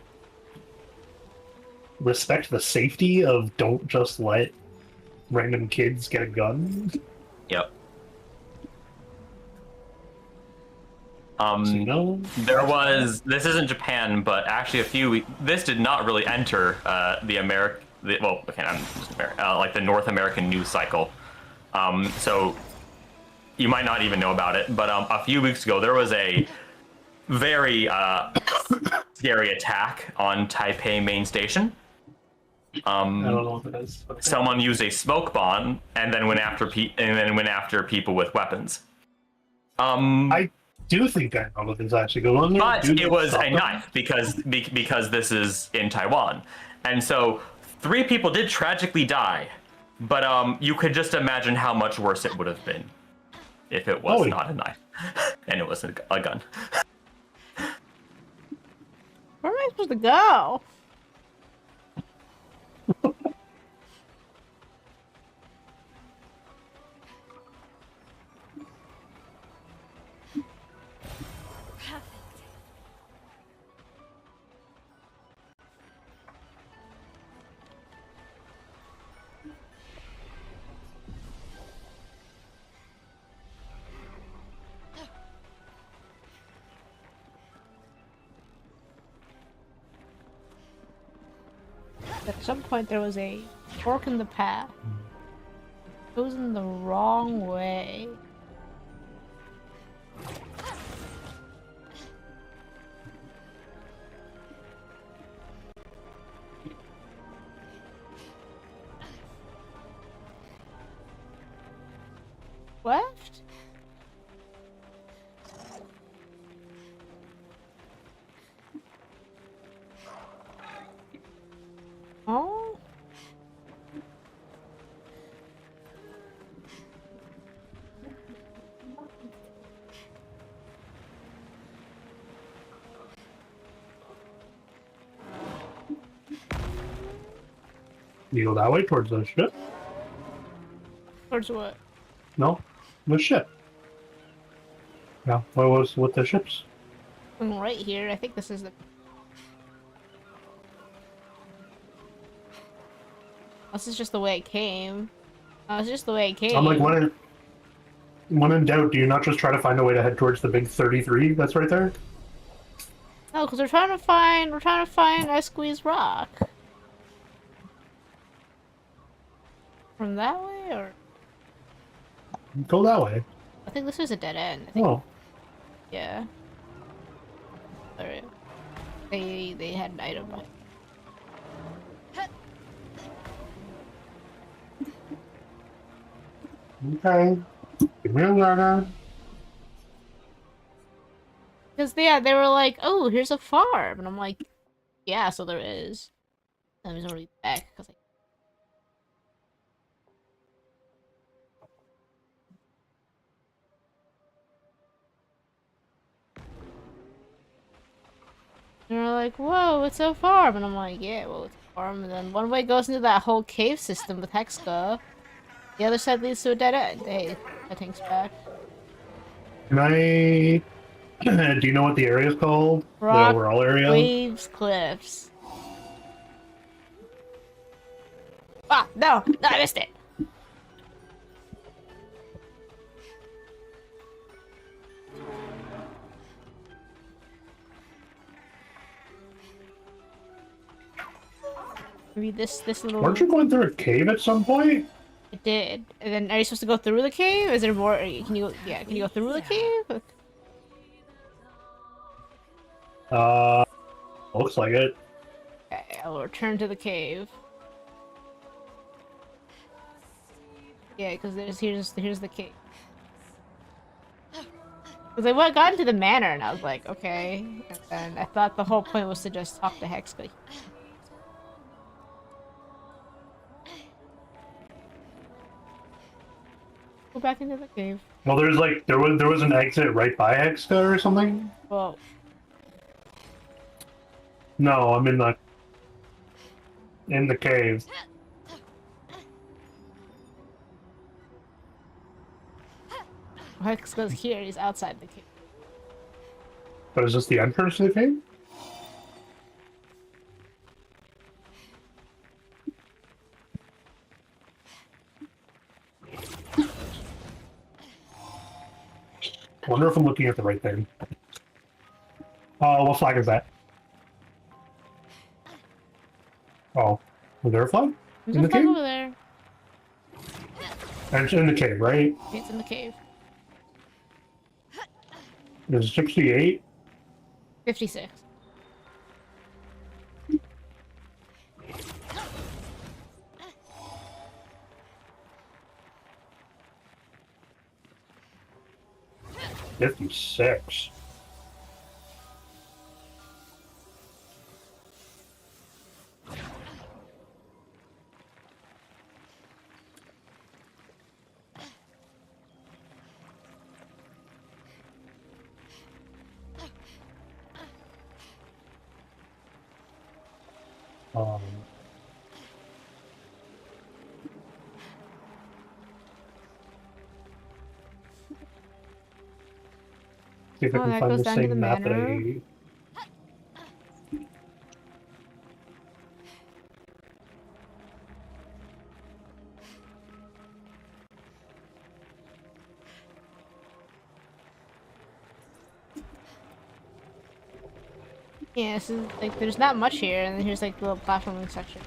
Speaker 2: respect the safety of don't just let random kids get a gun.
Speaker 8: Yep.
Speaker 2: There
Speaker 8: was, this isn't Japan, but actually this did not really enter like the North American news cycle. So you might not even know about it, but a few weeks ago there was a very scary attack on Taipei main station.
Speaker 2: I don't know what it is. Okay.
Speaker 8: Someone used a smoke bomb and then went after people with weapons.
Speaker 2: do think I know what is actually going on there.
Speaker 8: But
Speaker 2: Do
Speaker 8: it was
Speaker 2: stop
Speaker 8: a
Speaker 2: them.
Speaker 8: knife because this is in Taiwan, and so 3 people did tragically die. But you could just imagine how much worse it would have been if it was
Speaker 2: Oh, yeah.
Speaker 8: not a knife and it was a gun.
Speaker 1: Where am I supposed to go? At some point there was a fork in the path. It goes in the wrong way. Left? Oh?
Speaker 2: You go that way towards the ship?
Speaker 1: Towards what?
Speaker 2: No, the ship. Yeah, what was with the ships?
Speaker 1: I'm right here. I think this is the... This is just the way it came. Oh, it's just the way it came.
Speaker 2: I'm like, when in doubt, do you not just try to find a way to head towards the big 33 that's right there?
Speaker 1: No, because we're trying to find Esquisse Rock. From that way, or
Speaker 2: Go that way.
Speaker 1: I think this is a dead end. I think,
Speaker 2: Oh,
Speaker 1: yeah. Sorry. They had an item.
Speaker 2: okay. Give me a letter.
Speaker 1: Because they were like, "Oh, here's a farm," and I'm like, "Yeah, so there is." And I was already back because and they're like, "Whoa, it's a farm," and I'm like, "Yeah, well, it's a farm." And then one way goes into that whole cave system with Hexka. The other side leads to a dead end. Hey, that tank's back.
Speaker 2: Can I... do you know what the area is called?
Speaker 1: Rock,
Speaker 2: the overall area?
Speaker 1: Waves, cliffs. Ah, no, I missed it. Maybe this little.
Speaker 2: Weren't you going through a cave at some point?
Speaker 1: It did. And then are you supposed to go through the cave? Is there more? Can you? Yeah, can you go through the cave?
Speaker 2: Looks like it.
Speaker 1: Okay, I'll return to the cave. Yeah, because here's the cave. Because I got into the manor and I was like, okay. And I thought the whole point was to just talk to Hexka. Go back into the cave.
Speaker 2: Well, there's like there was an exit right by Hexka or something.
Speaker 1: Well,
Speaker 2: No, I'm in the cave.
Speaker 1: Hexka's here. He's outside the cave.
Speaker 2: But is this the entrance to the cave? I wonder if I'm looking at the right thing. What flag is that? Oh, was there a flag?
Speaker 1: There's
Speaker 2: In
Speaker 1: a
Speaker 2: the
Speaker 1: flag
Speaker 2: cave?
Speaker 1: over there.
Speaker 2: And it's in the cave, right?
Speaker 1: It's in the cave.
Speaker 2: There's 68.
Speaker 1: 56.
Speaker 2: 56. Um, see if I
Speaker 1: Oh,
Speaker 2: can
Speaker 1: that
Speaker 2: find
Speaker 1: goes
Speaker 2: the
Speaker 1: down to the
Speaker 2: same map that
Speaker 1: manor.
Speaker 2: I.
Speaker 1: Yeah, this is like there's not much here, and then here's like the little platforming section.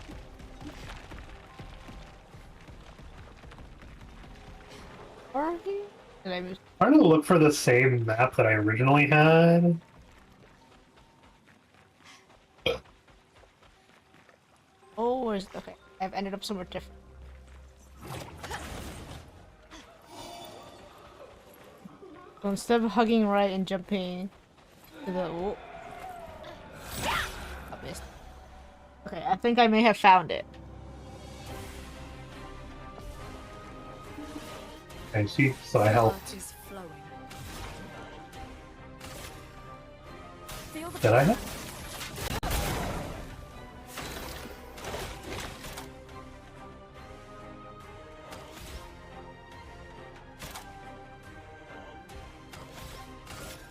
Speaker 1: Or here? Did I move?
Speaker 2: Trying to look for the same map that I originally had.
Speaker 1: Oh, where's okay? I've ended up somewhere different. So instead of hugging right and jumping to the I missed. Okay, I think I may have found it.
Speaker 2: I see, so I helped.
Speaker 4: Heart is flowing. Feel the
Speaker 2: Did I help?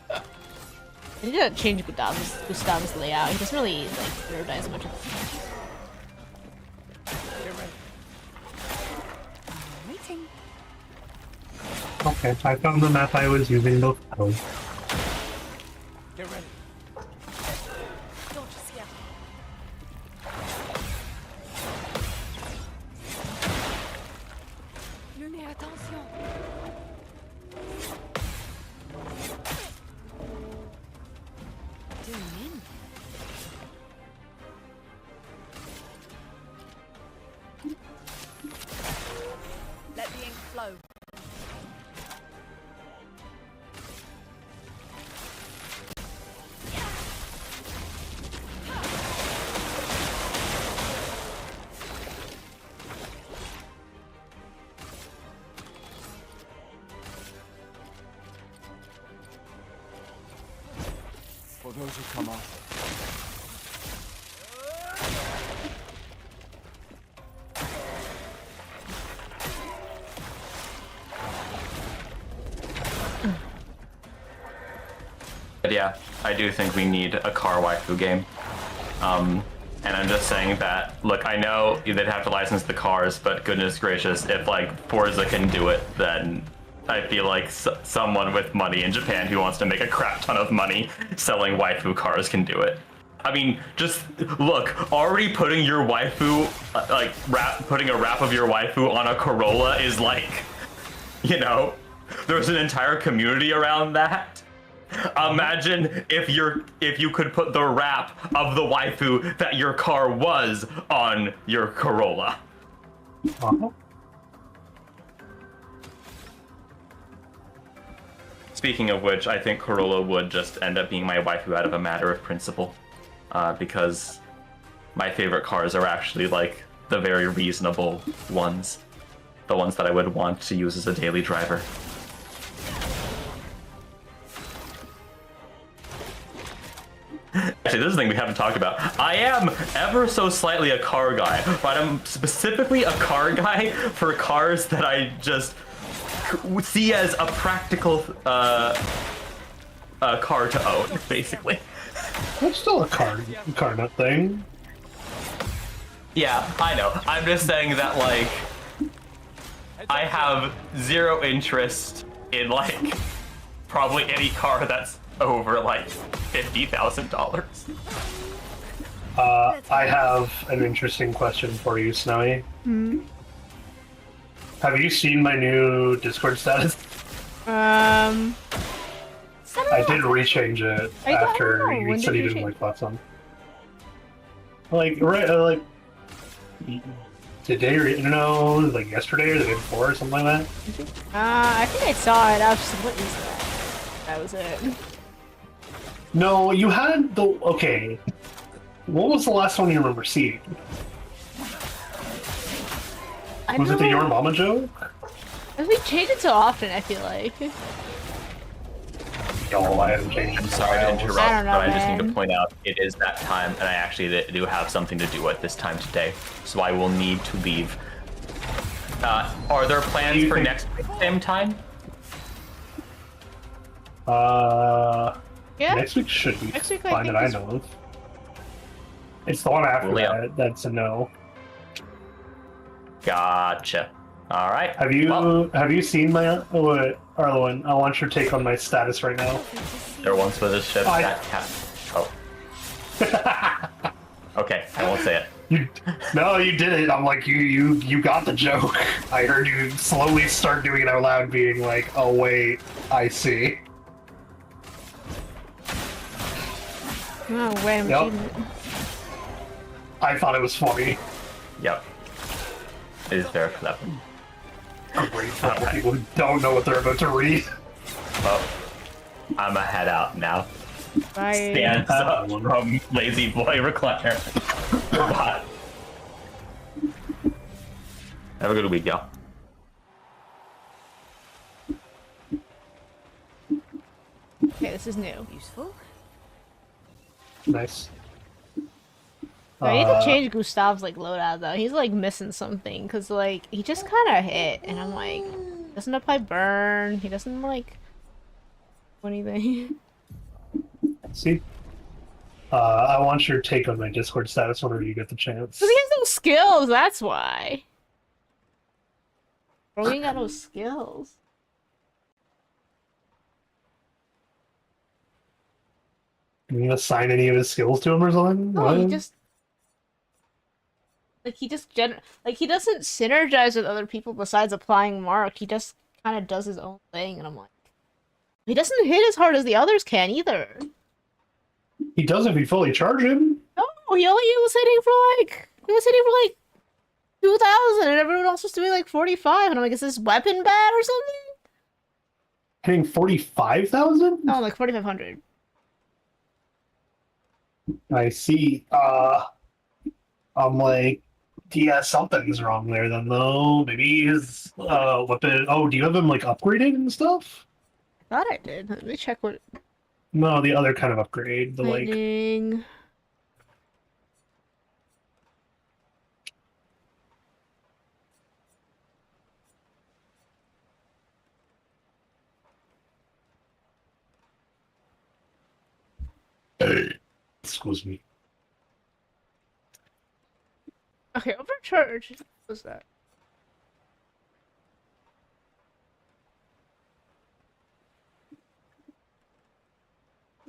Speaker 1: I need to change Gustav's layout. He doesn't really like prioritize much of
Speaker 4: waiting.
Speaker 2: Okay, I found the map I was using before.
Speaker 5: Get ready.
Speaker 4: Don't just yet. Lunez, attention. Doing in. Let the ink flow.
Speaker 5: For those who come after.
Speaker 8: But yeah, I do think we need a car waifu game. And I'm just saying that, look, I know they'd have to license the cars, but goodness gracious, if like Forza can do it, then I feel like someone with money in Japan who wants to make a crap ton of money selling waifu cars can do it. I mean, just look, already putting your waifu, putting a wrap of your waifu on a Corolla is like, you know, there's an entire community around that. Imagine if you could put the wrap of the waifu that your car was on your Corolla.
Speaker 2: Uh-huh.
Speaker 8: Speaking of which, I think Corolla would just end up being my waifu out of a matter of principle, because my favorite cars are actually like the very reasonable ones, the ones that I would want to use as a daily driver. Actually, this is the thing we haven't talked about. I am ever so slightly a car guy, but I'm specifically a car guy for cars that I just see as a practical car to own, basically.
Speaker 2: That's still a car nut thing.
Speaker 8: Yeah, I know. I'm just saying that, like, I have zero interest in, like, probably any car that's over, like, $50,000.
Speaker 2: I have an interesting question for you, Snowy.
Speaker 1: Hmm.
Speaker 2: Have you seen my new Discord status?
Speaker 1: I
Speaker 2: I did rechange it
Speaker 1: I don't
Speaker 2: after
Speaker 1: know.
Speaker 2: you
Speaker 1: When
Speaker 2: said
Speaker 1: did
Speaker 2: you
Speaker 1: you
Speaker 2: didn't
Speaker 1: change-
Speaker 2: like Flotsam. Like, right, today or, no, like yesterday or the day before or something like that?
Speaker 1: I think I saw it. I was just like, what is that? That was it.
Speaker 2: No, you had the... Okay. What was the last one you remember seeing? Was it the Your Mama joke?
Speaker 1: We change it so often, I feel like.
Speaker 2: Oh, I haven't changed.
Speaker 8: I'm sorry to interrupt,
Speaker 1: I don't know,
Speaker 8: but I just need
Speaker 1: man.
Speaker 8: to point out it is that time, and I actually do have something to do at this time today, so I will need to leave. Are there plans for next week same time?
Speaker 1: Yeah.
Speaker 2: Next week should be
Speaker 1: Next week, I
Speaker 2: fine
Speaker 1: think
Speaker 2: that I
Speaker 1: is-
Speaker 2: know of. It's the one after
Speaker 8: Well, yeah.
Speaker 2: that that's a no.
Speaker 8: Gotcha. All right.
Speaker 2: Have you seen my Arlowen? I want your take on my status right now.
Speaker 8: There once was a ship that Oh. Okay, I won't say it.
Speaker 2: No, you did it. I'm like, you got the joke. I heard you slowly start doing it out loud, being like, oh wait, I see.
Speaker 1: Oh, wait, I'm
Speaker 2: Yep.
Speaker 1: achievement.
Speaker 2: I thought it was funny.
Speaker 8: Yep. It is very clever.
Speaker 2: I'm grateful for people who don't know what they're about to read.
Speaker 8: Well, I'm a head out now.
Speaker 1: Bye.
Speaker 8: Stands up from Lazy Boy Recliner. Bye. Have a good week, y'all.
Speaker 1: Okay, this is new.
Speaker 4: Useful.
Speaker 2: Nice.
Speaker 1: I need to change Gustav's like loadout though. He's like missing something because like he just kind of hit, and I'm like, doesn't apply burn. He doesn't like do anything.
Speaker 2: See? I want your take on my Discord status whenever you get the chance.
Speaker 1: Because he has no skills. That's why. Bro, he ain't got no skills.
Speaker 2: You gonna assign any of his skills to him or something?
Speaker 1: No,
Speaker 2: What?
Speaker 1: he just like he doesn't synergize with other people besides applying mark. He just kind of does his own thing, and I'm like, he doesn't hit as hard as the others can either.
Speaker 2: He does if you fully charge him.
Speaker 1: No, he was hitting for like 2,000, and everyone else was doing like 45. And I'm like, is this weapon bad or something?
Speaker 2: Hitting 45,000?
Speaker 1: No, like 4,500.
Speaker 2: I see. I'm like, yeah, something's wrong there then, though. Maybe his weapon. Oh, do you have him like upgraded and stuff?
Speaker 1: I thought I did. Let me check what.
Speaker 2: No, the other kind of upgrade. The like.
Speaker 1: Lightning.
Speaker 2: Excuse me.
Speaker 1: Okay, overcharge. What was that?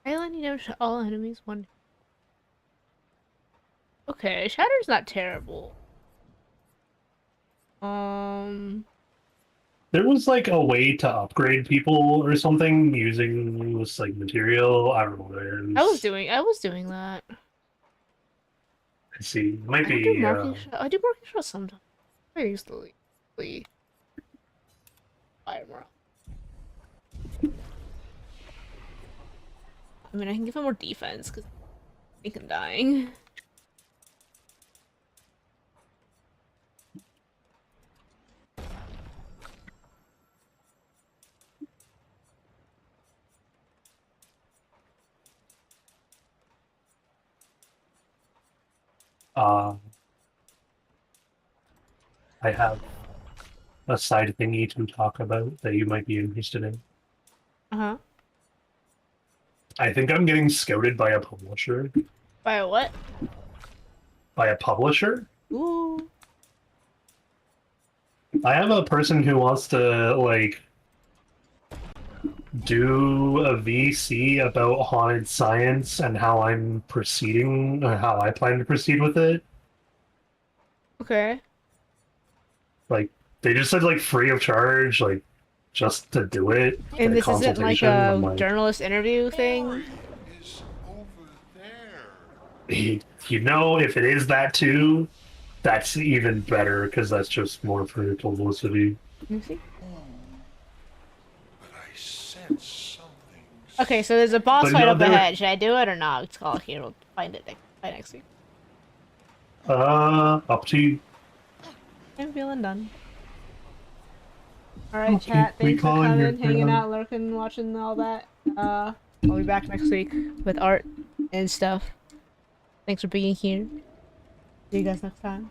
Speaker 1: Island damage to all enemies. One. Okay, Shatter's not terrible.
Speaker 2: There was like a way to upgrade people or something using this like material. I don't know what it is.
Speaker 1: I was doing that.
Speaker 2: I see. It might
Speaker 1: I
Speaker 2: be.
Speaker 1: do marking shot. I do marking shots sometimes. I used to leave. Fire more. I mean, I can give him more defense because I think I'm dying.
Speaker 2: I have a side thingy to talk about that you might be interested in.
Speaker 1: Uh-huh.
Speaker 2: I think I'm getting scouted by a publisher.
Speaker 1: By a what?
Speaker 2: By a publisher?
Speaker 1: Ooh.
Speaker 2: I have a person who wants to, like, do a VC about haunted science and how I'm proceeding, how I plan to proceed with it.
Speaker 1: Okay.
Speaker 2: Like, they just said, like, free of charge, like, just to do it.
Speaker 1: And
Speaker 2: a
Speaker 1: this isn't like
Speaker 2: consultation.
Speaker 1: a
Speaker 2: I'm like,
Speaker 1: journalist interview thing?
Speaker 6: Is over there.
Speaker 2: you know, if it is that too, that's even better, because that's just more for publicity.
Speaker 1: Let me see.
Speaker 6: But I sense something
Speaker 1: Okay, so there's a boss
Speaker 2: But
Speaker 1: fight
Speaker 2: no,
Speaker 1: up
Speaker 2: there-
Speaker 1: ahead. Should I do it or not? Let's call it here. We'll find it by next week.
Speaker 2: Up to you.
Speaker 1: I'm feeling done. Alright,
Speaker 2: Okay,
Speaker 1: chat.
Speaker 2: we
Speaker 1: Thanks for
Speaker 2: calling your
Speaker 1: coming, hanging
Speaker 2: turn.
Speaker 1: out, lurking, watching all that. I'll be back next week with art and stuff. Thanks for being here. See you guys next time.